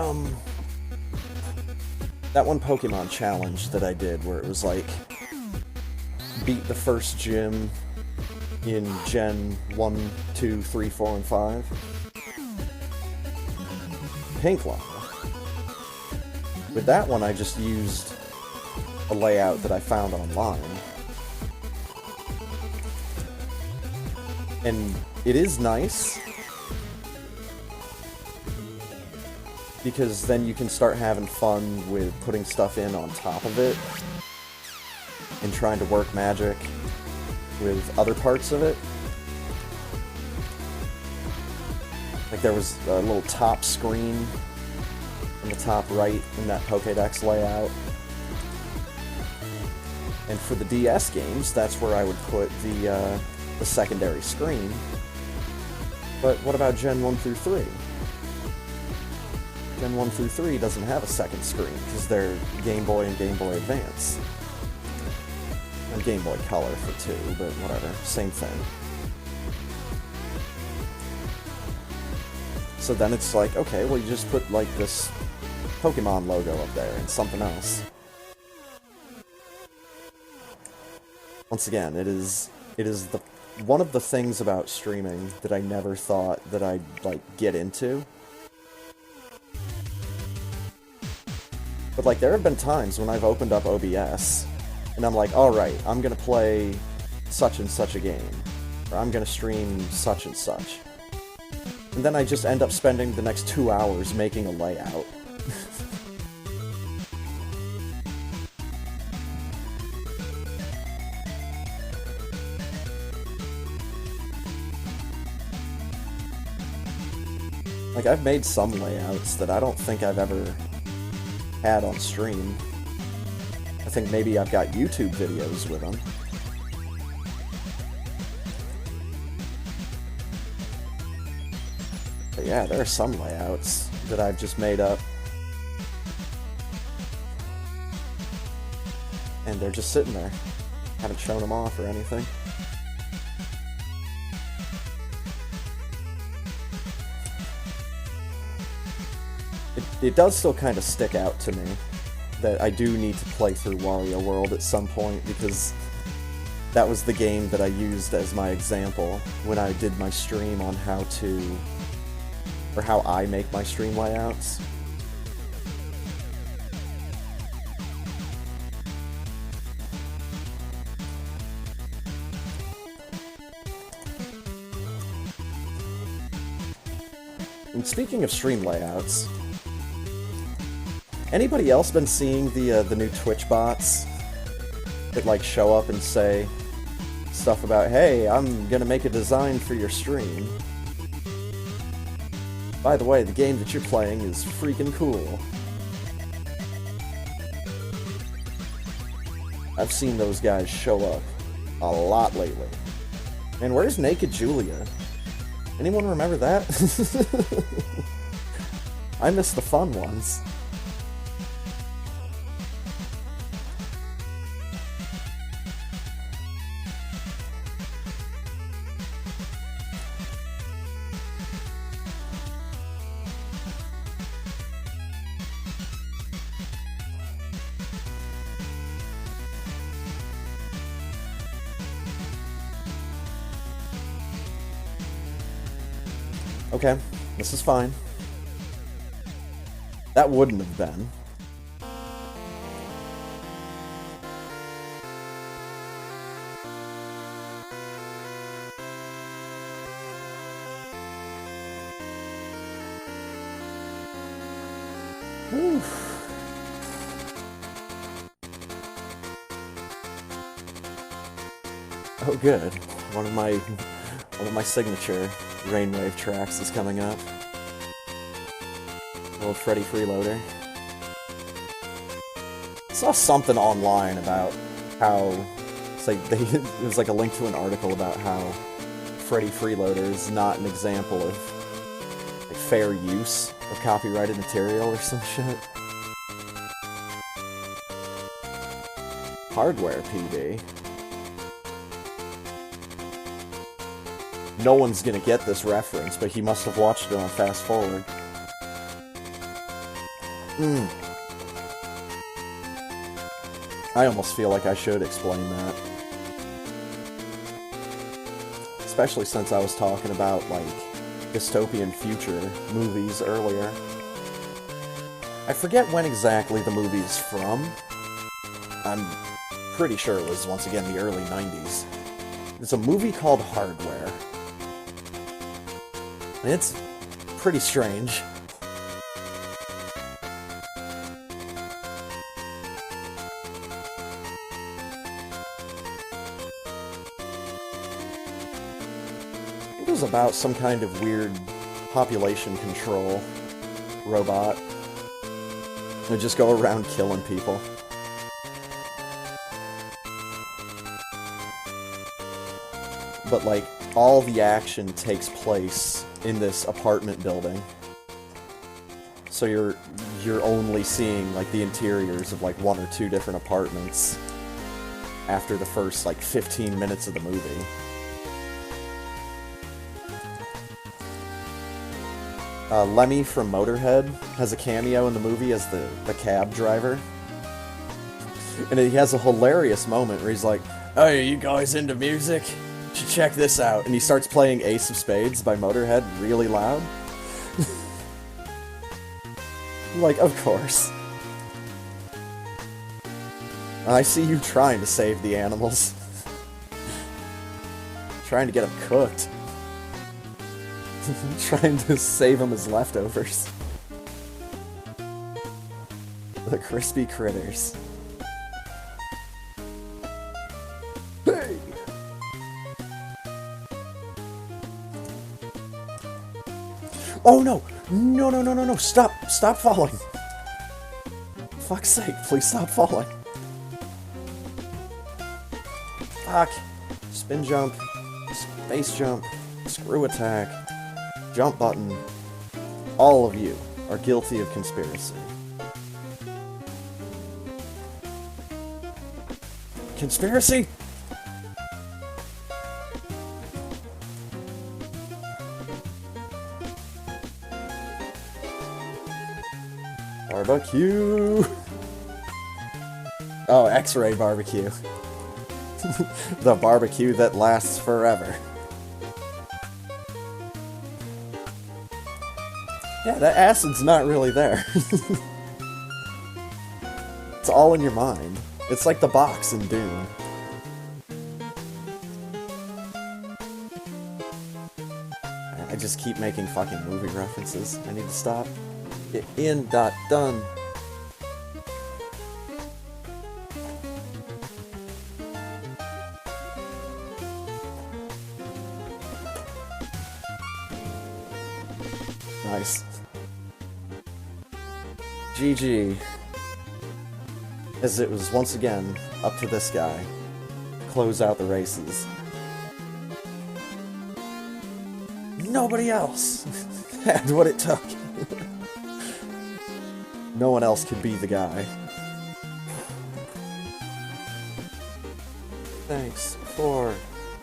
that one Pokemon challenge that I did where it was like, beat the first gym in Gen 1, 2, 3, 4, and 5. Pink Lava. With that one, I just used a layout that I found online. And it is nice, because then you can start having fun with putting stuff in on top of it and trying to work magic with other parts of it. Like there was a little top screen in the top right in that Pokédex layout. And for the DS games, that's where I would put the secondary screen. But what about Gen 1 through 3? Gen 1 through 3 doesn't have a second screen, because they're Game Boy and Game Boy Advance. And Game Boy Color for 2, but whatever, same thing. So then it's like, okay, well you just put like this Pokemon logo up there and something else. Once again, it is the one of the things about streaming that I never thought that I'd like get into. But like there have been times when I've opened up OBS and I'm like, alright, I'm gonna play such and such a game. Or I'm gonna stream such and such. And then I just end up spending the next 2 hours making a layout. Like, I've made some layouts that I don't think I've ever had on stream. I think maybe I've got YouTube videos with them. But yeah, there are some layouts that I've just made up. And they're just sitting there. Haven't shown them off or anything. It does still kind of stick out to me that I do need to play through Wario World at some point, because that was the game that I used as my example when I did my stream on how to, or how I make my stream layouts. And speaking of stream layouts, anybody else been seeing the new Twitch bots that like show up and say stuff about, hey, I'm gonna make a design for your stream. By the way, the game that you're playing is freaking cool. I've seen those guys show up a lot lately. And where's Naked Julia? Anyone remember that? I miss the fun ones. Okay, this is fine. That wouldn't have been. Whew. Oh good. One of my signature Rainwave tracks is coming up. Little Freddy Freeloader. I saw something online about how it's like it was like a link to an article about how Freddy Freeloader is not an example of like fair use of copyrighted material or some shit. Hardware PD. No one's gonna get this reference, but he must have watched it on Fast Forward. I almost feel like I should explain that. Especially since I was talking about, like, dystopian future movies earlier. I forget when exactly the movie's from. I'm pretty sure it was, once again, the early 90s. It's a movie called Hardware. It's pretty strange. It was about some kind of weird population control robot. They just go around killing people. But, like, all the action takes place in this apartment building. So you're only seeing, like, the interiors of, like, 1 or 2 different apartments after the first, like, 15 minutes of the movie. Lemmy from Motorhead has a cameo in the movie as the cab driver. And he has a hilarious moment where he's like, "Hey, are you guys into music? You should check this out." And he starts playing Ace of Spades by Motorhead really loud. Like, of course. I see you trying to save the animals. Trying to get them cooked. Trying to save them as leftovers. The crispy critters. Hey! Oh no! No, no, no, no, no! Stop! Stop falling! Fuck's sake, please stop falling. Fuck. Spin jump. Space jump. Screw attack. Jump button. All of you are guilty of conspiracy. Conspiracy? Barbecue! Oh, X-ray barbecue. The barbecue that lasts forever. Yeah, that acid's not really there. It's all in your mind. It's like the box in Dune. I just keep making fucking movie references. I need to stop. Get in, done. Nice. GG. as it was once again up to this guy to close out the races. Nobody else had what it took. No one else could be the guy. Thanks for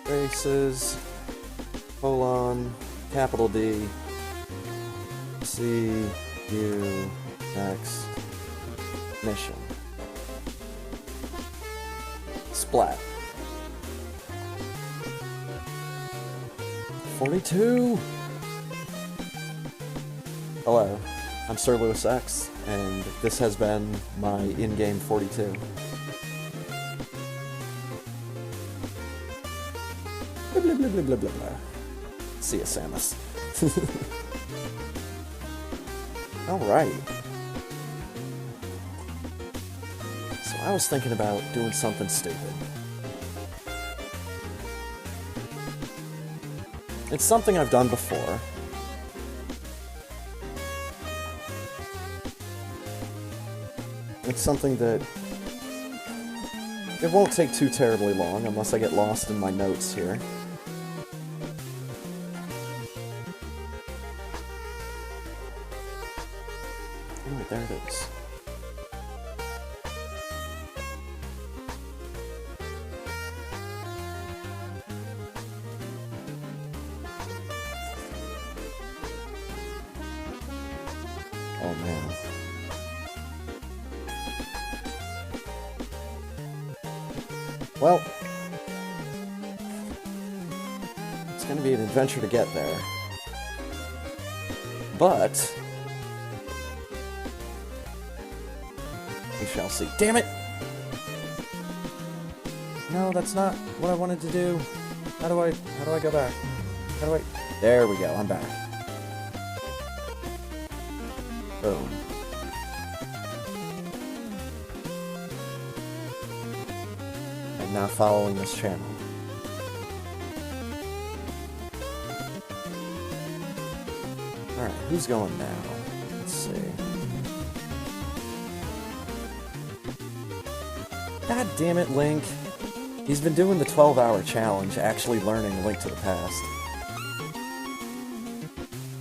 races, capital D. See you next mission. Splat. 42! Hello, I'm Sir Lewis X, and this has been my in-game 42. Blah blah blah blah blah blah blah. See ya, Samus. Alright. So I was thinking about doing something stupid. It's something I've done before. It's something that it won't take too terribly long unless I get lost in my notes here. Oh, there it is. Oh man. Well, it's going to be an adventure to get there. But we shall see. Damn it! No, that's not what I wanted to do. How do I go back? How do I... There we go, I'm back. Boom. I'm now following this channel. Alright, who's going now? Let's see. God damn it, Link. He's been doing the 12-hour challenge, actually learning Link to the Past.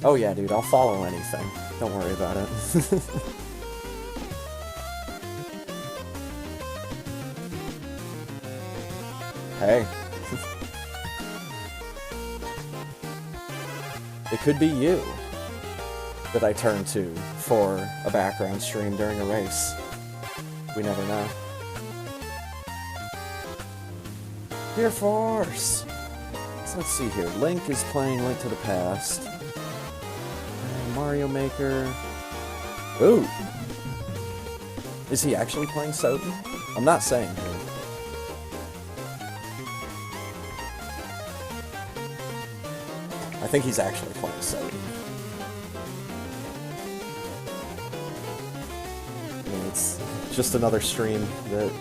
Oh yeah, dude, I'll follow anything. Don't worry about it. Hey. It could be you that I turn to for a background stream during a race. We never know. Dear Force! So let's see here. Link is playing Link to the Past. Mario Maker. Ooh! Is he actually playing Soden? I'm not saying here. I think he's actually playing Soden. I mean, it's just another stream that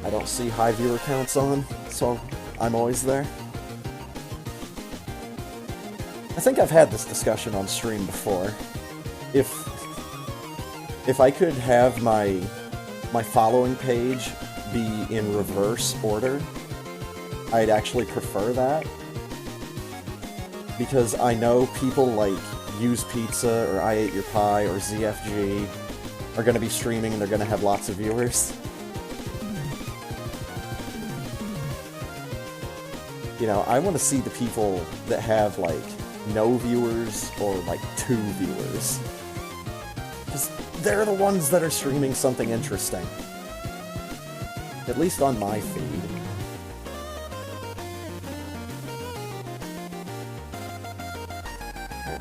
I don't see high viewer counts on, so I'm always there. I think I've had this discussion on stream before. If I could have my following page be in reverse order, I'd actually prefer that. Because I know people like Use Pizza or I Ate Your Pie or ZFG are going to be streaming and they're going to have lots of viewers. You know, I want to see the people that have, like, no viewers or, like, 2 viewers. Because they're the ones that are streaming something interesting. At least on my feed.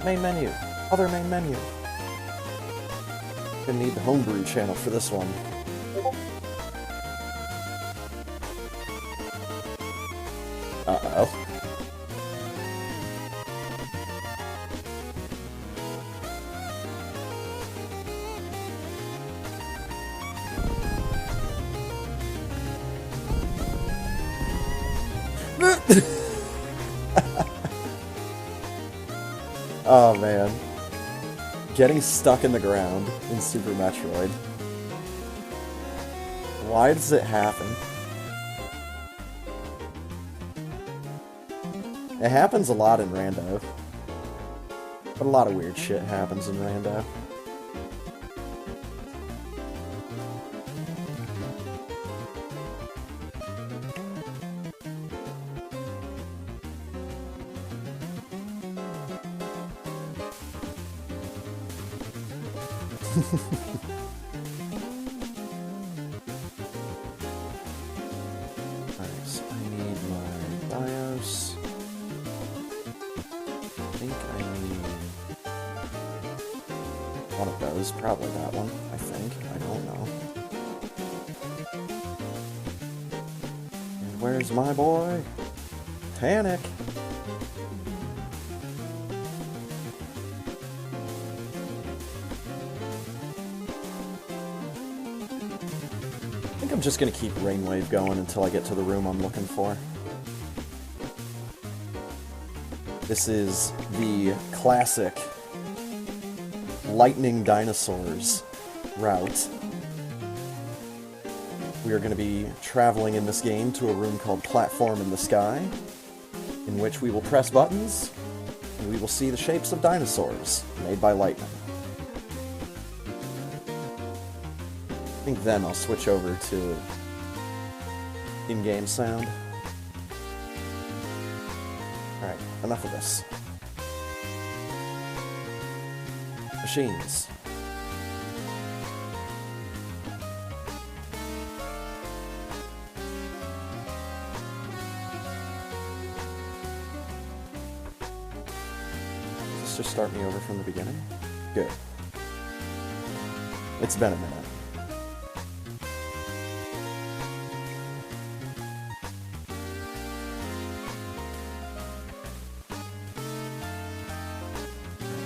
Main menu. Other main menu. Gonna need the homebrew channel for this one. Uh-oh. Oh, man. getting stuck in the ground in Super Metroid. Why does it happen? It happens a lot in Rando. But a lot of weird shit happens in Rando. Alright, so I need my BIOS. I think I need one of those, probably that one, I think. I don't know. And where's my boy? Panic! I think I'm just gonna keep Rainwave going until I get to the room I'm looking for. This is the classic Lightning Dinosaurs route. We are going to be traveling in this game to a room called Platform in the Sky, in which we will press buttons, and we will see the shapes of dinosaurs made by lightning. I think then I'll switch over to in-game sound. Alright, enough of this. Machines. Does this just start me over from the beginning? Good. It's been a minute.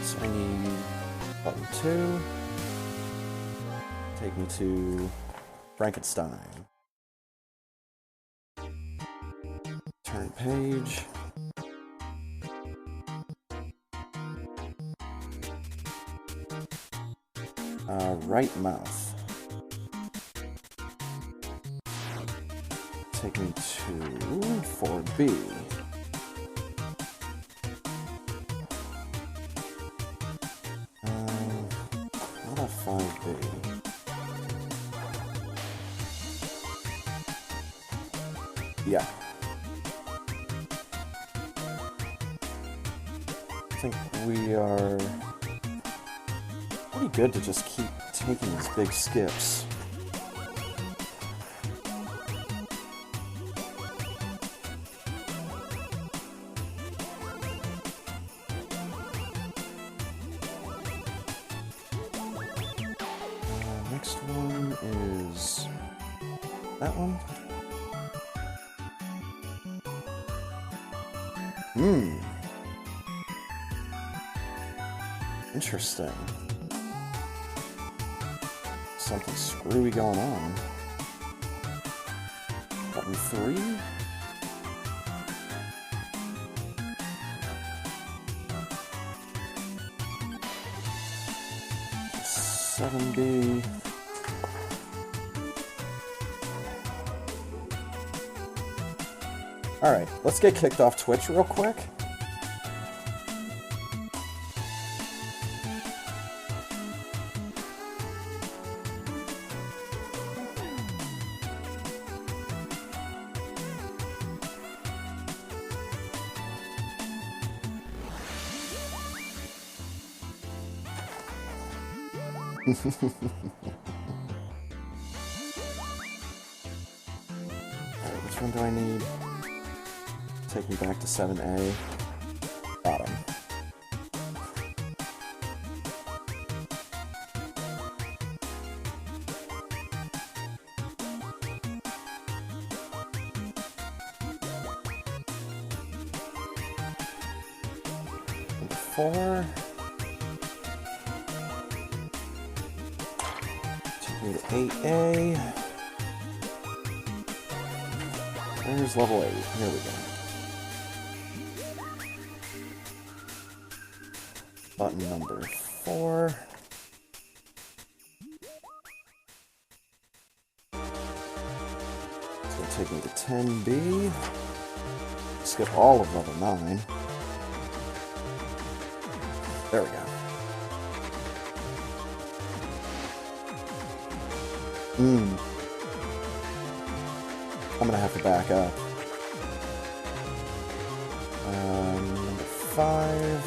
So I need button 2. Take me to Frankenstein. Turn page. Right mouth. Take me to 4B. Not a 5B. Yeah. I think we are pretty good to just keep taking these big skips. Next one is that one. Interesting. Something screwy going on. Button 3? $7B. Alright, let's get kicked off Twitch real quick. Alright, which one do I need? Take me back to 7A. Bottom. Number 4. Take me to 8A. There's level 8. Here we go. Button number 4. It's going to take me to 10B. Skip all of level 9. There we go. I'm gonna have to back up. Number 5.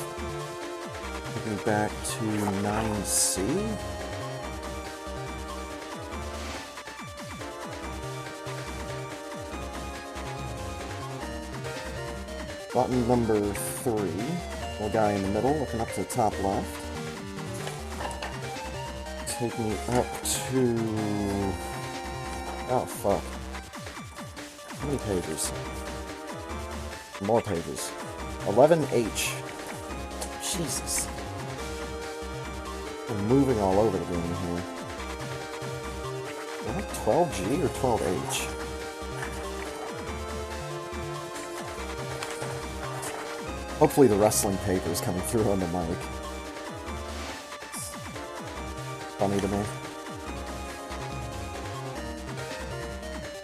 Taking me back to 9C. Button number 3. Little guy in the middle, looking up to the top left. Take me up to... oh, fuck. How many pages? More pages. 11H. Jesus. I'm moving all over the game here. Am I 12G or 12H? Hopefully the wrestling paper is coming through on the mic. Funny to me.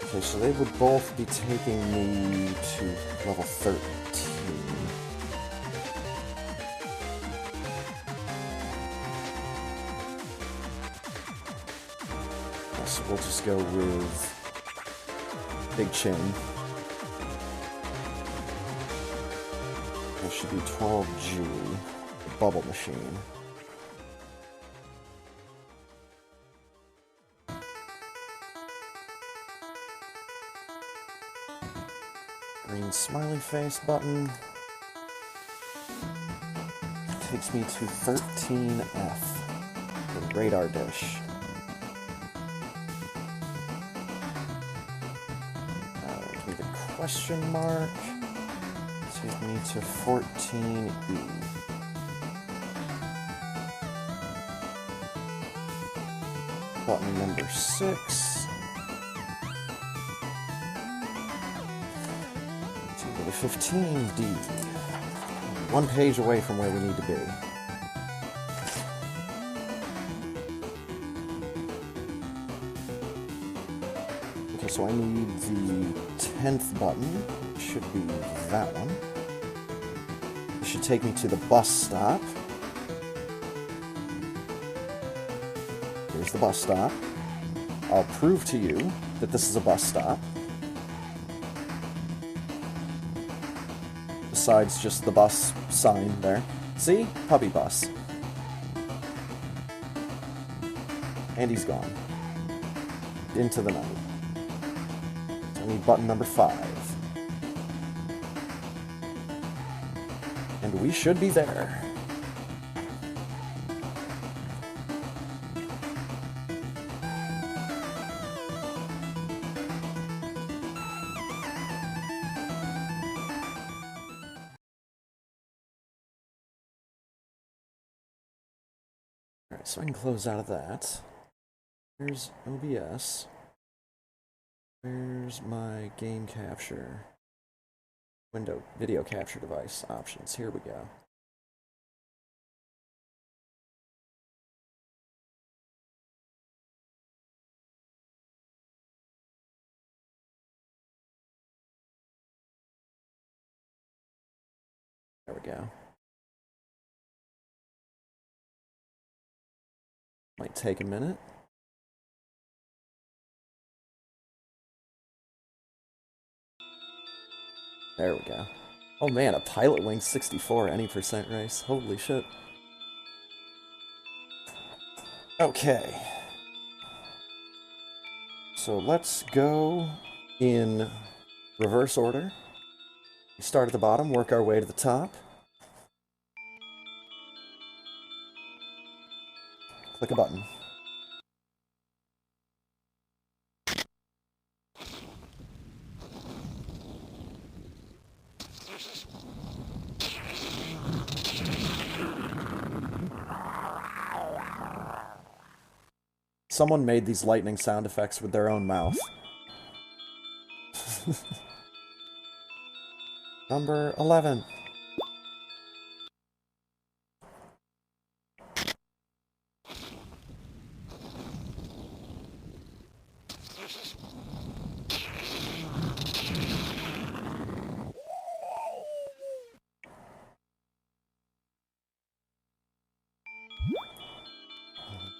Okay, so they would both be taking me to level 13. So we'll just go with Big Chin. That should be 12G, the bubble machine. Green smiley face button. Takes me to 13F, the radar dish. Give me the question mark. Take me to 14E. Button number 6. Take me to 15D. 1 page away from where we need to be. Okay, so I need the 10th button. It should be that one. It should take me to the bus stop. Here's the bus stop. I'll prove to you that this is a bus stop. Besides just the bus sign there. See? Puppy bus. And he's gone. Into the night. So I need button number 5. And we should be there. Alright, so I can close out of that. Here's OBS. Where's my game capture? Window video capture device options. Here we go. There we go. Might take a minute. There we go. Oh man, a Pilot Wing 64 any percent race. Holy shit. Okay. So let's go in reverse order. We start at the bottom, work our way to the top. Click a button. Someone made these lightning sound effects with their own mouth. Number 11.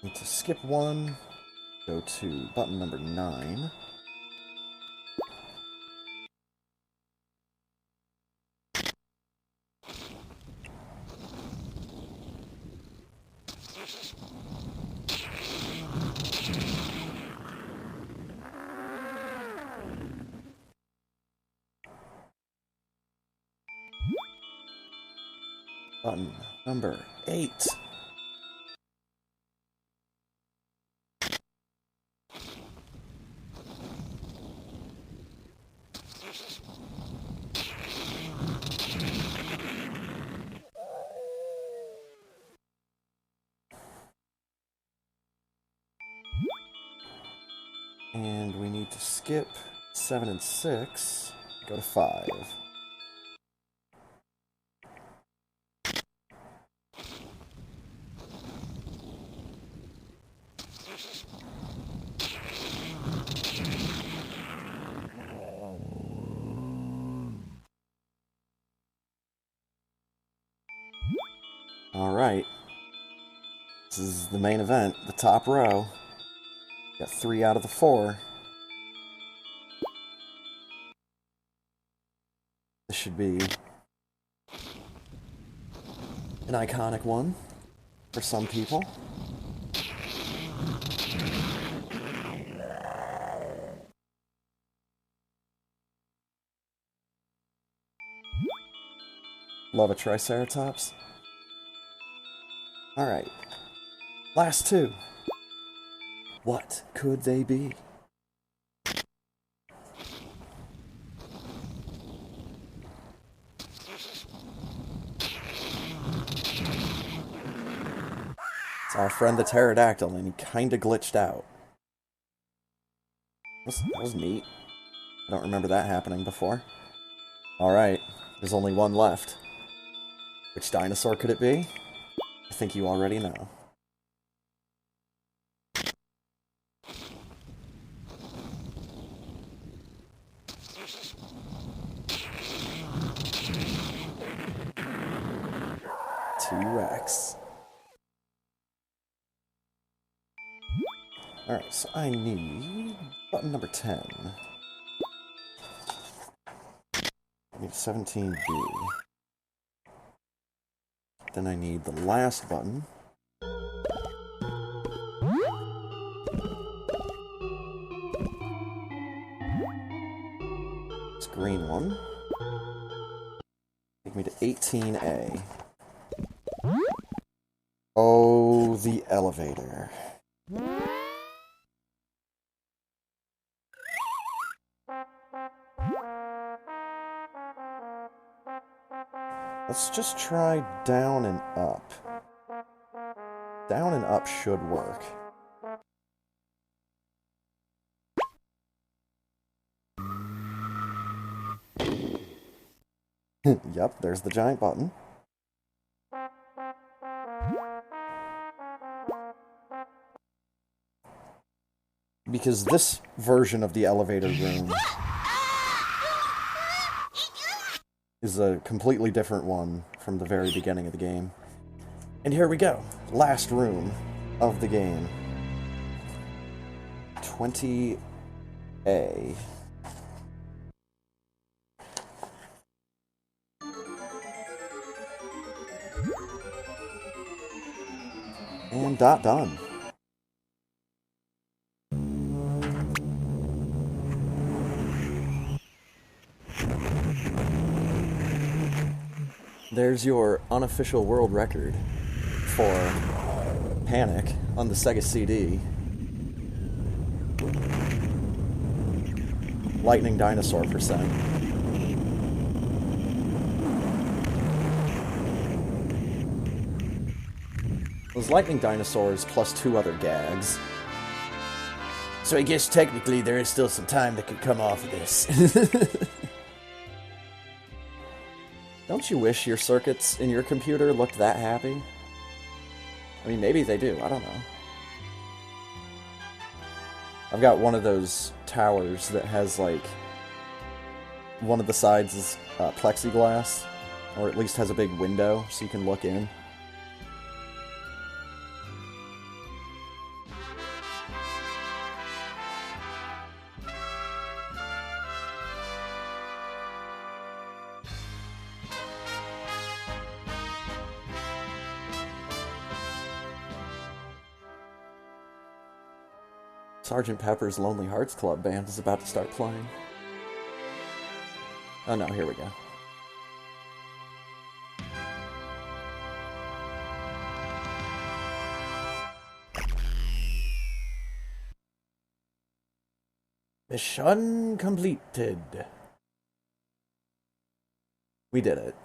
Need to skip one, go to button number 9. Button number 8. And we need to skip 7 and 6, go to 5. Alright. This is the main event, the top row. Got 3 out of the 4. This should be an iconic one for some people. Love a Triceratops. Alright. Last 2. What could they be? It's our friend the pterodactyl, and he kinda glitched out. That was neat. I don't remember that happening before. Alright, there's only one left. Which dinosaur could it be? I think you already know. T-Rex. Alright, so I need button number 10. I need 17B. Then I need the last button. This green one. Take me to 18A. Oh, the elevator. Let's just try down and up. Down and up should work. Yep, there's the giant button. Because this version of the elevator room is a completely different one from the very beginning of the game. And here we go. Last room of the game. 20A. And done. There's your unofficial world record for Panic on the Sega CD. Lightning dinosaur percent. Those lightning dinosaurs plus 2 other gags. So I guess technically there is still some time that could come off of this. Don't you wish your circuits in your computer looked that happy? I mean, maybe they do, I don't know. I've got one of those towers that has, like, one of the sides is plexiglass, or at least has a big window so you can look in. Sergeant Pepper's Lonely Hearts Club Band is about to start playing. Oh no, here we go. Mission completed. We did it.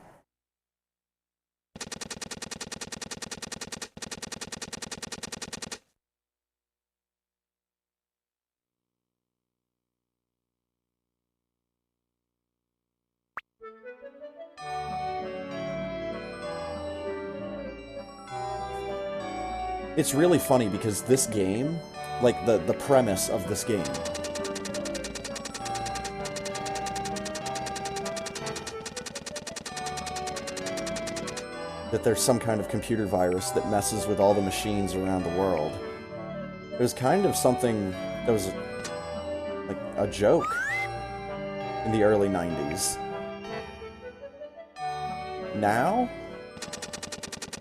It's really funny because this game, like the premise of this game, that there's some kind of computer virus that messes with all the machines around the world. It was kind of something that was like a joke in the early 90s. Now,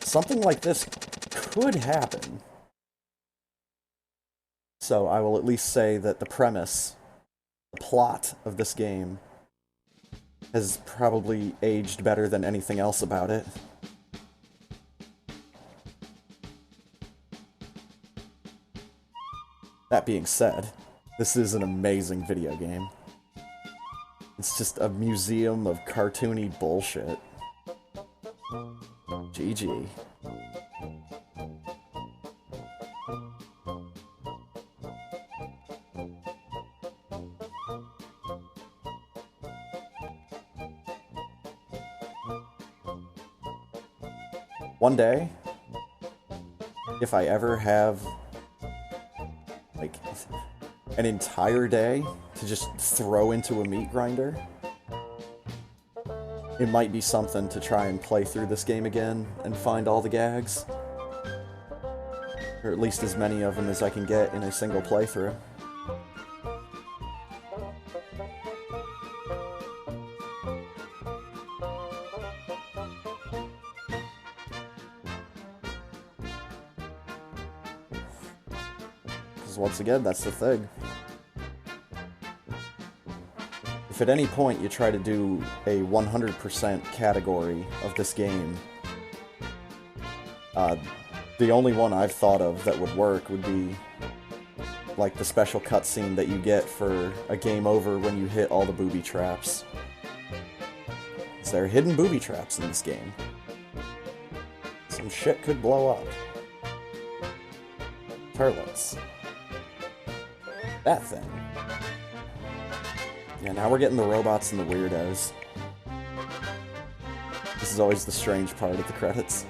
something like this could happen. So I will at least say that the premise, the plot of this game, has probably aged better than anything else about it. That being said, this is an amazing video game. It's just a museum of cartoony bullshit. GG. One day, if I ever have, like, an entire day to just throw into a meat grinder, it might be something to try and play through this game again and find all the gags. Or at least as many of them as I can get in a single playthrough. Because once again, that's the thing. If at any point you try to do a 100% category of this game, the only one I've thought of that would work would be like the special cutscene that you get for a game over when you hit all the booby traps. Because there are hidden booby traps in this game. Some shit could blow up. Turlets. That thing. Yeah, now we're getting the robots and the weirdos. This is always the strange part of the credits.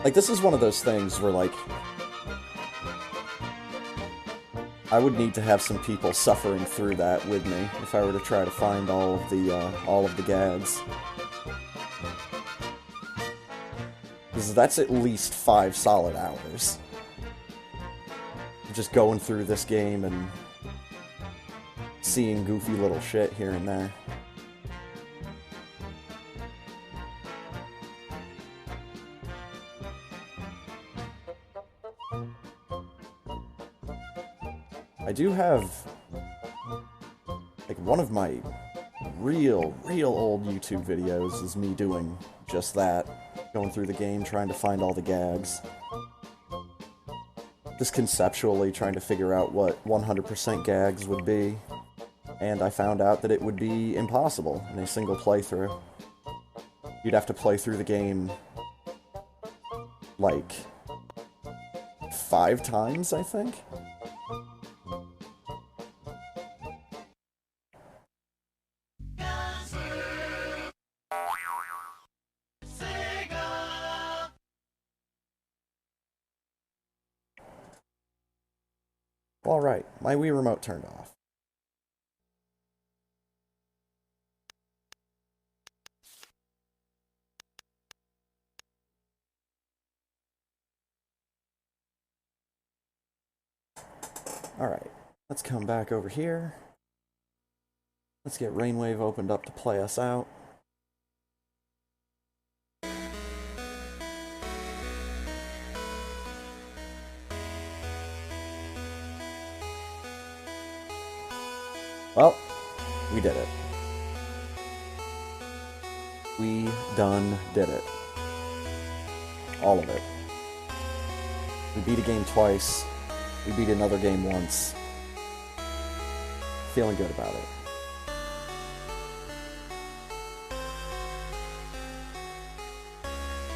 Like, this is one of those things where, like, I would need to have some people suffering through that with me if I were to try to find all of the gags. Because that's at least 5 solid hours. Just going through this game and seeing goofy little shit here and there. I do have, like, one of my real old YouTube videos is me doing just that. Going through the game, trying to find all the gags. Just conceptually trying to figure out what 100% gags would be. And I found out that it would be impossible in a single playthrough. You'd have to play through the game, like, 5 times, I think? Alright, my Wii remote turned off. Alright, Let's come back over here. Let's get Rainwave opened up to play us out. Well, we did it. We done did it. All of it. We beat a game twice. We beat another game once. Feeling good about it.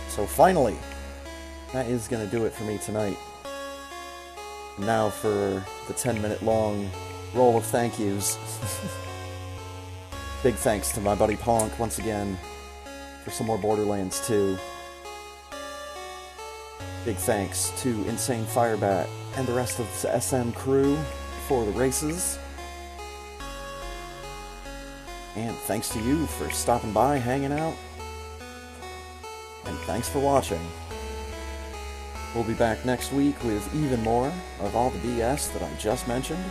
So finally, that is going to do it for me tonight. Now for the 10-minute long roll of thank yous. Big thanks to my buddy Ponk once again for some more Borderlands 2. Big thanks to Insane Firebat and the rest of the SM crew for the races. And thanks to you for stopping by, hanging out. And thanks for watching. We'll be back next week with even more of all the BS that I just mentioned.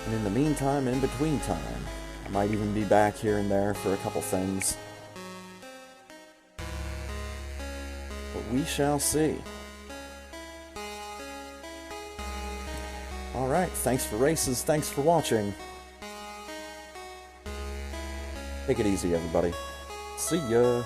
And in the meantime, in between time, I might even be back here and there for a couple things. But we shall see. Alright, thanks for races, thanks for watching. Take it easy, everybody. See ya!